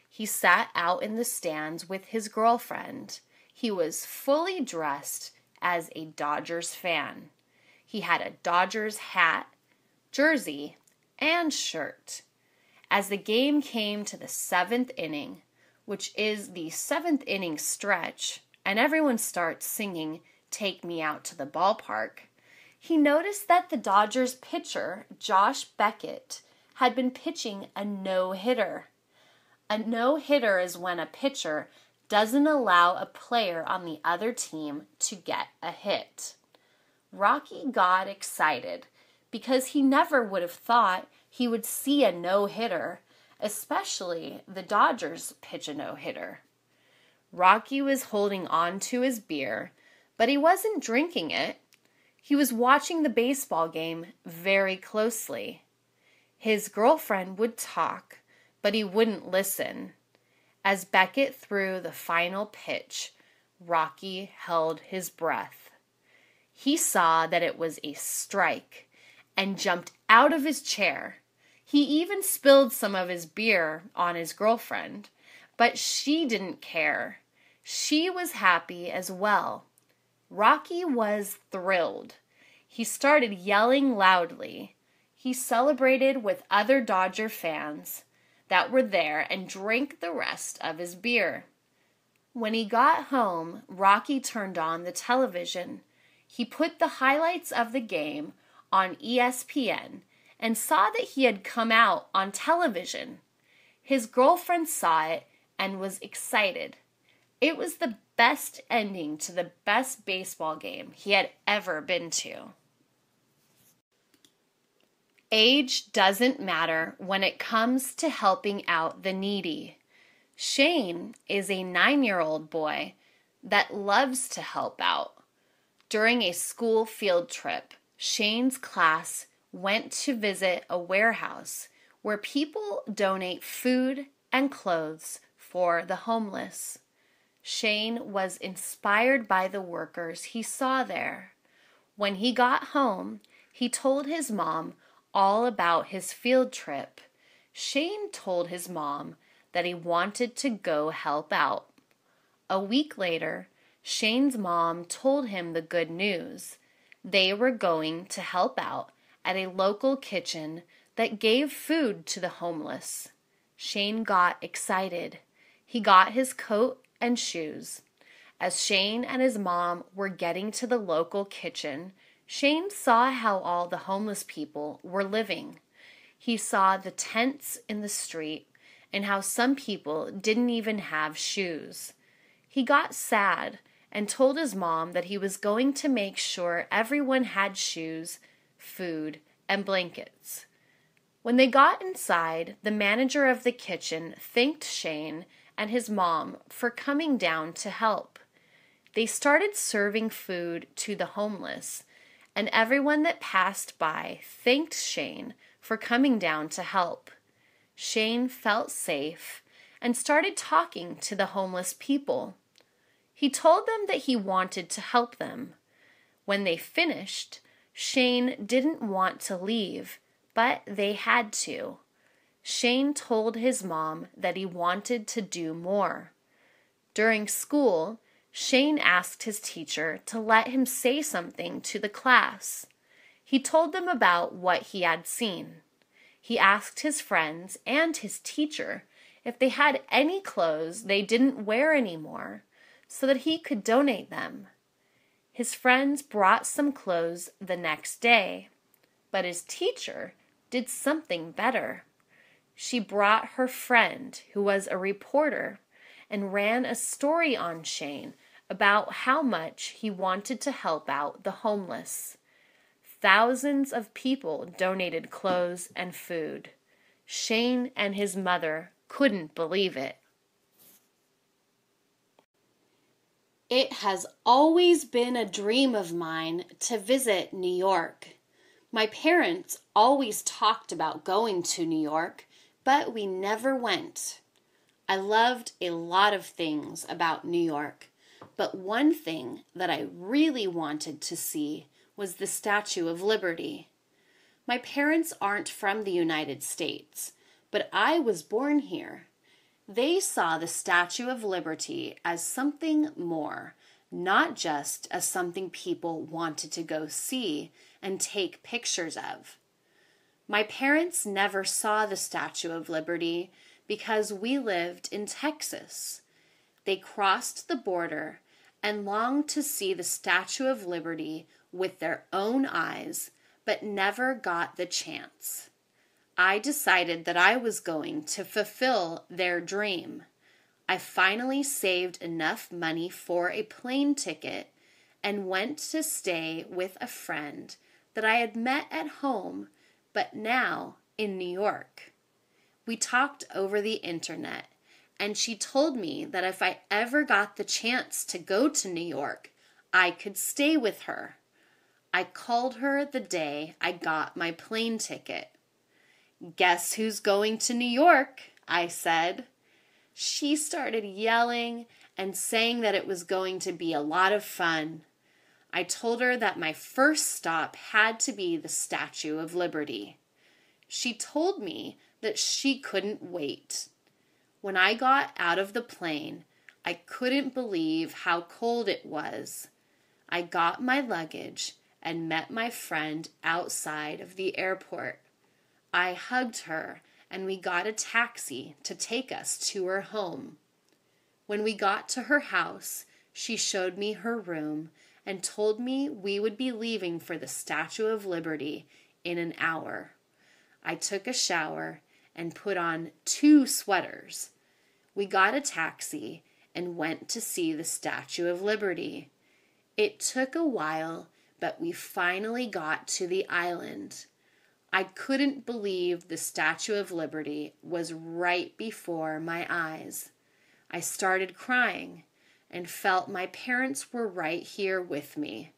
He sat out in the stands with his girlfriend. He was fully dressed as a Dodgers fan. He had a Dodgers hat, jersey, and shirt. As the game came to the 7th inning, which is the 7th inning stretch, and everyone starts singing "Take Me Out to the Ballpark," he noticed that the Dodgers pitcher, Josh Beckett, had been pitching a no-hitter. A no-hitter is when a pitcher doesn't allow a player on the other team to get a hit. Rocky got excited because he never would have thought he would see a no-hitter, especially the Dodgers pitch a no-hitter. Rocky was holding on to his beer, but he wasn't drinking it. He was watching the baseball game very closely. His girlfriend would talk, but he wouldn't listen. As Beckett threw the final pitch, Rocky held his breath. He saw that it was a strike and jumped out of his chair. He even spilled some of his beer on his girlfriend, but she didn't care. She was happy as well. Rocky was thrilled. He started yelling loudly. He celebrated with other Dodger fans that were there and drank the rest of his beer. When he got home, Rocky turned on the television. He put the highlights of the game on ESPN and saw that he had come out on television. His girlfriend saw it and was excited. It was the best ending to the best baseball game he had ever been to. Age doesn't matter when it comes to helping out the needy. Shane is a 9-year-old boy that loves to help out. During a school field trip, Shane's class went to visit a warehouse where people donate food and clothes for the homeless. Shane was inspired by the workers he saw there. When he got home, he told his mom all about his field trip. Shane told his mom that he wanted to go help out. A week later, Shane's mom told him the good news. They were going to help out at a local kitchen that gave food to the homeless. Shane got excited. He got his coat and shoes. As Shane and his mom were getting to the local kitchen, Shane saw how all the homeless people were living. He saw the tents in the street and how some people didn't even have shoes. He got sad and told his mom that he was going to make sure everyone had shoes, food, and blankets. When they got inside, the manager of the kitchen thanked Shane and his mom for coming down to help. They started serving food to the homeless, and everyone that passed by thanked Shane for coming down to help. Shane felt safe and started talking to the homeless people. He told them that he wanted to help them. When they finished, Shane didn't want to leave, but they had to. Shane told his mom that he wanted to do more. During school, Shane asked his teacher to let him say something to the class. He told them about what he had seen. He asked his friends and his teacher if they had any clothes they didn't wear anymore, so that he could donate them. His friends brought some clothes the next day, but his teacher did something better. She brought her friend, who was a reporter, and ran a story on Shane about how much he wanted to help out the homeless. Thousands of people donated clothes and food. Shane and his mother couldn't believe it. It has always been a dream of mine to visit New York. My parents always talked about going to New York, but we never went. I loved a lot of things about New York, but one thing that I really wanted to see was the Statue of Liberty. My parents aren't from the United States, but I was born here. They saw the Statue of Liberty as something more, not just as something people wanted to go see and take pictures of. My parents never saw the Statue of Liberty because we lived in Texas. They crossed the border and longed to see the Statue of Liberty with their own eyes, but never got the chance. I decided that I was going to fulfill their dream. I finally saved enough money for a plane ticket and went to stay with a friend that I had met at home, but now in New York. We talked over the internet, and she told me that if I ever got the chance to go to New York, I could stay with her. I called her the day I got my plane ticket. "Guess who's going to New York?" I said. She started yelling and saying that it was going to be a lot of fun. I told her that my first stop had to be the Statue of Liberty. She told me that she couldn't wait. When I got out of the plane, I couldn't believe how cold it was. I got my luggage and met my friend outside of the airport. I hugged her and we got a taxi to take us to her home. When we got to her house, she showed me her room and told me we would be leaving for the Statue of Liberty in an hour. I took a shower and put on 2 sweaters. We got a taxi and went to see the Statue of Liberty. It took a while, but we finally got to the island. I couldn't believe the Statue of Liberty was right before my eyes. I started crying and felt my parents were right here with me.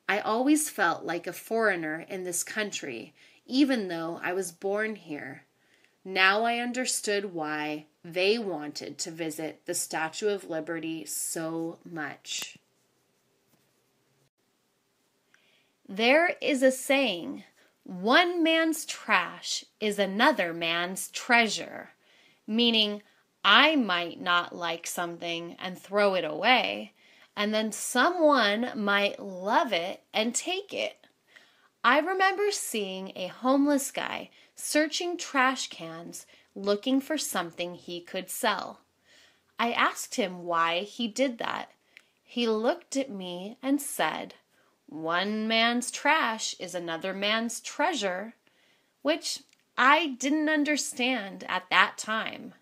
I always felt like a foreigner in this country, even though I was born here. Now I understood why they wanted to visit the Statue of Liberty so much. There is a saying, one man's trash is another man's treasure, meaning I might not like something and throw it away, and then someone might love it and take it. I remember seeing a homeless guy searching trash cans looking for something he could sell. I asked him why he did that. He looked at me and said, one man's trash is another man's treasure, which I didn't understand at that time.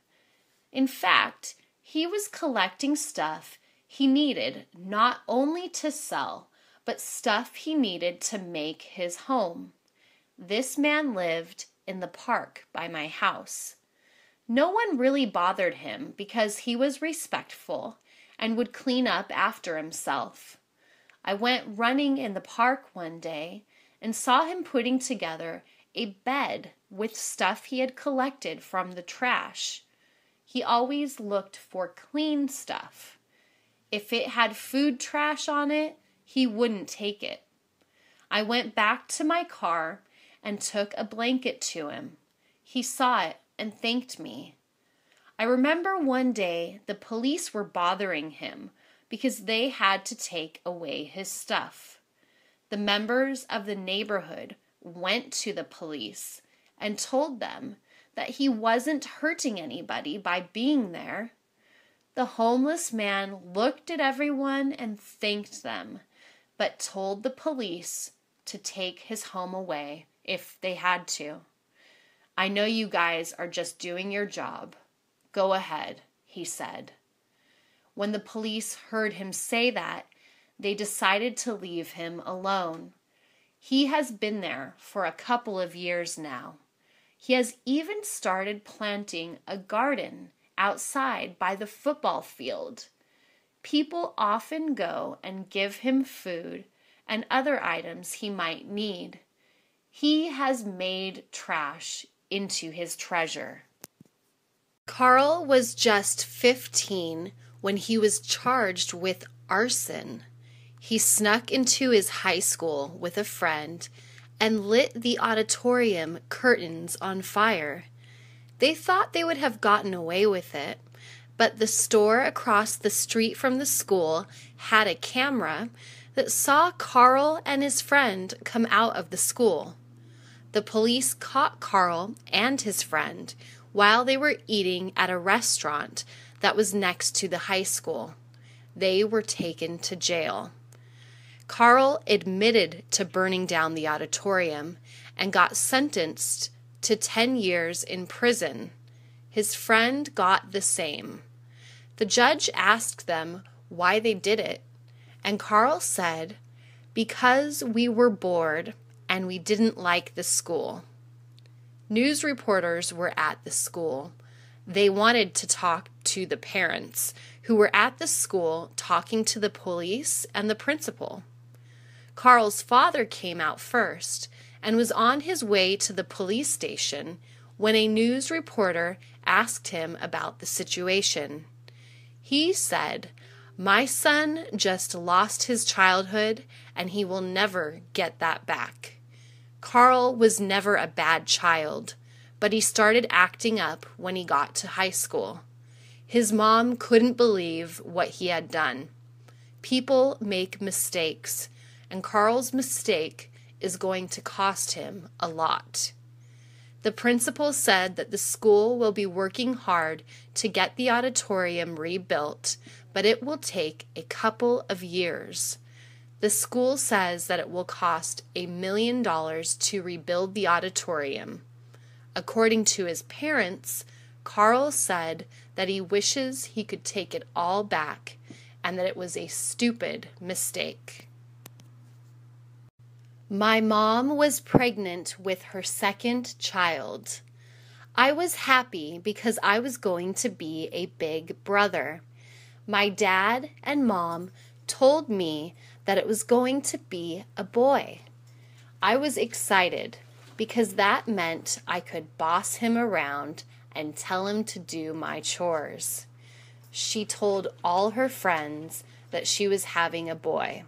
In fact, he was collecting stuff he needed not only to sell, but stuff he needed to make his home. This man lived in the park by my house. No one really bothered him because he was respectful and would clean up after himself. I went running in the park one day and saw him putting together a bed with stuff he had collected from the trash. He always looked for clean stuff. If it had food trash on it, he wouldn't take it. I went back to my car and took a blanket to him. He saw it and thanked me. I remember one day the police were bothering him because they had to take away his stuff. The members of the neighborhood went to the police and told them that he wasn't hurting anybody by being there. The homeless man looked at everyone and thanked them, but told the police to take his home away if they had to. I know you guys are just doing your job. Go ahead, he said. When the police heard him say that, they decided to leave him alone. He has been there for a couple of years now. He has even started planting a garden outside by the football field. People often go and give him food and other items he might need. He has made trash into his treasure. Carl was just 15 when he was charged with arson. He snuck into his high school with a friend and lit the auditorium curtains on fire. They thought they would have gotten away with it, but the store across the street from the school had a camera that saw Carl and his friend come out of the school. The police caught Carl and his friend while they were eating at a restaurant that was next to the high school. They were taken to jail. Carl admitted to burning down the auditorium and got sentenced to 10 years in prison. His friend got the same. The judge asked them why they did it, and Carl said, "Because we were bored and we didn't like the school." News reporters were at the school. They wanted to talk to the parents who were at the school talking to the police and the principal. Carl's father came out first and was on his way to the police station when a news reporter asked him about the situation. He said, "My son just lost his childhood, and he will never get that back. Carl was never a bad child, but he started acting up when he got to high school. His mom couldn't believe what he had done. People make mistakes, and Carl's mistake is going to cost him a lot." The principal said that the school will be working hard to get the auditorium rebuilt, but it will take a couple of years. The school says that it will cost $1 million to rebuild the auditorium. According to his parents, Carl said that he wishes he could take it all back and that it was a stupid mistake. My mom was pregnant with her second child. I was happy because I was going to be a big brother. My dad and mom told me that it was going to be a boy. I was excited because that meant I could boss him around and tell him to do my chores. She told all her friends that she was having a boy.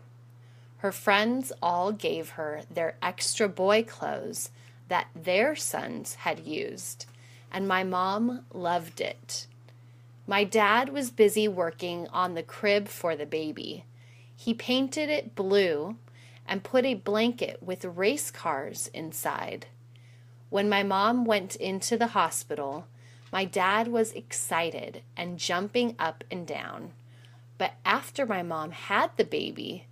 Her friends all gave her their extra boy clothes that their sons had used, and my mom loved it. My dad was busy working on the crib for the baby. He painted it blue and put a blanket with race cars inside. When my mom went into the hospital, my dad was excited and jumping up and down. But after my mom had the baby,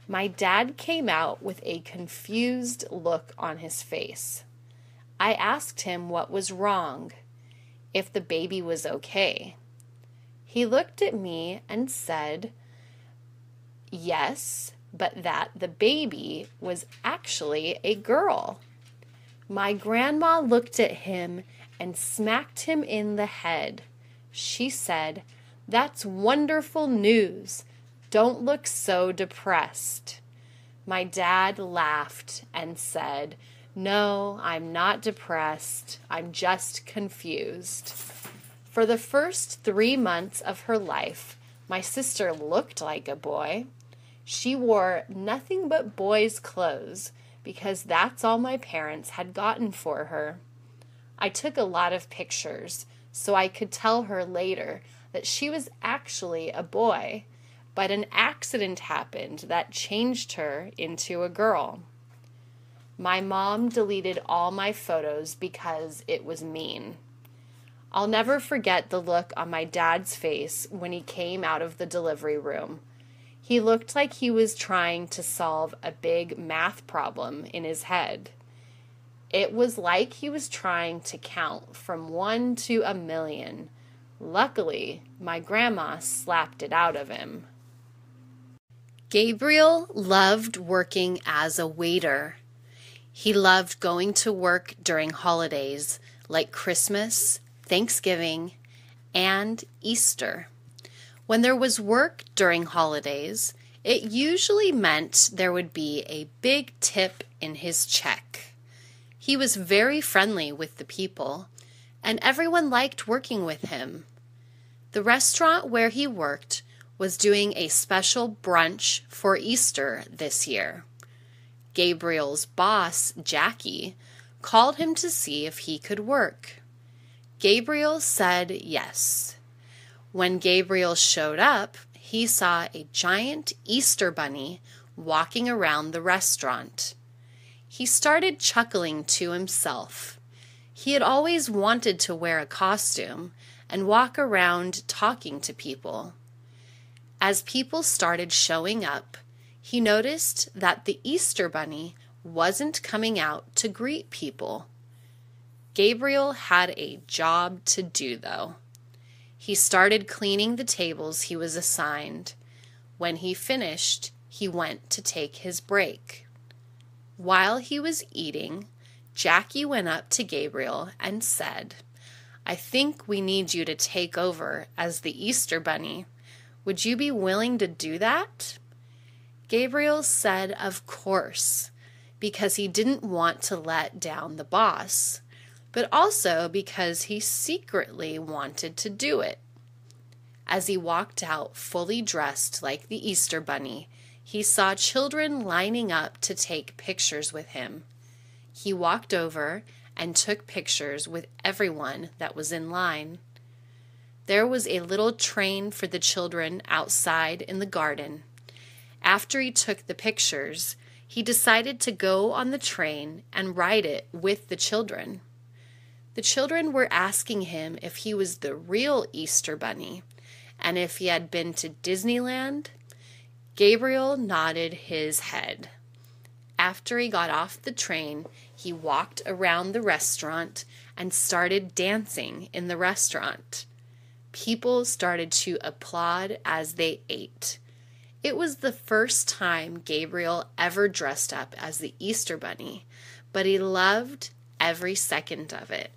my dad came out with a confused look on his face. I asked him what was wrong, if the baby was okay. He looked at me and said, yes, but that the baby was actually a girl. My grandma looked at him and smacked him in the head. She said, "That's wonderful news. Don't look so depressed." My dad laughed and said, "No, I'm not depressed. I'm just confused." For the first 3 months of her life, my sister looked like a boy. She wore nothing but boys' clothes because that's all my parents had gotten for her. I took a lot of pictures so I could tell her later that she was actually a boy, but an accident happened that changed her into a girl. My mom deleted all my photos because it was mean. I'll never forget the look on my dad's face when he came out of the delivery room. He looked like he was trying to solve a big math problem in his head. It was like he was trying to count from 1 to 1,000,000. Luckily, my grandma slapped it out of him. Gabriel loved working as a waiter. He loved going to work during holidays like Christmas, Thanksgiving, and Easter. When there was work during holidays, it usually meant there would be a big tip in his check. He was very friendly with the people, and everyone liked working with him. The restaurant where he worked was doing a special brunch for Easter this year. Gabriel's boss, Jackie, called him to see if he could work. Gabriel said yes. When Gabriel showed up, he saw a giant Easter bunny walking around the restaurant. He started chuckling to himself. He had always wanted to wear a costume and walk around talking to people. As people started showing up, he noticed that the Easter bunny wasn't coming out to greet people. Gabriel had a job to do, though. He started cleaning the tables he was assigned. When he finished, he went to take his break. While he was eating, Jackie went up to Gabriel and said, "I think we need you to take over as the Easter bunny. Would you be willing to do that?" Gabriel said of course, because he didn't want to let down the boss. but also because he secretly wanted to do it. As he walked out fully dressed like the Easter Bunny, he saw children lining up to take pictures with him. He walked over and took pictures with everyone that was in line. There was a little train for the children outside in the garden. After he took the pictures, he decided to go on the train and ride it with the children. The children were asking him if he was the real Easter Bunny and if he had been to Disneyland. Gabriel nodded his head. After he got off the train, he walked around the restaurant and started dancing in the restaurant. People started to applaud as they ate. It was the first time Gabriel ever dressed up as the Easter Bunny, but he loved every second of it.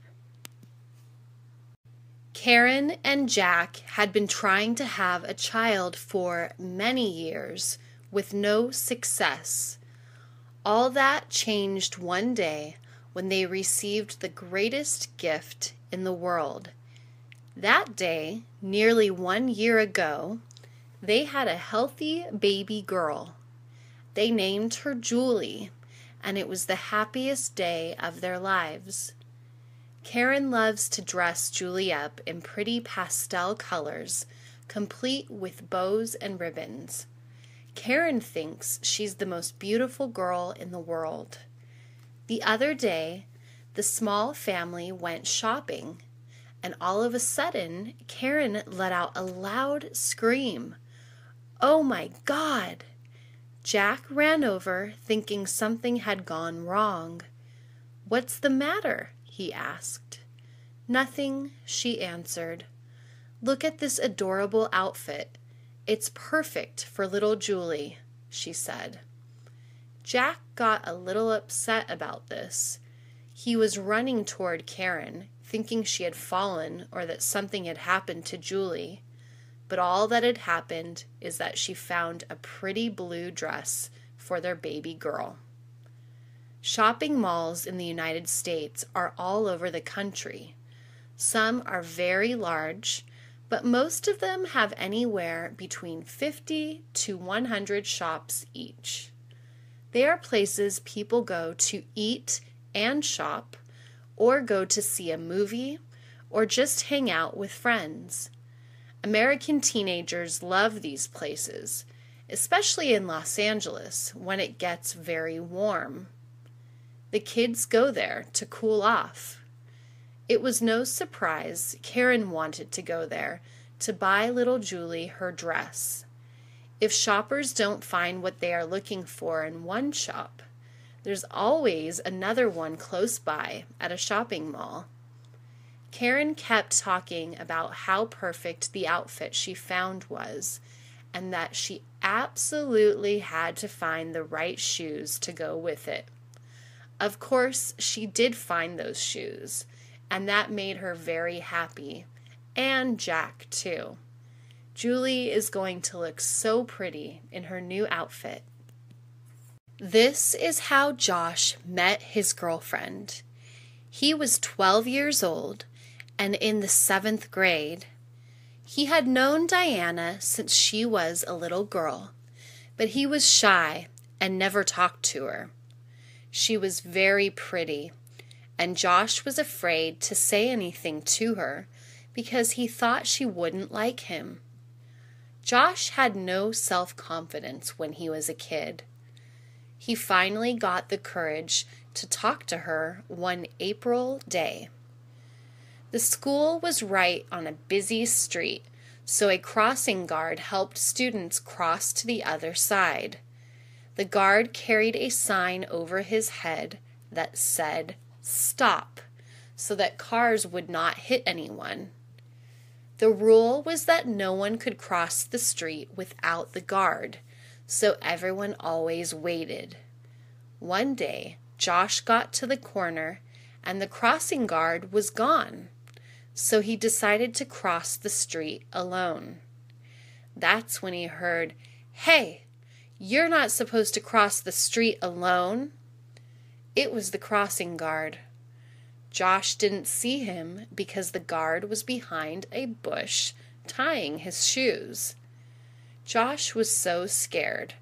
Karen and Jack had been trying to have a child for many years with no success. All that changed one day when they received the greatest gift in the world. That day, nearly 1 year ago, they had a healthy baby girl. They named her Julie, and it was the happiest day of their lives. Karen loves to dress Julie up in pretty pastel colors, complete with bows and ribbons. Karen thinks she's the most beautiful girl in the world. The other day, the small family went shopping, and all of a sudden, Karen let out a loud scream. "Oh my God!" Jack ran over, thinking something had gone wrong. "What's the matter?" he asked. "Nothing," she answered. "Look at this adorable outfit. It's perfect for little Julie," she said. Jack got a little upset about this. He was running toward Karen, thinking she had fallen or that something had happened to Julie. But all that had happened is that she found a pretty blue dress for their baby girl. Shopping malls in the United States are all over the country. Some are very large, but most of them have anywhere between 50 to 100 shops each. They are places people go to eat and shop, or go to see a movie, or just hang out with friends. American teenagers love these places, especially in Los Angeles when it gets very warm. The kids go there to cool off. It was no surprise Karen wanted to go there to buy little Julie her dress. If shoppers don't find what they are looking for in one shop, there's always another one close by at a shopping mall. Karen kept talking about how perfect the outfit she found was, and that she absolutely had to find the right shoes to go with it. Of course, she did find those shoes, and that made her very happy, and Jack too. Julie is going to look so pretty in her new outfit. This is how Josh met his girlfriend. He was 12 years old and in the 7th grade. He had known Diana since she was a little girl, but he was shy and never talked to her. She was very pretty, and Josh was afraid to say anything to her because he thought she wouldn't like him. Josh had no self-confidence when he was a kid. He finally got the courage to talk to her one April day. The school was right on a busy street, so a crossing guard helped students cross to the other side. The guard carried a sign over his head that said, "Stop," so that cars would not hit anyone. The rule was that no one could cross the street without the guard, so everyone always waited. One day, Josh got to the corner and the crossing guard was gone, so he decided to cross the street alone. That's when he heard, "Hey, you're not supposed to cross the street alone." It was the crossing guard. Josh didn't see him because the guard was behind a bush tying his shoes. Josh was so scared.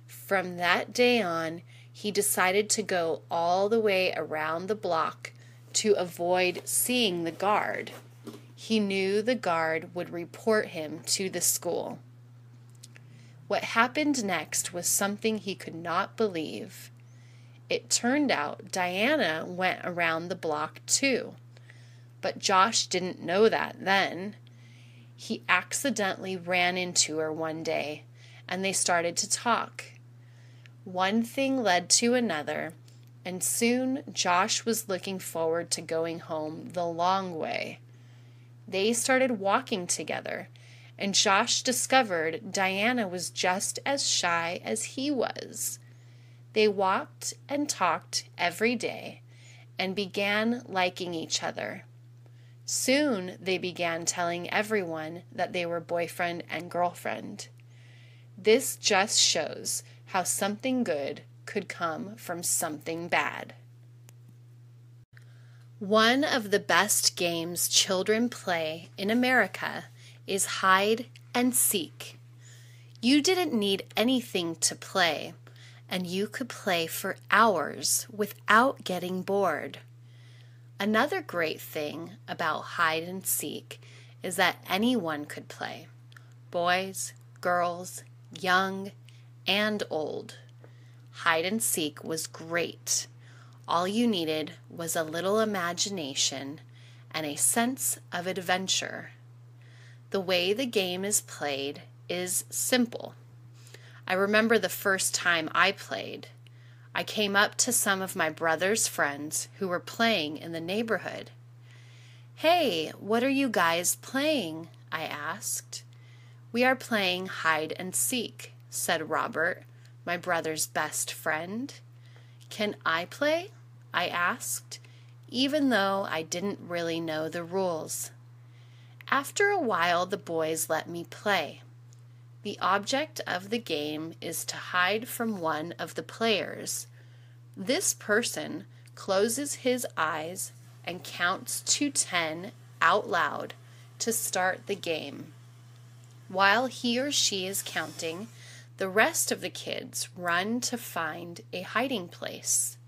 From that day on, he decided to go all the way around the block to avoid seeing the guard. He knew the guard would report him to the school. What happened next was something he could not believe. It turned out Diana went around the block too, but Josh didn't know that then. He accidentally ran into her one day, and they started to talk. One thing led to another, and soon Josh was looking forward to going home the long way. They started walking together, and Josh discovered Diana was just as shy as he was. They walked and talked every day and began liking each other. Soon they began telling everyone that they were boyfriend and girlfriend. This just shows how something good could come from something bad. One of the best games children play in America is hide and seek. You didn't need anything to play, and you could play for hours without getting bored. Another great thing about hide and seek is that anyone could play. Boys, girls, young, and old. Hide and seek was great. All you needed was a little imagination and a sense of adventure. The way the game is played is simple. I remember the first time I played. I came up to some of my brother's friends who were playing in the neighborhood. "Hey, what are you guys playing?" I asked. "We are playing hide and seek," said Robert, my brother's best friend. "Can I play?" I asked, even though I didn't really know the rules. After a while, the boys let me play. The object of the game is to hide from one of the players. This person closes his eyes and counts to 10 out loud to start the game. While he or she is counting, the rest of the kids run to find a hiding place.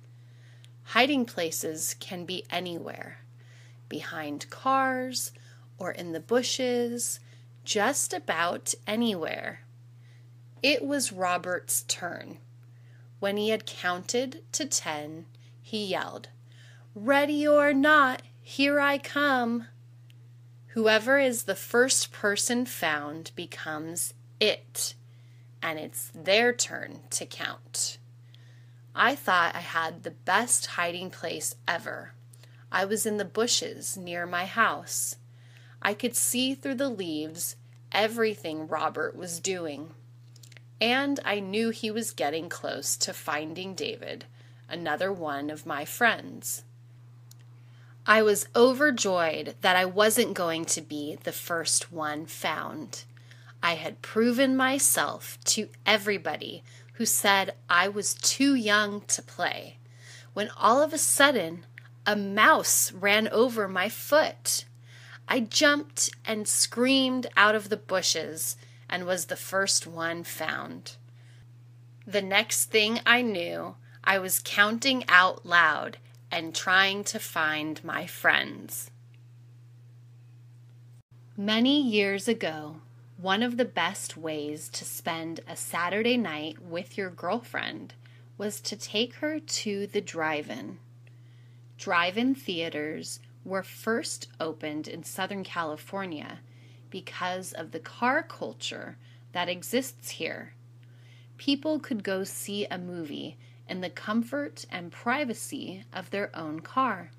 Hiding places can be anywhere, behind cars or in the bushes, just about anywhere. It was Robert's turn. When he had counted to 10, he yelled, "Ready or not, here I come." Whoever is the first person found becomes it, and it's their turn to count. I thought I had the best hiding place ever. I was in the bushes near my house. I could see through the leaves everything Robert was doing. And I knew he was getting close to finding David, another one of my friends. I was overjoyed that I wasn't going to be the first one found. I had proven myself to everybody who said I was too young to play, when all of a sudden a mouse ran over my foot. I jumped and screamed out of the bushes and was the first one found. The next thing I knew, I was counting out loud and trying to find my friends. Many years ago, one of the best ways to spend a Saturday night with your girlfriend was to take her to the drive-in. Drive-in theaters were first opened in Southern California because of the car culture that exists here. People could go see a movie in the comfort and privacy of their own car.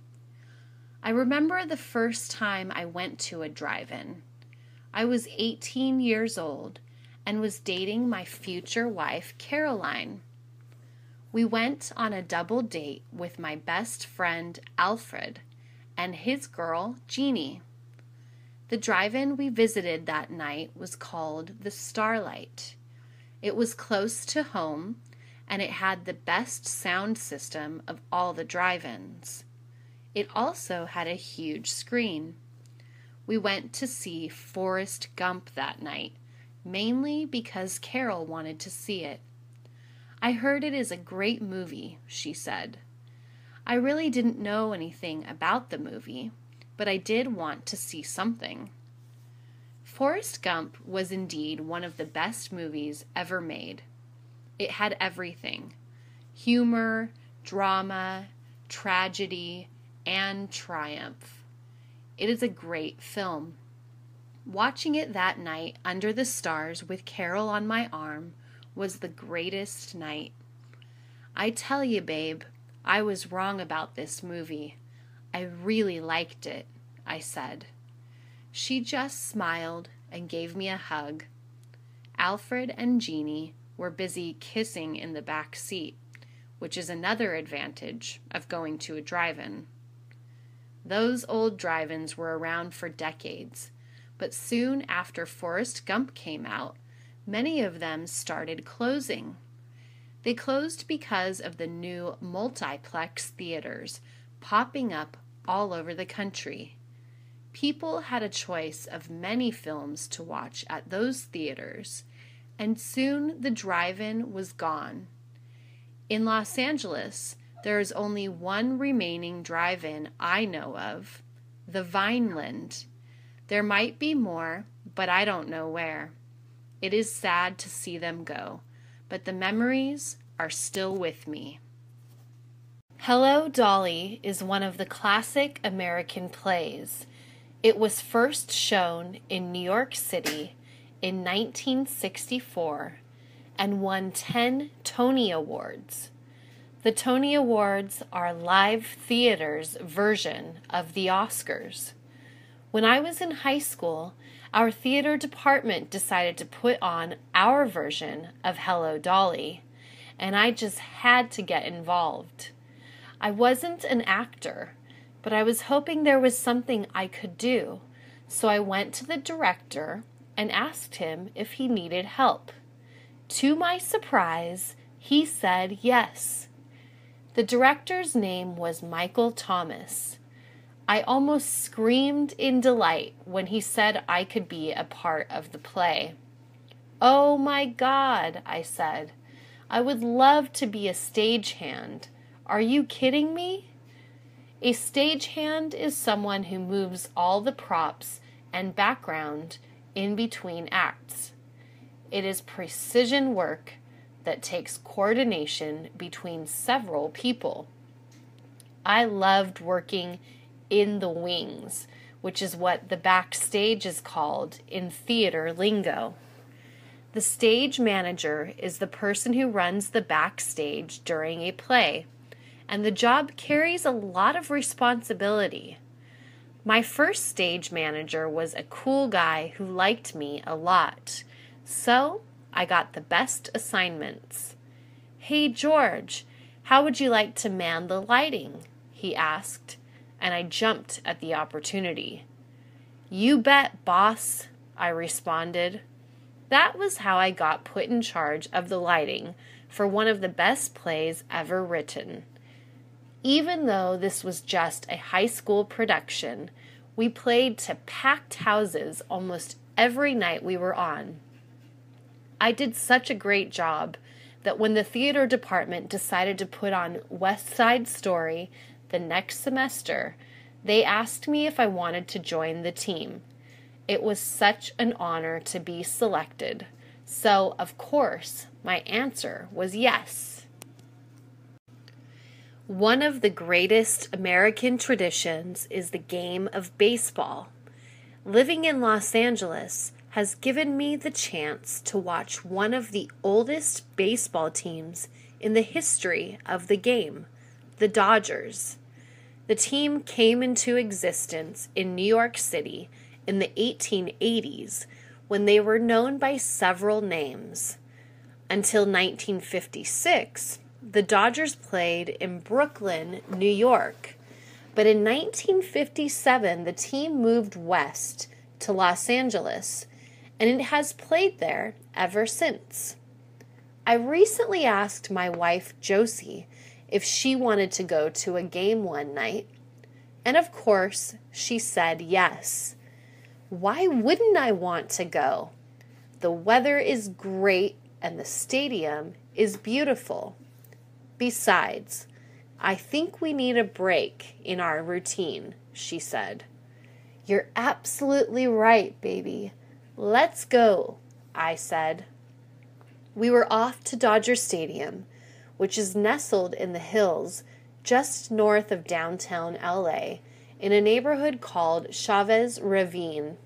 I remember the first time I went to a drive-in. I was 18 years old and was dating my future wife, Caroline. We went on a double date with my best friend, Alfred, and his girl, Jeannie. The drive-in we visited that night was called the Starlight. It was close to home, and it had the best sound system of all the drive-ins. It also had a huge screen. We went to see Forrest Gump that night, mainly because Carol wanted to see it. I heard it is a great movie, she said. I really didn't know anything about the movie, but I did want to see something. Forrest Gump was indeed one of the best movies ever made. It had everything: humor, drama, tragedy, and triumph. It is a great film. Watching it that night under the stars with Carol on my arm was the greatest night. I tell you, babe, I was wrong about this movie. I really liked it, I said. She just smiled and gave me a hug. Alfred and Jeannie were busy kissing in the back seat, which is another advantage of going to a drive-in. Those old drive-ins were around for decades, but soon after Forrest Gump came out, many of them started closing. They closed because of the new multiplex theaters popping up all over the country. People had a choice of many films to watch at those theaters, and soon the drive-in was gone. In Los Angeles, there is only one remaining drive-in I know of, the Vineland. There might be more, but I don't know where. It is sad to see them go, but the memories are still with me. Hello, Dolly is one of the classic American plays. It was first shown in New York City in 1964 and won 10 Tony Awards. The Tony Awards are live theater's version of the Oscars. When I was in high school, our theater department decided to put on our version of Hello, Dolly, and I just had to get involved. I wasn't an actor, but I was hoping there was something I could do, so I went to the director and asked him if he needed help. To my surprise, he said yes. The director's name was Michael Thomas. I almost screamed in delight when he said I could be a part of the play. "Oh my God," I said. "I would love to be a stagehand. Are you kidding me?" A stagehand is someone who moves all the props and background in between acts. It is precision work that takes coordination between several people. I loved working in the wings, which is what the backstage is called in theater lingo. The stage manager is the person who runs the backstage during a play, and the job carries a lot of responsibility. My first stage manager was a cool guy who liked me a lot, so I got the best assignments. "Hey, George, how would you like to man the lighting?" he asked, and I jumped at the opportunity. "You bet, boss," I responded. That was how I got put in charge of the lighting for one of the best plays ever written. Even though this was just a high school production, we played to packed houses almost every night we were on. I did such a great job that when the theater department decided to put on West Side Story the next semester, they asked me if I wanted to join the team. It was such an honor to be selected, so of course my answer was yes. One of the greatest American traditions is the game of baseball. Living in Los Angeles has given me the chance to watch one of the oldest baseball teams in the history of the game, the Dodgers. The team came into existence in New York City in the 1880s when they were known by several names. Until 1956, the Dodgers played in Brooklyn, New York. But in 1957, the team moved west to Los Angeles, and it has played there ever since. I recently asked my wife, Josie, if she wanted to go to a game one night. And of course, she said yes. Why wouldn't I want to go? The weather is great and the stadium is beautiful. Besides, I think we need a break in our routine, she said. You're absolutely right, baby. Let's go, I said. We were off to Dodger Stadium, which is nestled in the hills just north of downtown LA in a neighborhood called Chavez Ravine.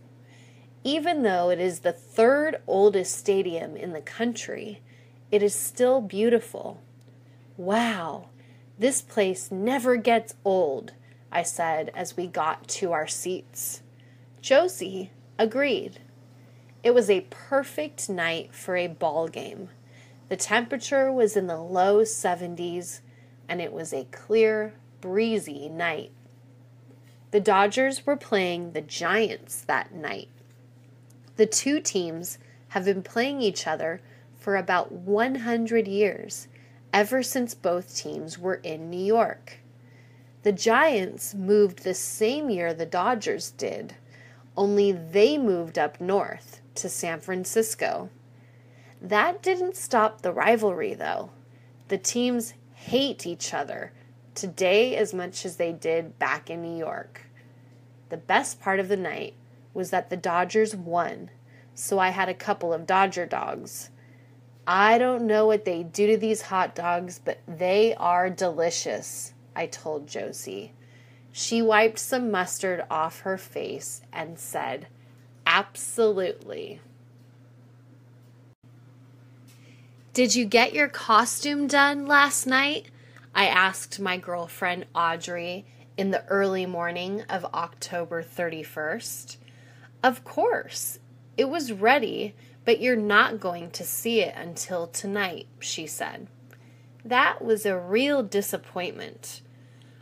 Even though it is the third oldest stadium in the country, it is still beautiful. Wow, this place never gets old, I said as we got to our seats. Josie agreed. It was a perfect night for a ball game. The temperature was in the low 70s, and it was a clear, breezy night. The Dodgers were playing the Giants that night. The two teams have been playing each other for about 100 years, ever since both teams were in New York. The Giants moved the same year the Dodgers did, only they moved up north to San Francisco. That didn't stop the rivalry, though. The teams hate each other today as much as they did back in New York. The best part of the night was that the Dodgers won, so I had a couple of Dodger dogs. I don't know what they do to these hot dogs, but they are delicious, I told Josie. She wiped some mustard off her face and said, absolutely. Did you get your costume done last night? I asked my girlfriend Audrey in the early morning of October 31st. Of course. It was ready, but you're not going to see it until tonight, she said. That was a real disappointment.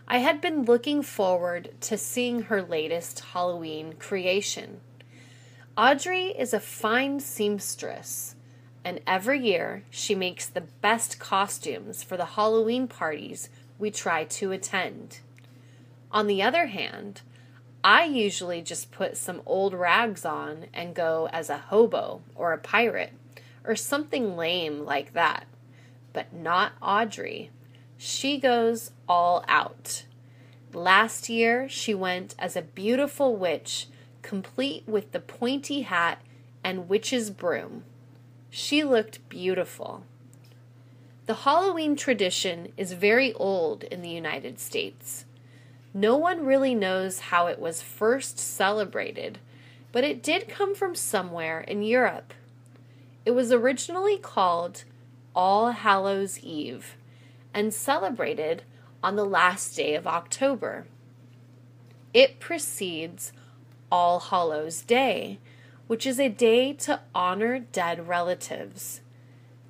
I had been looking forward to seeing her latest Halloween creation. Audrey is a fine seamstress, and every year she makes the best costumes for the Halloween parties we try to attend. On the other hand, I usually just put some old rags on and go as a hobo or a pirate or something lame like that. But not Audrey. She goes all out. Last year, she went as a beautiful witch, complete with the pointy hat and witch's broom. She looked beautiful. The Halloween tradition is very old in the United States. No one really knows how it was first celebrated, but it did come from somewhere in Europe. It was originally called All Hallows' Eve and celebrated on the last day of October. It precedes All Hallows' Day, which is a day to honor dead relatives.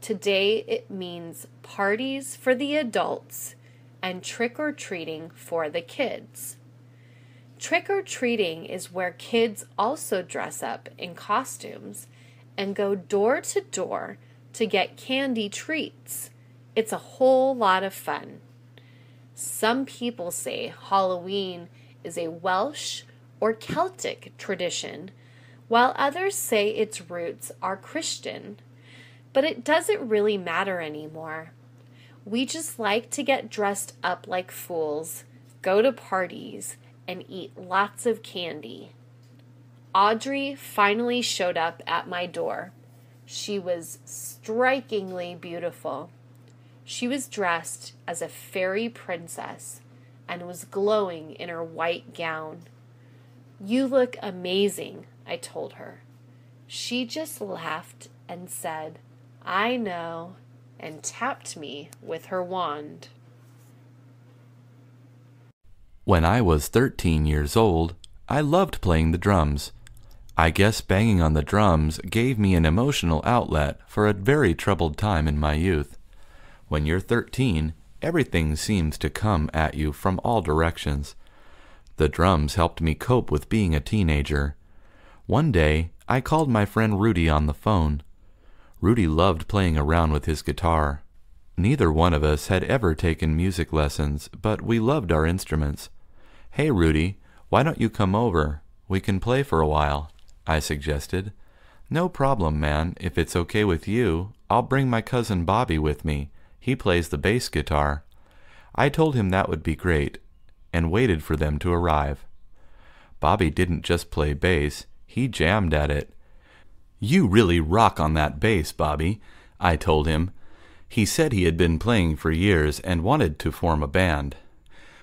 Today it means parties for the adults and trick-or-treating for the kids. Trick-or-treating is where kids also dress up in costumes and go door to door to get candy treats. It's a whole lot of fun. Some people say Halloween is a Welsh or Celtic tradition, while others say its roots are Christian. But it doesn't really matter anymore. We just like to get dressed up like fools, go to parties, and eat lots of candy. Audrey finally showed up at my door. She was strikingly beautiful. She was dressed as a fairy princess and was glowing in her white gown. You look amazing, I told her. She just laughed and said, I know, and tapped me with her wand. When I was 13 years old, I loved playing the drums. I guess banging on the drums gave me an emotional outlet for a very troubled time in my youth. When you're 13, everything seems to come at you from all directions. The drums helped me cope with being a teenager. One day, I called my friend Rudy on the phone. Rudy loved playing around with his guitar. Neither one of us had ever taken music lessons, but we loved our instruments. "Hey, Rudy, why don't you come over? We can play for a while," I suggested. "No problem, man. If it's okay with you, I'll bring my cousin Bobby with me. He plays the bass guitar." I told him that would be great, and waited for them to arrive. Bobby didn't just play bass, he jammed at it. "You really rock on that bass, Bobby," I told him. He said he had been playing for years and wanted to form a band.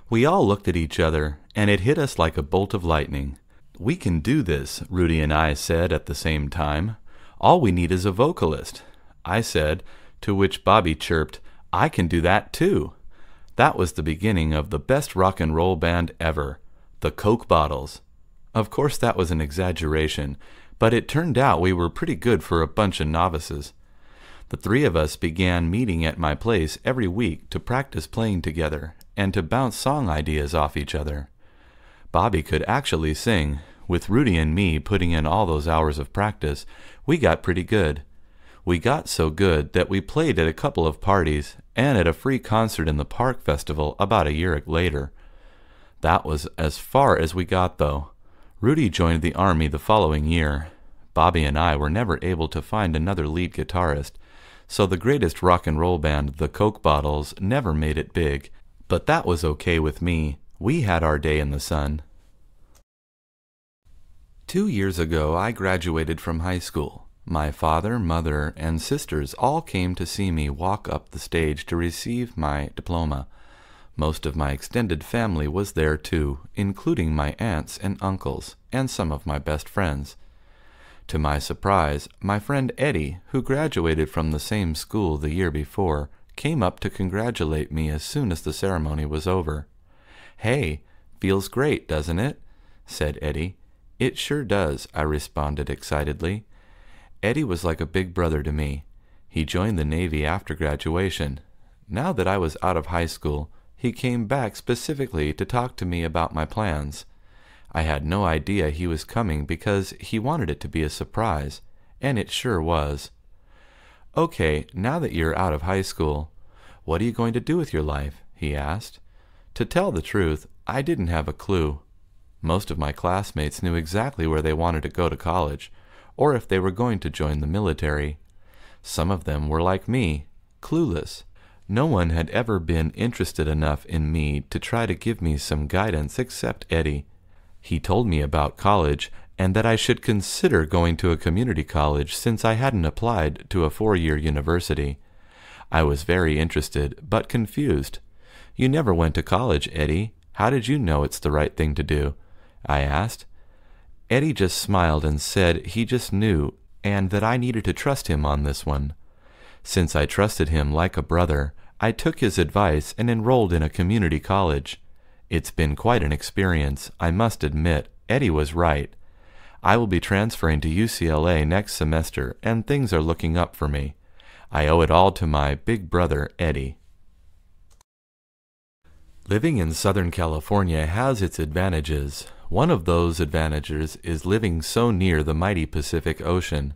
We all looked at each other, and it hit us like a bolt of lightning. "We can do this," Rudy and I said at the same time. "All we need is a vocalist," I said, to which Bobby chirped, "I can do that too." That was the beginning of the best rock and roll band ever, the Coke Bottles. Of course that was an exaggeration, but it turned out we were pretty good for a bunch of novices. The three of us began meeting at my place every week to practice playing together and to bounce song ideas off each other. Bobby could actually sing. With Rudy and me putting in all those hours of practice, we got pretty good. We got so good that we played at a couple of parties and at a free concert in the Park Festival about a year later. That was as far as we got, though. Rudy joined the Army the following year. Bobby and I were never able to find another lead guitarist, so the greatest rock and roll band, the Coke Bottles, never made it big. But that was okay with me. We had our day in the sun. 2 years ago, I graduated from high school. My father, mother, and sisters all came to see me walk up the stage to receive my diploma. Most of my extended family was there too, including my aunts and uncles, and some of my best friends. To my surprise, my friend Eddie, who graduated from the same school the year before, came up to congratulate me as soon as the ceremony was over. "Hey, feels great, doesn't it?" said Eddie. "It sure does," I responded excitedly. Eddie was like a big brother to me. He joined the Navy after graduation. Now that I was out of high school, he came back specifically to talk to me about my plans. I had no idea he was coming because he wanted it to be a surprise, and it sure was. "Okay, now that you're out of high school, what are you going to do with your life?" he asked. To tell the truth, I didn't have a clue. Most of my classmates knew exactly where they wanted to go to college, or if they were going to join the military. Some of them were like me, clueless. No one had ever been interested enough in me to try to give me some guidance except Eddie. He told me about college and that I should consider going to a community college since I hadn't applied to a 4-year university. I was very interested, but confused. "You never went to college, Eddie. How did you know it's the right thing to do?" I asked. Eddie just smiled and said he just knew and that I needed to trust him on this one. Since I trusted him like a brother, I took his advice and enrolled in a community college. It's been quite an experience, I must admit. Eddie was right. I will be transferring to UCLA next semester, and things are looking up for me. I owe it all to my big brother, Eddie. Living in Southern California has its advantages. One of those advantages is living so near the mighty Pacific Ocean.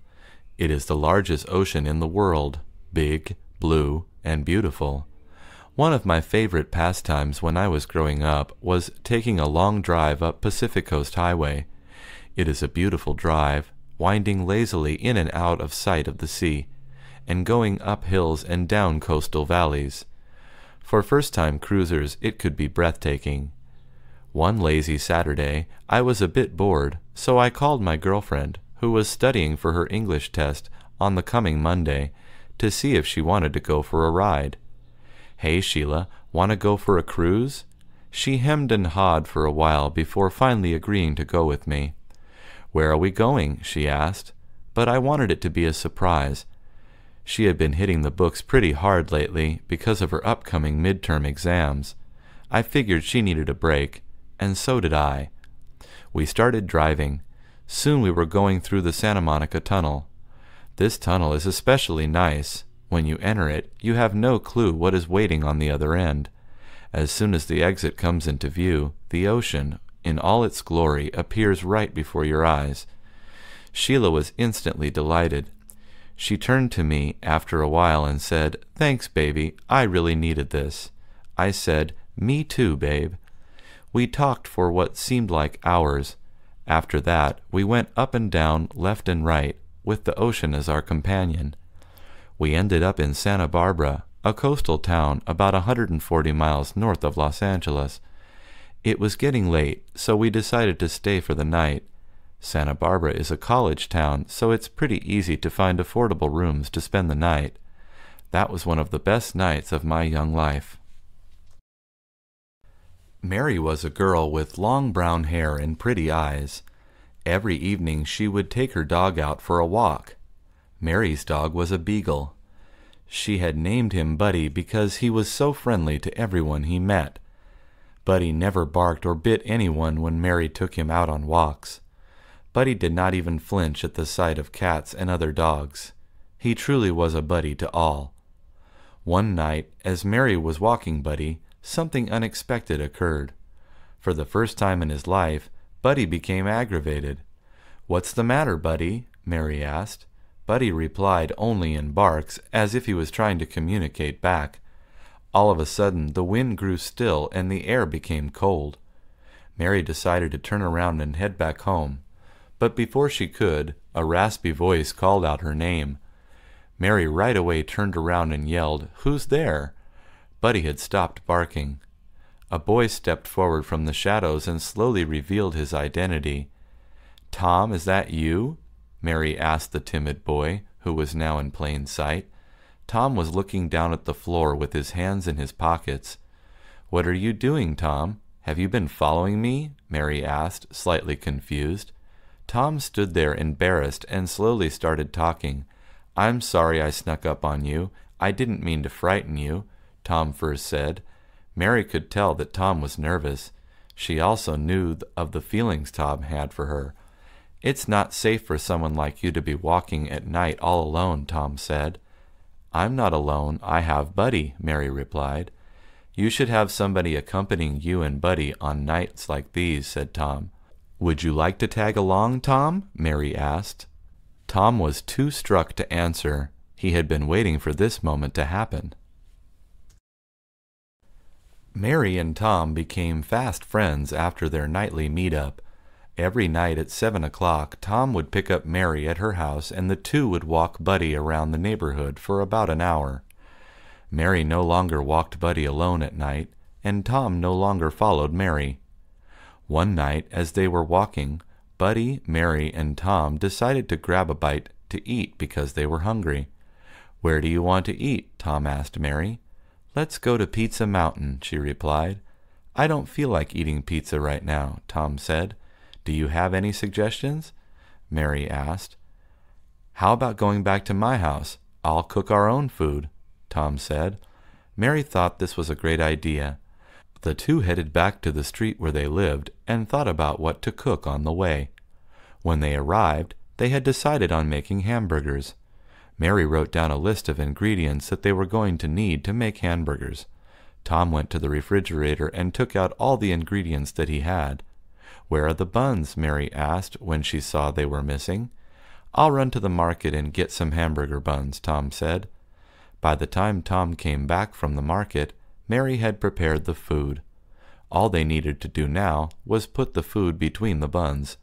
It is the largest ocean in the world, big, blue, and beautiful. One of my favorite pastimes when I was growing up was taking a long drive up Pacific Coast Highway. It is a beautiful drive, winding lazily in and out of sight of the sea, and going up hills and down coastal valleys. For first-time cruisers, it could be breathtaking. One lazy Saturday, I was a bit bored, so I called my girlfriend, who was studying for her English test on the coming Monday, to see if she wanted to go for a ride. "Hey, Sheila, want to go for a cruise?" She hemmed and hawed for a while before finally agreeing to go with me. "Where are we going?" she asked, but I wanted it to be a surprise. She had been hitting the books pretty hard lately because of her upcoming midterm exams. I figured she needed a break, and so did I. We started driving. Soon we were going through the Santa Monica Tunnel. This tunnel is especially nice. When you enter it, you have no clue what is waiting on the other end. As soon as the exit comes into view, the ocean, in all its glory, appears right before your eyes. Sheila was instantly delighted. She turned to me after a while and said, "Thanks, baby, I really needed this." I said, "Me too, babe." We talked for what seemed like hours. After that, we went up and down, left and right, with the ocean as our companion. We ended up in Santa Barbara, a coastal town about 140 miles north of Los Angeles. It was getting late, so we decided to stay for the night. Santa Barbara is a college town, so it's pretty easy to find affordable rooms to spend the night. That was one of the best nights of my young life. Mary was a girl with long brown hair and pretty eyes. Every evening she would take her dog out for a walk. Mary's dog was a beagle. She had named him Buddy because he was so friendly to everyone he met. Buddy never barked or bit anyone when Mary took him out on walks. Buddy did not even flinch at the sight of cats and other dogs. He truly was a buddy to all. One night, as Mary was walking Buddy, something unexpected occurred. For the first time in his life, Buddy became aggravated. "What's the matter, Buddy?" Mary asked. Buddy replied only in barks, as if he was trying to communicate back. All of a sudden, the wind grew still and the air became cold. Mary decided to turn around and head back home. But before she could, a raspy voice called out her name. Mary right away turned around and yelled, "Who's there?" Buddy had stopped barking. A boy stepped forward from the shadows and slowly revealed his identity. "Tom, is that you?" Mary asked the timid boy, who was now in plain sight. Tom was looking down at the floor with his hands in his pockets. "What are you doing, Tom? Have you been following me?" Mary asked, slightly confused. Tom stood there embarrassed and slowly started talking. "I'm sorry I snuck up on you. I didn't mean to frighten you," Tom first said. Mary could tell that Tom was nervous. She also knew of the feelings Tom had for her. "It's not safe for someone like you to be walking at night all alone," Tom said. "I'm not alone. I have Buddy," Mary replied. "You should have somebody accompanying you and Buddy on nights like these," said Tom. "Would you like to tag along, Tom?" Mary asked. Tom was too struck to answer. He had been waiting for this moment to happen. Mary and Tom became fast friends after their nightly meet-up. Every night at 7 o'clock, Tom would pick up Mary at her house and the two would walk Buddy around the neighborhood for about an hour. Mary no longer walked Buddy alone at night, and Tom no longer followed Mary. One night, as they were walking, Buddy, Mary, and Tom decided to grab a bite to eat because they were hungry. "Where do you want to eat?" Tom asked Mary. "Let's go to Pizza Mountain," she replied. "I don't feel like eating pizza right now," Tom said. "Do you have any suggestions?" Mary asked. "How about going back to my house? I'll cook our own food," Tom said. Mary thought this was a great idea. The two headed back to the street where they lived and thought about what to cook on the way. When they arrived, they had decided on making hamburgers. Mary wrote down a list of ingredients that they were going to need to make hamburgers. Tom went to the refrigerator and took out all the ingredients that he had. "Where are the buns?" Mary asked when she saw they were missing. "I'll run to the market and get some hamburger buns," Tom said. By the time Tom came back from the market, Mary had prepared the food. All they needed to do now was put the food between the buns.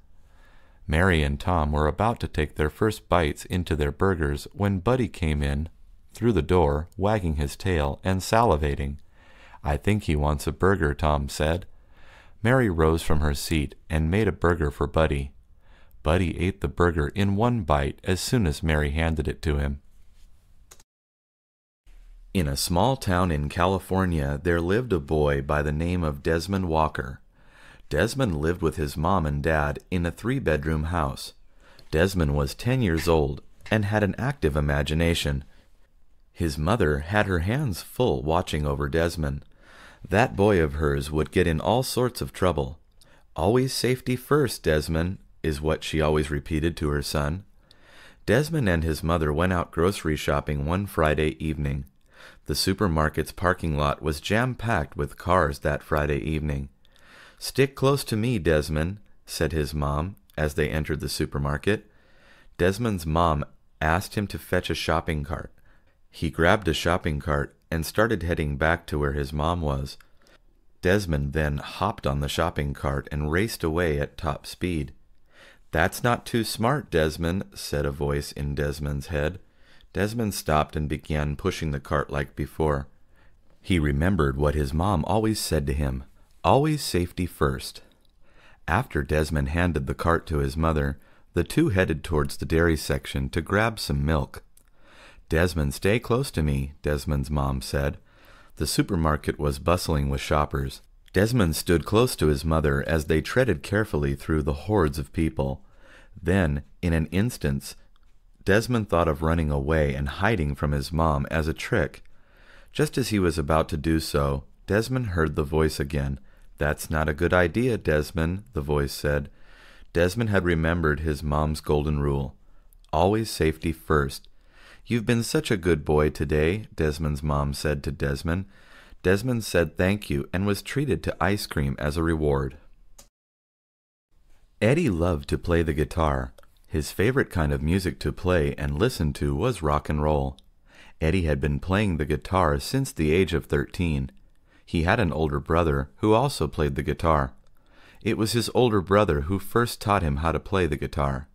Mary and Tom were about to take their first bites into their burgers when Buddy came in through the door, wagging his tail and salivating. "I think he wants a burger," Tom said. Mary rose from her seat and made a burger for Buddy. Buddy ate the burger in one bite as soon as Mary handed it to him. In a small town in California, there lived a boy by the name of Desmond Walker. Desmond lived with his mom and dad in a 3-bedroom house. Desmond was 10 years old and had an active imagination. His mother had her hands full watching over Desmond. That boy of hers would get in all sorts of trouble. "Always safety first, Desmond," is what she always repeated to her son. Desmond and his mother went out grocery shopping one Friday evening. The supermarket's parking lot was jam-packed with cars that Friday evening. "Stick close to me, Desmond," said his mom as they entered the supermarket. Desmond's mom asked him to fetch a shopping cart. He grabbed a shopping cart and started heading back to where his mom was. Desmond then hopped on the shopping cart and raced away at top speed. "That's not too smart, Desmond," said a voice in Desmond's head. Desmond stopped and began pushing the cart like before. He remembered what his mom always said to him, always safety first. After Desmond handed the cart to his mother, the two headed towards the dairy section to grab some milk. "Desmond, stay close to me," Desmond's mom said. The supermarket was bustling with shoppers. Desmond stood close to his mother as they treaded carefully through the hordes of people. Then, in an instant, Desmond thought of running away and hiding from his mom as a trick. Just as he was about to do so, Desmond heard the voice again. "That's not a good idea, Desmond," the voice said. Desmond had remembered his mom's golden rule. Always safety first. "You've been such a good boy today," Desmond's mom said to Desmond. Desmond said thank you and was treated to ice cream as a reward. Eddie loved to play the guitar. His favorite kind of music to play and listen to was rock and roll. Eddie had been playing the guitar since the age of 13. He had an older brother who also played the guitar. It was his older brother who first taught him how to play the guitar.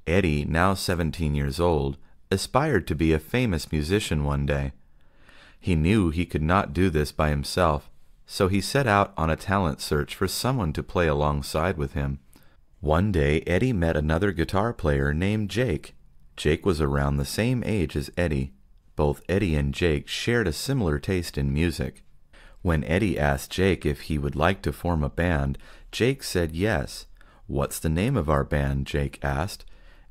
Eddie, now 17 years old, aspired to be a famous musician one day. He knew he could not do this by himself, so he set out on a talent search for someone to play alongside with him. One day, Eddie met another guitar player named Jake. Jake was around the same age as Eddie. Both Eddie and Jake shared a similar taste in music. When Eddie asked Jake if he would like to form a band, Jake said yes. "What's the name of our band?" Jake asked.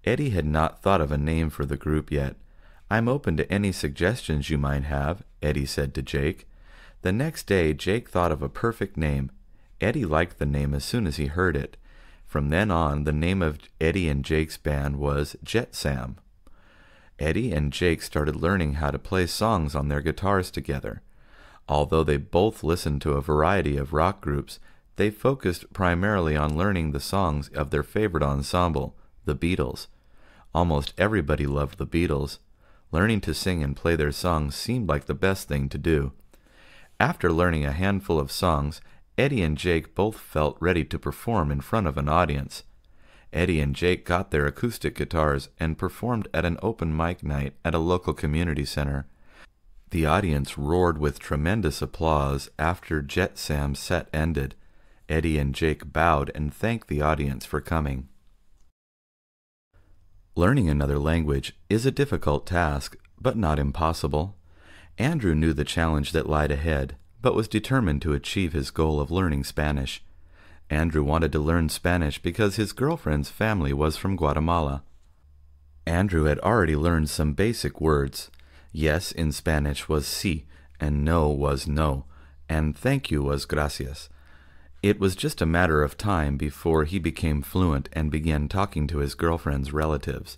Eddie had not thought of a name for the group yet. "I'm open to any suggestions you might have," Eddie said to Jake. The next day, Jake thought of a perfect name. Eddie liked the name as soon as he heard it. From then on, the name of Eddie and Jake's band was Jet Sam. Eddie and Jake started learning how to play songs on their guitars together. Although they both listened to a variety of rock groups, they focused primarily on learning the songs of their favorite ensemble, the Beatles. Almost everybody loved the Beatles. Learning to sing and play their songs seemed like the best thing to do. After learning a handful of songs, Eddie and Jake both felt ready to perform in front of an audience. Eddie and Jake got their acoustic guitars and performed at an open mic night at a local community center. The audience roared with tremendous applause after Jet Sam's set ended. Eddie and Jake bowed and thanked the audience for coming. Learning another language is a difficult task, but not impossible. Andrew knew the challenge that lied ahead, but was determined to achieve his goal of learning Spanish. Andrew wanted to learn Spanish because his girlfriend's family was from Guatemala. Andrew had already learned some basic words. Yes in Spanish was sí, and no was no, and thank you was gracias. It was just a matter of time before he became fluent and began talking to his girlfriend's relatives.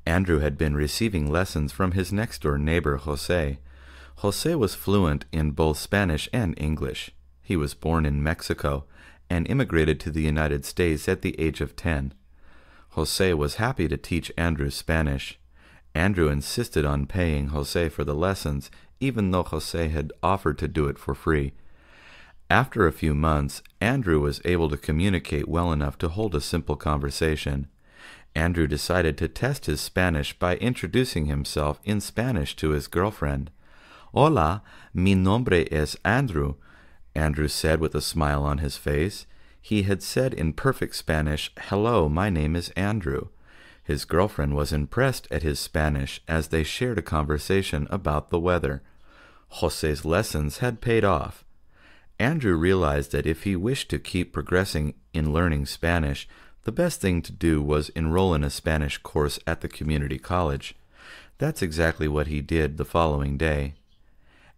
Andrew had been receiving lessons from his next-door neighbor, José. José was fluent in both Spanish and English. He was born in Mexico and immigrated to the United States at the age of 10. José was happy to teach Andrew Spanish. Andrew insisted on paying José for the lessons, even though José had offered to do it for free. After a few months, Andrew was able to communicate well enough to hold a simple conversation. Andrew decided to test his Spanish by introducing himself in Spanish to his girlfriend. "Hola, mi nombre es Andrew," Andrew said with a smile on his face. He had said in perfect Spanish, "Hello, my name is Andrew." His girlfriend was impressed at his Spanish as they shared a conversation about the weather. José's lessons had paid off. Andrew realized that if he wished to keep progressing in learning Spanish, the best thing to do was enroll in a Spanish course at the community college. That's exactly what he did the following day.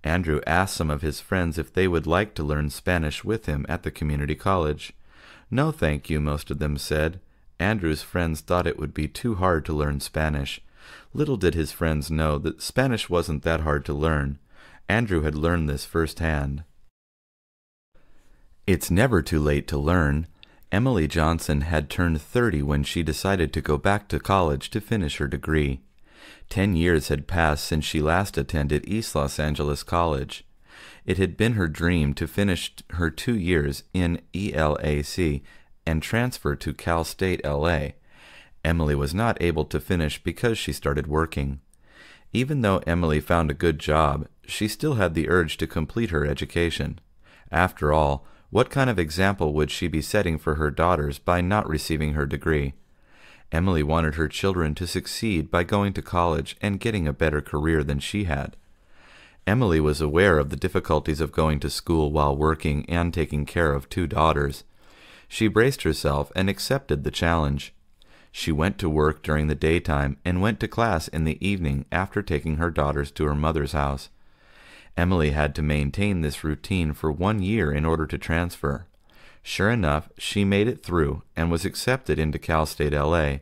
Andrew asked some of his friends if they would like to learn Spanish with him at the community college. "No, thank you," most of them said. Andrew's friends thought it would be too hard to learn Spanish. Little did his friends know that Spanish wasn't that hard to learn. Andrew had learned this firsthand. It's never too late to learn. Emily Johnson had turned 30 when she decided to go back to college to finish her degree. 10 years had passed since she last attended East Los Angeles College. It had been her dream to finish her 2 years in ELAC and transfer to Cal State LA. Emily was not able to finish because she started working. Even though Emily found a good job, she still had the urge to complete her education. After all, what kind of example would she be setting for her daughters by not receiving her degree? Emily wanted her children to succeed by going to college and getting a better career than she had. Emily was aware of the difficulties of going to school while working and taking care of 2 daughters. She braced herself and accepted the challenge. She went to work during the daytime and went to class in the evening after taking her daughters to her mother's house. Emily had to maintain this routine for 1 year in order to transfer. Sure enough, she made it through and was accepted into Cal State LA.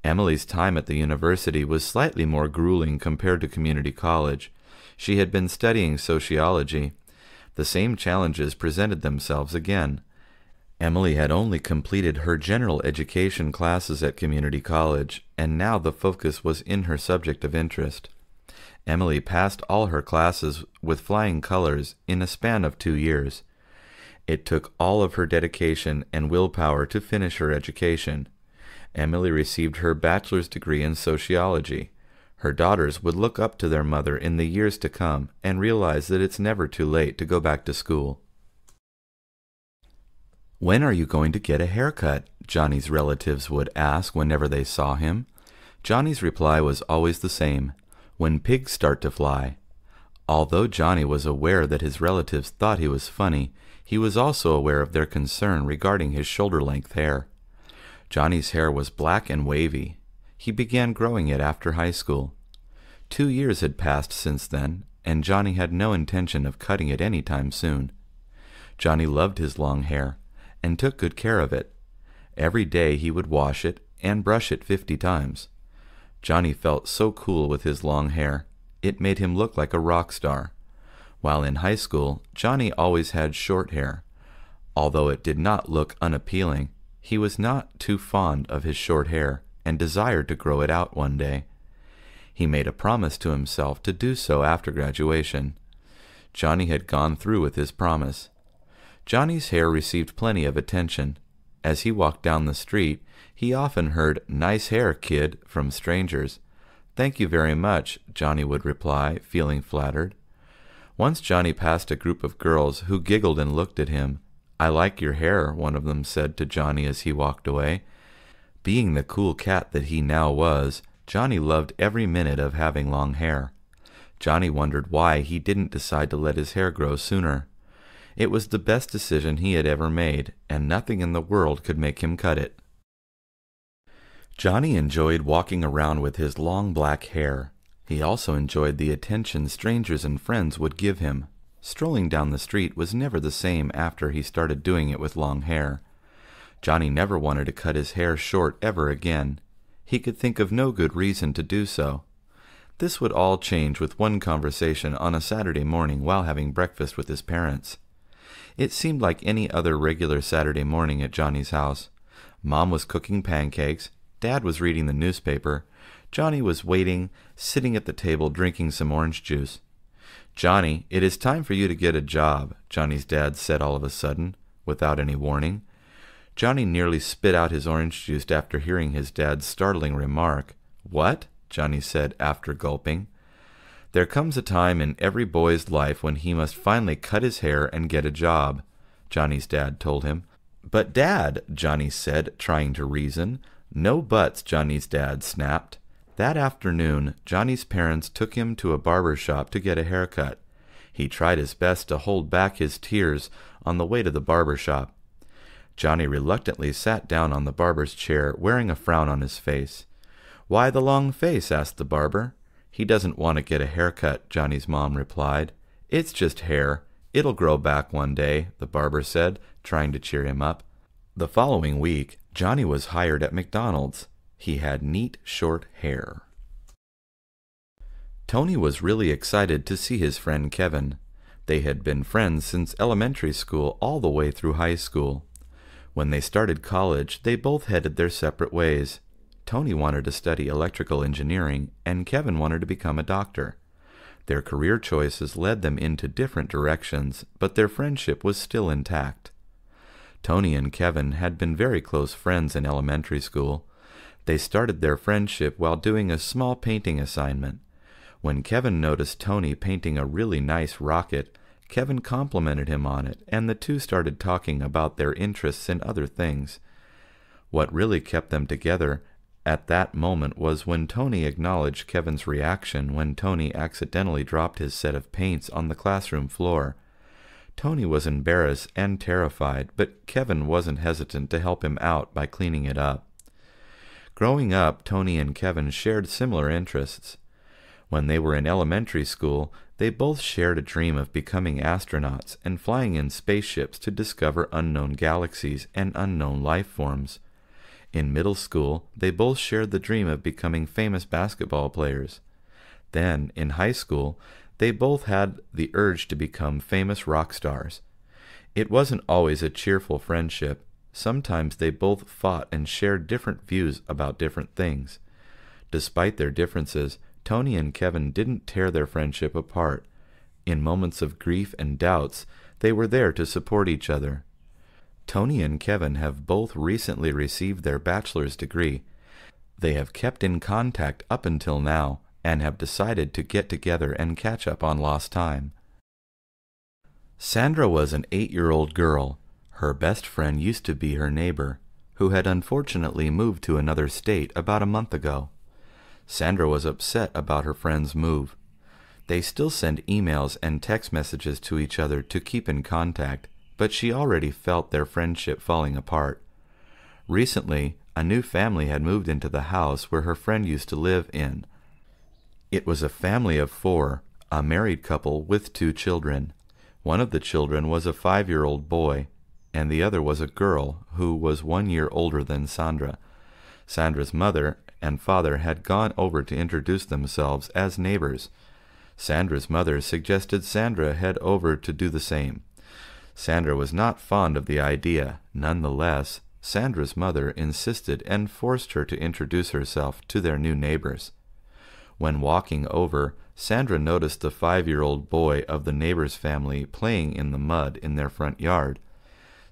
Emily's time at the university was slightly more grueling compared to community college. She had been studying sociology. The same challenges presented themselves again. Emily had only completed her general education classes at community college, and now the focus was in her subject of interest. Emily passed all her classes with flying colors in a span of 2 years. It took all of her dedication and willpower to finish her education. Emily received her bachelor's degree in sociology. Her daughters would look up to their mother in the years to come and realize that it's never too late to go back to school. "When are you going to get a haircut?" Johnny's relatives would ask whenever they saw him. Johnny's reply was always the same: "When pigs start to fly." Although Johnny was aware that his relatives thought he was funny, he was also aware of their concern regarding his shoulder-length hair. Johnny's hair was black and wavy. He began growing it after high school. 2 years had passed since then, and Johnny had no intention of cutting it any time soon. Johnny loved his long hair and took good care of it. Every day he would wash it and brush it 50 times. Johnny felt so cool with his long hair. It made him look like a rock star. While in high school, Johnny always had short hair. Although it did not look unappealing, he was not too fond of his short hair and desired to grow it out one day. He made a promise to himself to do so after graduation. Johnny had gone through with his promise. Johnny's hair received plenty of attention. As he walked down the street, he often heard "Nice hair, kid," from strangers. "Thank you very much," Johnny would reply, feeling flattered. Once Johnny passed a group of girls who giggled and looked at him. "I like your hair," one of them said to Johnny as he walked away. Being the cool cat that he now was, Johnny loved every minute of having long hair. Johnny wondered why he didn't decide to let his hair grow sooner. It was the best decision he had ever made, and nothing in the world could make him cut it. Johnny enjoyed walking around with his long black hair. He also enjoyed the attention strangers and friends would give him. Strolling down the street was never the same after he started doing it with long hair. Johnny never wanted to cut his hair short ever again. He could think of no good reason to do so. This would all change with one conversation on a Saturday morning while having breakfast with his parents. It seemed like any other regular Saturday morning at Johnny's house. Mom was cooking pancakes, Dad was reading the newspaper, Johnny was waiting, sitting at the table drinking some orange juice. "Johnny, it is time for you to get a job," Johnny's dad said all of a sudden, without any warning. Johnny nearly spit out his orange juice after hearing his dad's startling remark. "What?" Johnny said after gulping. "There comes a time in every boy's life when he must finally cut his hair and get a job," Johnny's dad told him. "But Dad," Johnny said, trying to reason. "No buts," Johnny's dad snapped. That afternoon, Johnny's parents took him to a barber shop to get a haircut. He tried his best to hold back his tears on the way to the barber shop. Johnny reluctantly sat down on the barber's chair, wearing a frown on his face. "Why the long face?" asked the barber. "He doesn't want to get a haircut," Johnny's mom replied. "It's just hair. It'll grow back one day," the barber said, trying to cheer him up. The following week, Johnny was hired at McDonald's. He had neat, short hair. Tony was really excited to see his friend Kevin. They had been friends since elementary school all the way through high school. When they started college, they both headed their separate ways. Tony wanted to study electrical engineering, and Kevin wanted to become a doctor. Their career choices led them into different directions, but their friendship was still intact. Tony and Kevin had been very close friends in elementary school. They started their friendship while doing a small painting assignment. When Kevin noticed Tony painting a really nice rocket, Kevin complimented him on it, and the two started talking about their interests in other things. What really kept them together at that moment was when Tony acknowledged Kevin's reaction when Tony accidentally dropped his set of paints on the classroom floor. Tony was embarrassed and terrified, but Kevin wasn't hesitant to help him out by cleaning it up. Growing up, Tony and Kevin shared similar interests. When they were in elementary school, they both shared a dream of becoming astronauts and flying in spaceships to discover unknown galaxies and unknown life forms. In middle school, they both shared the dream of becoming famous basketball players. Then, in high school, they both had the urge to become famous rock stars. It wasn't always a cheerful friendship. Sometimes they both fought and shared different views about different things. Despite their differences, Tony and Kevin didn't tear their friendship apart. In moments of grief and doubts, they were there to support each other. Tony and Kevin have both recently received their bachelor's degree. They have kept in contact up until now and have decided to get together and catch up on lost time. Sandra was an 8-year-old girl. Her best friend used to be her neighbor, who had unfortunately moved to another state about a month ago. Sandra was upset about her friend's move. They still send emails and text messages to each other to keep in contact, but she already felt their friendship falling apart. Recently, a new family had moved into the house where her friend used to live in. It was a family of 4, a married couple with 2 children. One of the children was a 5-year-old boy, and the other was a girl who was 1 year older than Sandra. Sandra's mother and father had gone over to introduce themselves as neighbors. Sandra's mother suggested Sandra head over to do the same. Sandra was not fond of the idea. Nonetheless, Sandra's mother insisted and forced her to introduce herself to their new neighbors. When walking over, Sandra noticed the 5-year-old boy of the neighbor's family playing in the mud in their front yard.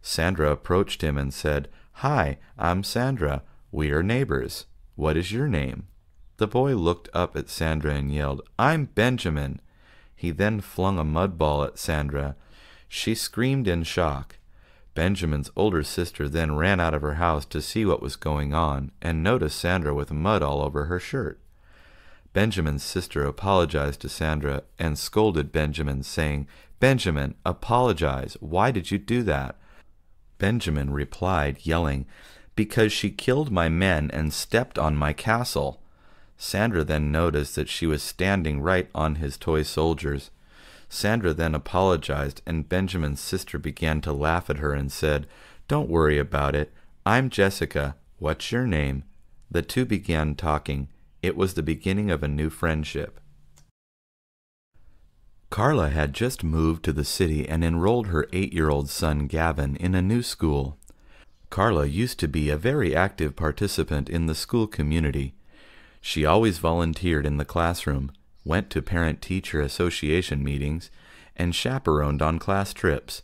Sandra approached him and said, "Hi, I'm Sandra. We are neighbors. What is your name?" The boy looked up at Sandra and yelled, "I'm Benjamin." He then flung a mud ball at Sandra. She screamed in shock. Benjamin's older sister then ran out of her house to see what was going on and noticed Sandra with mud all over her shirt. Benjamin's sister apologized to Sandra and scolded Benjamin, saying, "Benjamin, apologize. Why did you do that?" Benjamin replied, yelling, "Because she killed my men and stepped on my castle." Sandra then noticed that she was standing right on his toy soldiers. Sandra then apologized, and Benjamin's sister began to laugh at her and said, "Don't worry about it. I'm Jessica. What's your name?" The two began talking. It was the beginning of a new friendship. Carla had just moved to the city and enrolled her 8-year-old son Gavin in a new school. Carla used to be a very active participant in the school community. She always volunteered in the classroom, went to parent-teacher association meetings, and chaperoned on class trips.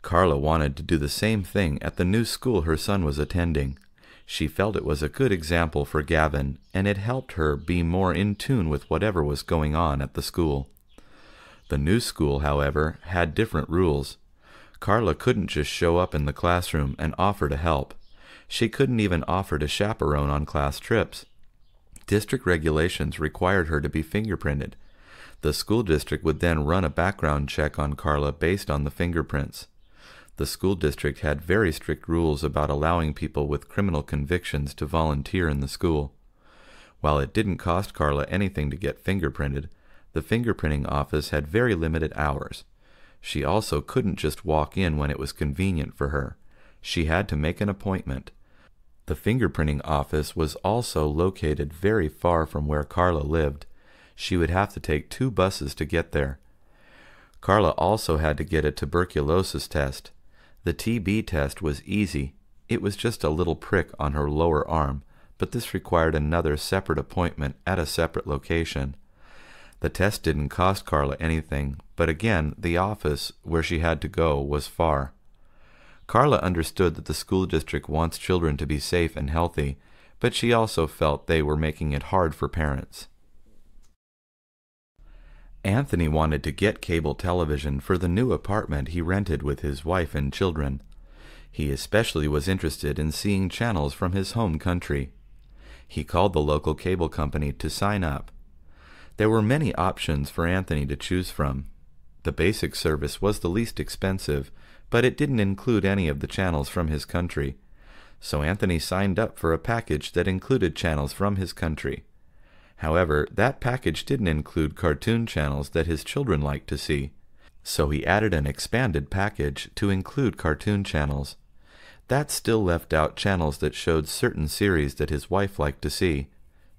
Carla wanted to do the same thing at the new school her son was attending. She felt it was a good example for Gavin, and it helped her be more in tune with whatever was going on at the school. The new school, however, had different rules. Carla couldn't just show up in the classroom and offer to help. She couldn't even offer to chaperone on class trips. District regulations required her to be fingerprinted. The school district would then run a background check on Carla based on the fingerprints. The school district had very strict rules about allowing people with criminal convictions to volunteer in the school. While it didn't cost Carla anything to get fingerprinted, the fingerprinting office had very limited hours. She also couldn't just walk in when it was convenient for her. She had to make an appointment. The fingerprinting office was also located very far from where Carla lived. She would have to take 2 buses to get there. Carla also had to get a tuberculosis test. The TB test was easy. It was just a little prick on her lower arm, but this required another separate appointment at a separate location. The test didn't cost Carla anything, but again, the office where she had to go was far. Carla understood that the school district wants children to be safe and healthy, but she also felt they were making it hard for parents. Anthony wanted to get cable television for the new apartment he rented with his wife and children. He especially was interested in seeing channels from his home country. He called the local cable company to sign up. There were many options for Anthony to choose from. The basic service was the least expensive, but it didn't include any of the channels from his country. So Anthony signed up for a package that included channels from his country. However, that package didn't include cartoon channels that his children liked to see. So he added an expanded package to include cartoon channels. That still left out channels that showed certain series that his wife liked to see.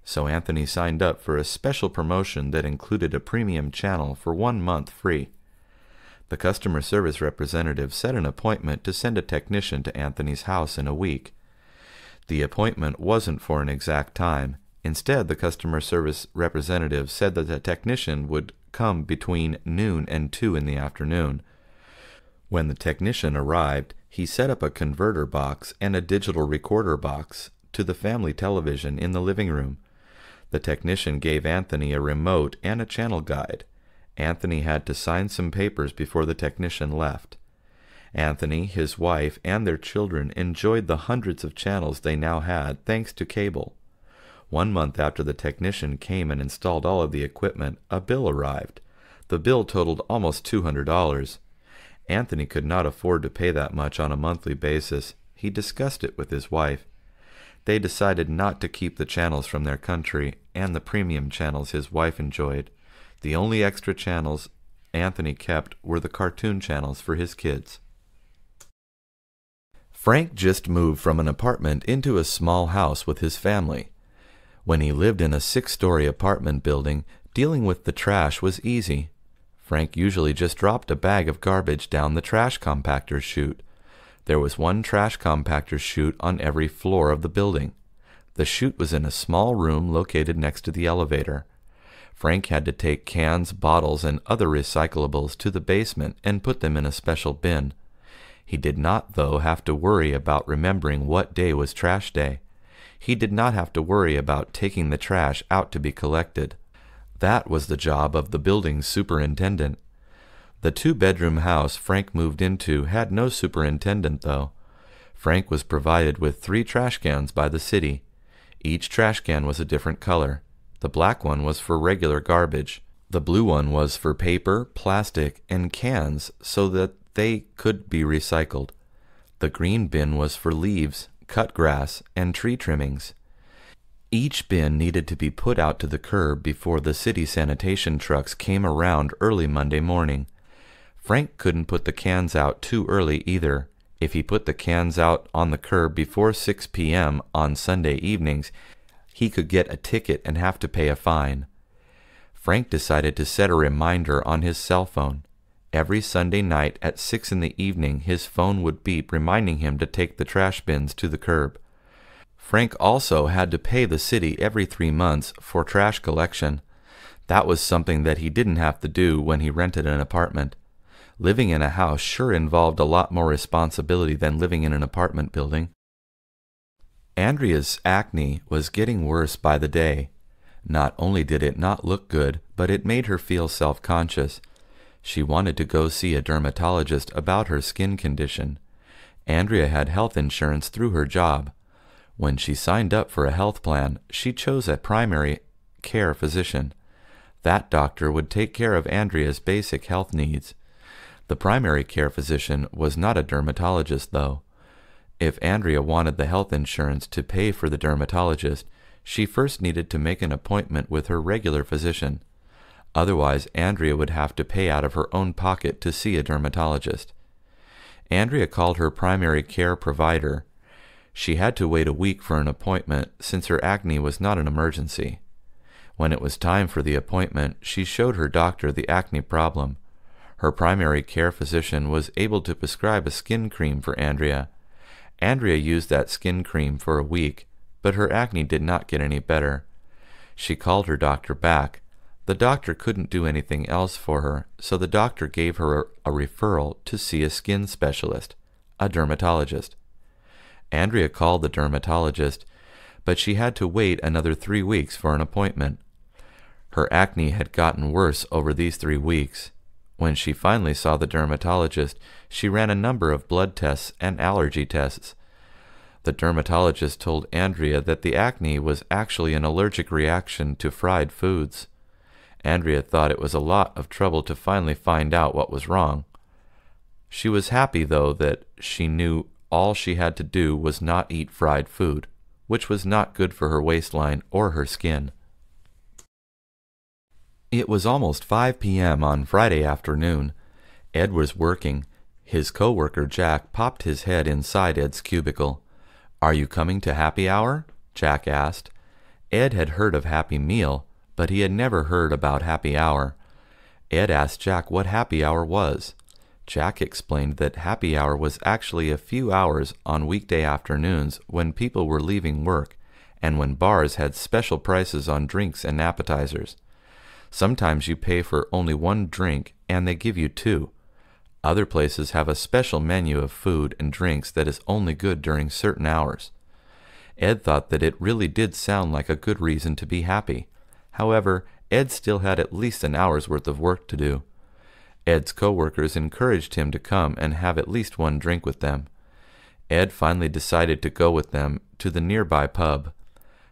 So Anthony signed up for a special promotion that included a premium channel for 1 month free. The customer service representative set an appointment to send a technician to Anthony's house in a week. The appointment wasn't for an exact time. Instead, the customer service representative said that the technician would come between noon and 2 in the afternoon. When the technician arrived, he set up a converter box and a digital recorder box to the family television in the living room. The technician gave Anthony a remote and a channel guide. Anthony had to sign some papers before the technician left. Anthony, his wife, and their children enjoyed the hundreds of channels they now had thanks to cable. 1 month after the technician came and installed all of the equipment, a bill arrived. The bill totaled almost $200. Anthony could not afford to pay that much on a monthly basis. He discussed it with his wife. They decided not to keep the channels from their country and the premium channels his wife enjoyed. The only extra channels Anthony kept were the cartoon channels for his kids. Frank just moved from an apartment into a small house with his family. When he lived in a 6-story apartment building, dealing with the trash was easy. Frank usually just dropped a bag of garbage down the trash compactor chute. There was one trash compactor chute on every floor of the building. The chute was in a small room located next to the elevator. Frank had to take cans, bottles, and other recyclables to the basement and put them in a special bin. He did not, though, have to worry about remembering what day was trash day. He did not have to worry about taking the trash out to be collected. That was the job of the building's superintendent. The 2-bedroom house Frank moved into had no superintendent, though. Frank was provided with 3 trash cans by the city. Each trash can was a different color. The black one was for regular garbage. The blue one was for paper, plastic, and cans so that they could be recycled. The green bin was for leaves, cut grass, and tree trimmings. Each bin needed to be put out to the curb before the city sanitation trucks came around early Monday morning. Frank couldn't put the cans out too early either. If he put the cans out on the curb before 6 p.m. on Sunday evenings, he could get a ticket and have to pay a fine. Frank decided to set a reminder on his cell phone. Every Sunday night at 6 in the evening, his phone would beep reminding him to take the trash bins to the curb. Frank also had to pay the city every 3 months for trash collection. That was something that he didn't have to do when he rented an apartment. Living in a house sure involved a lot more responsibility than living in an apartment building. Andrea's acne was getting worse by the day. Not only did it not look good, but it made her feel self-conscious. She wanted to go see a dermatologist about her skin condition. Andrea had health insurance through her job. When she signed up for a health plan, she chose a primary care physician. That doctor would take care of Andrea's basic health needs. The primary care physician was not a dermatologist, though. If Andrea wanted the health insurance to pay for the dermatologist, she first needed to make an appointment with her regular physician. Otherwise, Andrea would have to pay out of her own pocket to see a dermatologist. Andrea called her primary care provider. She had to wait a week for an appointment since her acne was not an emergency. When it was time for the appointment, she showed her doctor the acne problem. Her primary care physician was able to prescribe a skin cream for Andrea. Andrea used that skin cream for a week, but her acne did not get any better. She called her doctor back. The doctor couldn't do anything else for her, so the doctor gave her a referral to see a skin specialist, a dermatologist. Andrea called the dermatologist, but she had to wait another 3 weeks for an appointment. Her acne had gotten worse over these 3 weeks. When she finally saw the dermatologist, she ran a number of blood tests and allergy tests. The dermatologist told Andrea that the acne was actually an allergic reaction to fried foods. Andrea thought it was a lot of trouble to finally find out what was wrong. She was happy, though, that she knew all she had to do was not eat fried food, which was not good for her waistline or her skin. It was almost 5 p.m. on Friday afternoon. Ed was working. His coworker Jack popped his head inside Ed's cubicle. "Are you coming to happy hour?" Jack asked. Ed had heard of Happy Meal, but he had never heard about happy hour. Ed asked Jack what happy hour was. Jack explained that happy hour was actually a few hours on weekday afternoons when people were leaving work and when bars had special prices on drinks and appetizers. Sometimes you pay for only one drink and they give you two. Other places have a special menu of food and drinks that is only good during certain hours. Ed thought that it really did sound like a good reason to be happy. However, Ed still had at least an hour's worth of work to do. Ed's coworkers encouraged him to come and have at least one drink with them. Ed finally decided to go with them to the nearby pub.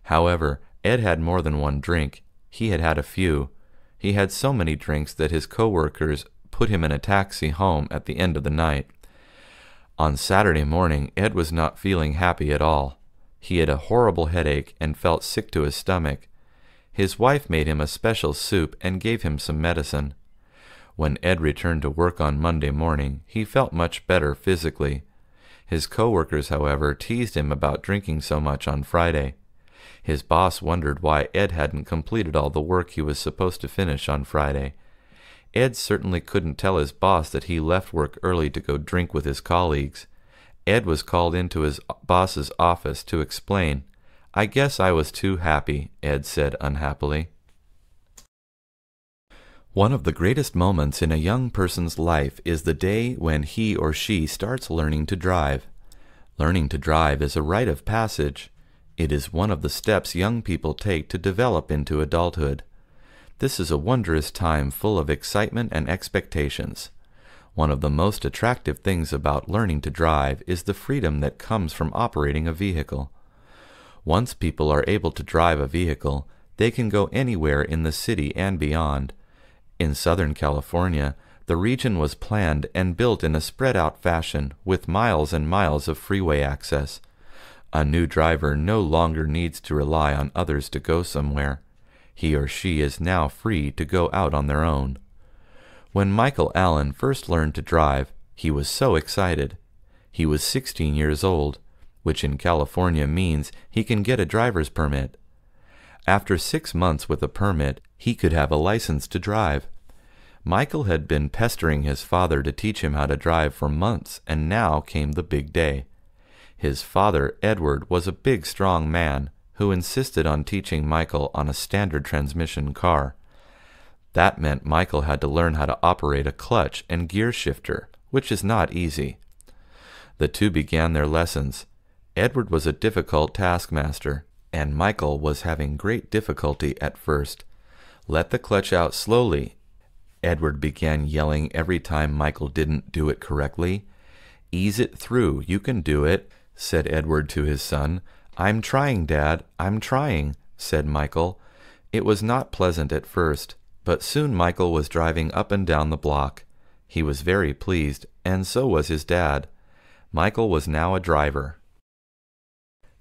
However, Ed had more than one drink. He had had a few. He had so many drinks that his coworkers put him in a taxi home at the end of the night. On Saturday morning, Ed was not feeling happy at all. He had a horrible headache and felt sick to his stomach. His wife made him a special soup and gave him some medicine. When Ed returned to work on Monday morning, he felt much better physically. His coworkers, however, teased him about drinking so much on Friday. His boss wondered why Ed hadn't completed all the work he was supposed to finish on Friday. Ed certainly couldn't tell his boss that he left work early to go drink with his colleagues. Ed was called into his boss's office to explain. "I guess I was too happy," Ed said unhappily. One of the greatest moments in a young person's life is the day when he or she starts learning to drive. Learning to drive is a rite of passage. It is one of the steps young people take to develop into adulthood. This is a wondrous time full of excitement and expectations. One of the most attractive things about learning to drive is the freedom that comes from operating a vehicle. Once people are able to drive a vehicle, they can go anywhere in the city and beyond. In Southern California, the region was planned and built in a spread-out fashion with miles and miles of freeway access. A new driver no longer needs to rely on others to go somewhere. He or she is now free to go out on their own. When Michael Allen first learned to drive, he was so excited. He was 16 years old, which in California means he can get a driver's permit. After 6 months with a permit, he could have a license to drive. Michael had been pestering his father to teach him how to drive for months, and now came the big day. His father, Edward, was a big, strong man who insisted on teaching Michael on a standard transmission car. That meant Michael had to learn how to operate a clutch and gear shifter, which is not easy. The two began their lessons. Edward was a difficult taskmaster, and Michael was having great difficulty at first. "Let the clutch out slowly," Edward began yelling every time Michael didn't do it correctly. "Ease it through, you can do it," said Edward to his son. "I'm trying, Dad, I'm trying," said Michael. It was not pleasant at first, but soon Michael was driving up and down the block. He was very pleased, and so was his dad. Michael was now a driver.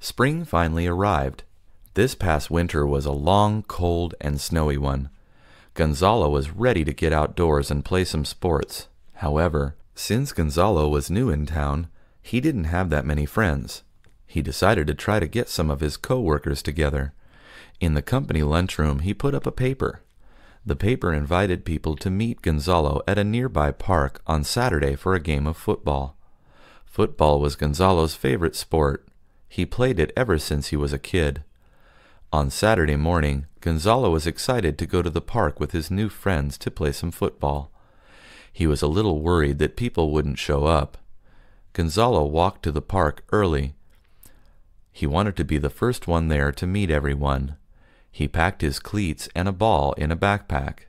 Spring finally arrived. This past winter was a long, cold, and snowy one. Gonzalo was ready to get outdoors and play some sports. However, since Gonzalo was new in town, he didn't have that many friends. He decided to try to get some of his co-workers together. In the company lunchroom, he put up a paper. The paper invited people to meet Gonzalo at a nearby park on Saturday for a game of football. Football was Gonzalo's favorite sport. He played it ever since he was a kid. On Saturday morning, Gonzalo was excited to go to the park with his new friends to play some football. He was a little worried that people wouldn't show up. Gonzalo walked to the park early. He wanted to be the first one there to meet everyone. He packed his cleats and a ball in a backpack.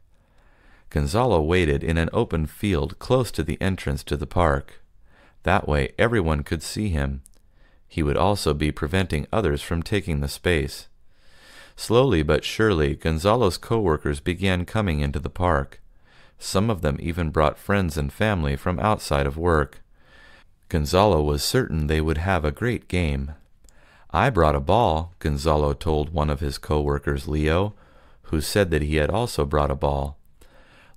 Gonzalo waited in an open field close to the entrance to the park. That way everyone could see him. He would also be preventing others from taking the space. Slowly but surely, Gonzalo's co-workers began coming into the park. Some of them even brought friends and family from outside of work. Gonzalo was certain they would have a great game. "I brought a ball," Gonzalo told one of his co-workers, Leo, who said that he had also brought a ball.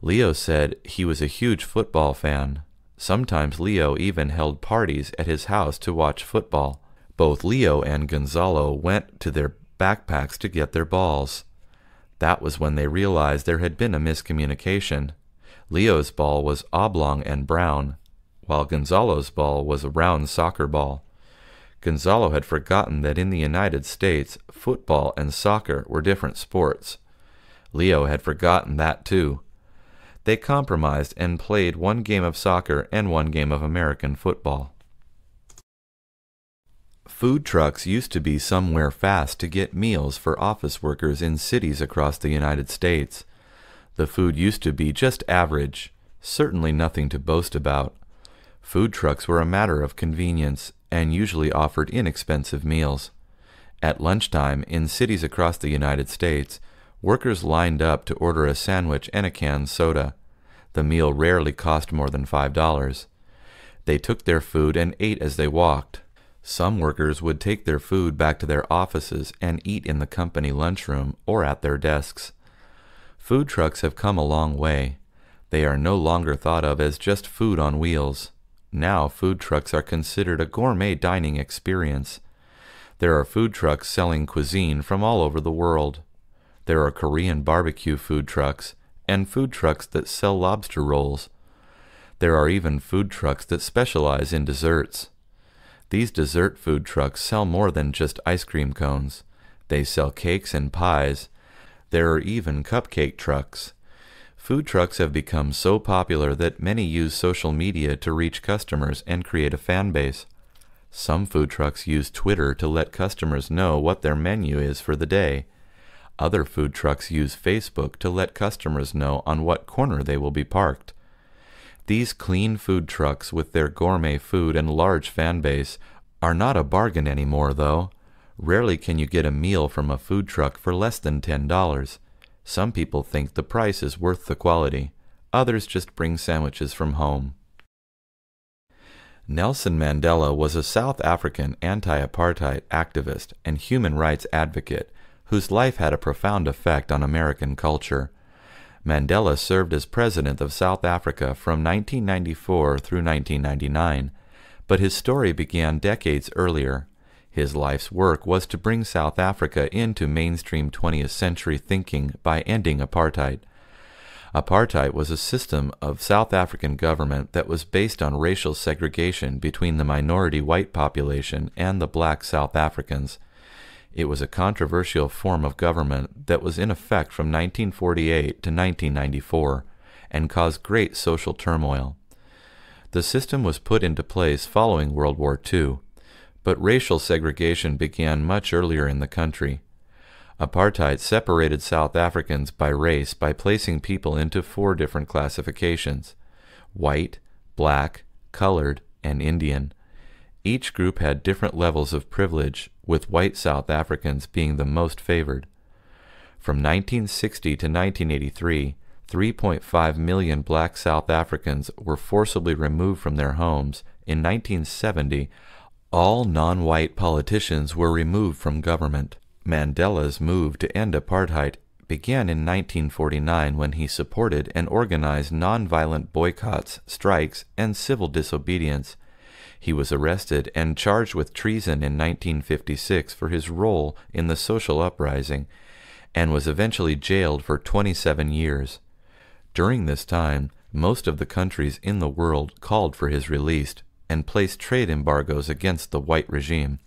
Leo said he was a huge football fan. Sometimes Leo even held parties at his house to watch football. Both Leo and Gonzalo went to their backpacks to get their balls. That was when they realized there had been a miscommunication. Leo's ball was oblong and brown, while Gonzalo's ball was a round soccer ball. Gonzalo had forgotten that in the United States, football and soccer were different sports. Leo had forgotten that too. They compromised and played one game of soccer and one game of American football. Food trucks used to be somewhere fast to get meals for office workers in cities across the United States. The food used to be just average, certainly nothing to boast about. Food trucks were a matter of convenience and usually offered inexpensive meals. At lunchtime, in cities across the United States, workers lined up to order a sandwich and a canned soda. The meal rarely cost more than $5. They took their food and ate as they walked. Some workers would take their food back to their offices and eat in the company lunchroom or at their desks. Food trucks have come a long way. They are no longer thought of as just food on wheels. Now food trucks are considered a gourmet dining experience. There are food trucks selling cuisine from all over the world. There are Korean barbecue food trucks and food trucks that sell lobster rolls. There are even food trucks that specialize in desserts. These dessert food trucks sell more than just ice cream cones. They sell cakes and pies. There are even cupcake trucks. Food trucks have become so popular that many use social media to reach customers and create a fan base. Some food trucks use Twitter to let customers know what their menu is for the day. Other food trucks use Facebook to let customers know on what corner they will be parked. These clean food trucks with their gourmet food and large fan base are not a bargain anymore, though. Rarely can you get a meal from a food truck for less than $10. Some people think the price is worth the quality. Others just bring sandwiches from home. Nelson Mandela was a South African anti-apartheid activist and human rights advocate whose life had a profound effect on American culture. Mandela served as president of South Africa from 1994 through 1999, but his story began decades earlier. His life's work was to bring South Africa into mainstream 20th century thinking by ending apartheid. Apartheid was a system of South African government that was based on racial segregation between the minority white population and the black South Africans. It was a controversial form of government that was in effect from 1948 to 1994 and caused great social turmoil. The system was put into place following World War II, but racial segregation began much earlier in the country. Apartheid separated South Africans by race by placing people into 4 different classifications: white, black, colored, and Indian. Each group had different levels of privilege, with white South Africans being the most favored. From 1960 to 1983, 3.5 million black South Africans were forcibly removed from their homes. In 1970, all non-white politicians were removed from government. Mandela's move to end apartheid began in 1949 when he supported and organized non-violent boycotts, strikes, and civil disobedience. He was arrested and charged with treason in 1956 for his role in the social uprising, and was eventually jailed for 27 years. During this time, most of the countries in the world called for his release and placed trade embargoes against the white regime.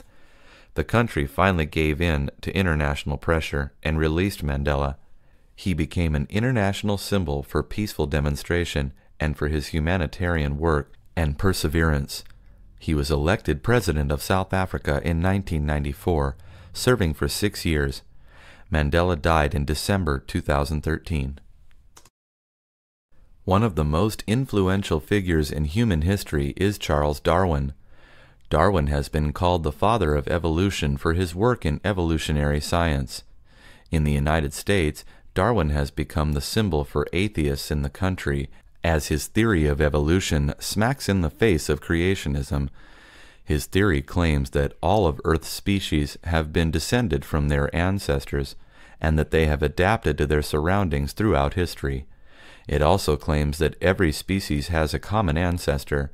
The country finally gave in to international pressure and released Mandela. He became an international symbol for peaceful demonstration and for his humanitarian work and perseverance. He was elected President of South Africa in 1994, serving for 6 years. Mandela died in December 2013. One of the most influential figures in human history is Charles Darwin. Darwin has been called the father of evolution for his work in evolutionary science. In the United States, Darwin has become the symbol for atheists in the country, as his theory of evolution smacks in the face of creationism. His theory claims that all of Earth's species have been descended from their ancestors, and that they have adapted to their surroundings throughout history. It also claims that every species has a common ancestor.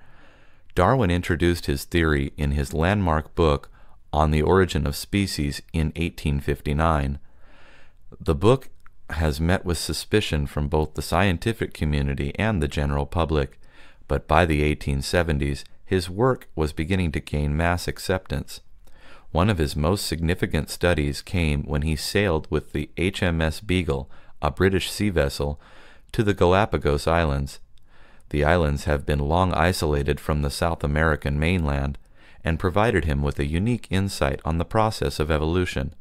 Darwin introduced his theory in his landmark book On the Origin of Species in 1859. The book has met with suspicion from both the scientific community and the general public, but by the 1870s, his work was beginning to gain mass acceptance. One of his most significant studies came when he sailed with the HMS Beagle, a British sea vessel, to the Galapagos Islands. The islands have been long isolated from the South American mainland and provided him with a unique insight on the process of evolution.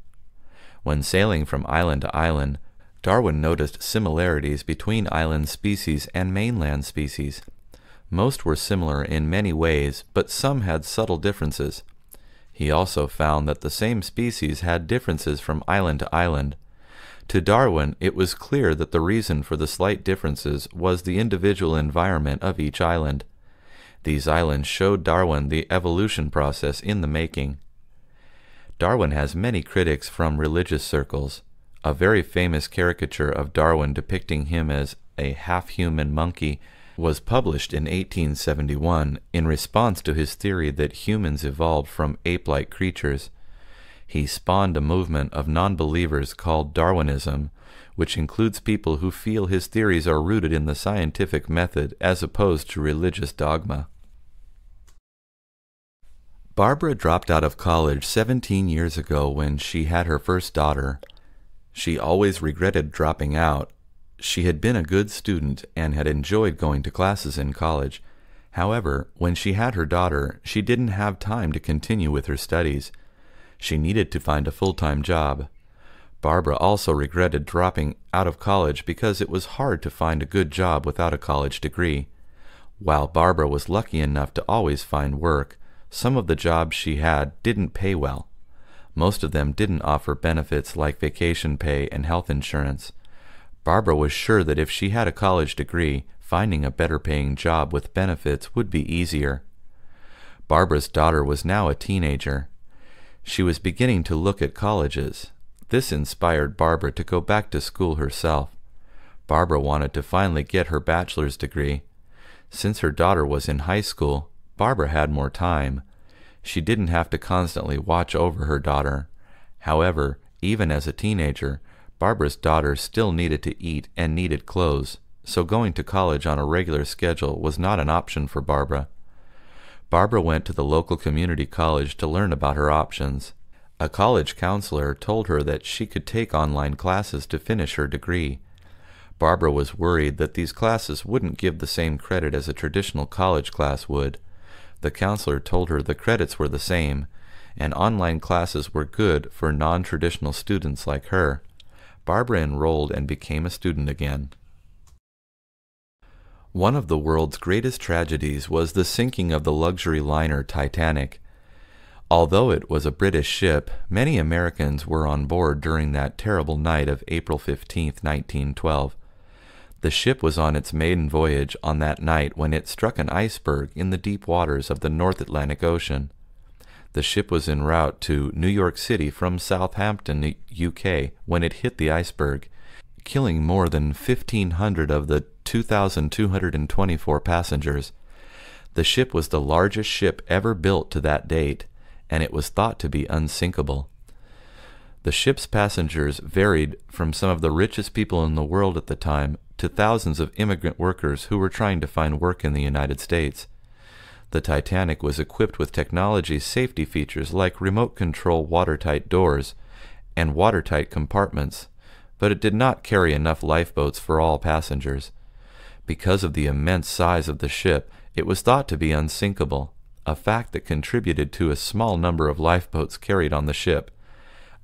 When sailing from island to island, Darwin noticed similarities between island species and mainland species. Most were similar in many ways, but some had subtle differences. He also found that the same species had differences from island to island. To Darwin, it was clear that the reason for the slight differences was the individual environment of each island. These islands showed Darwin the evolution process in the making. Darwin has many critics from religious circles. A very famous caricature of Darwin depicting him as a half-human monkey was published in 1871 in response to his theory that humans evolved from ape-like creatures. He spawned a movement of non-believers called Darwinism, which includes people who feel his theories are rooted in the scientific method as opposed to religious dogma. Barbara dropped out of college 17 years ago when she had her first daughter. She always regretted dropping out. She had been a good student and had enjoyed going to classes in college. However, when she had her daughter, she didn't have time to continue with her studies. She needed to find a full-time job. Barbara also regretted dropping out of college because it was hard to find a good job without a college degree. While Barbara was lucky enough to always find work, some of the jobs she had didn't pay well. Most of them didn't offer benefits like vacation pay and health insurance. Barbara was sure that if she had a college degree, finding a better-paying job with benefits would be easier. Barbara's daughter was now a teenager. She was beginning to look at colleges. This inspired Barbara to go back to school herself. Barbara wanted to finally get her bachelor's degree. Since her daughter was in high school, Barbara had more time. She didn't have to constantly watch over her daughter. However, even as a teenager, Barbara's daughter still needed to eat and needed clothes, so going to college on a regular schedule was not an option for Barbara. Barbara went to the local community college to learn about her options. A college counselor told her that she could take online classes to finish her degree. Barbara was worried that these classes wouldn't give the same credit as a traditional college class would. The counselor told her the credits were the same, and online classes were good for non-traditional students like her. Barbara enrolled and became a student again. One of the world's greatest tragedies was the sinking of the luxury liner Titanic. Although it was a British ship, many Americans were on board during that terrible night of April 15, 1912. The ship was on its maiden voyage on that night when it struck an iceberg in the deep waters of the North Atlantic Ocean. The ship was en route to New York City from Southampton, UK, when it hit the iceberg, killing more than 1,500 of the 2,224 passengers. The ship was the largest ship ever built to that date, and it was thought to be unsinkable. The ship's passengers varied from some of the richest people in the world at the time to thousands of immigrant workers who were trying to find work in the United States. The Titanic was equipped with technology safety features like remote control watertight doors and watertight compartments, but it did not carry enough lifeboats for all passengers. Because of the immense size of the ship, it was thought to be unsinkable, a fact that contributed to a small number of lifeboats carried on the ship.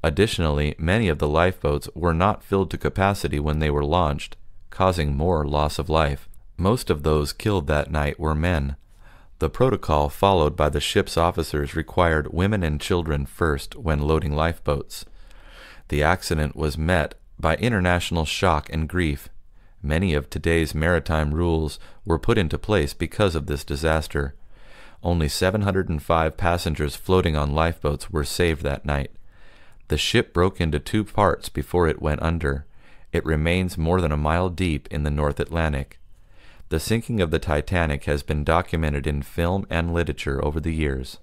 Additionally, many of the lifeboats were not filled to capacity when they were launched, causing more loss of life. Most of those killed that night were men. The protocol followed by the ship's officers required women and children first when loading lifeboats. The accident was met by international shock and grief. Many of today's maritime rules were put into place because of this disaster. Only 705 passengers floating on lifeboats were saved that night. The ship broke into two parts before it went under. It remains more than a mile deep in the North Atlantic. The sinking of the Titanic has been documented in film and literature over the years.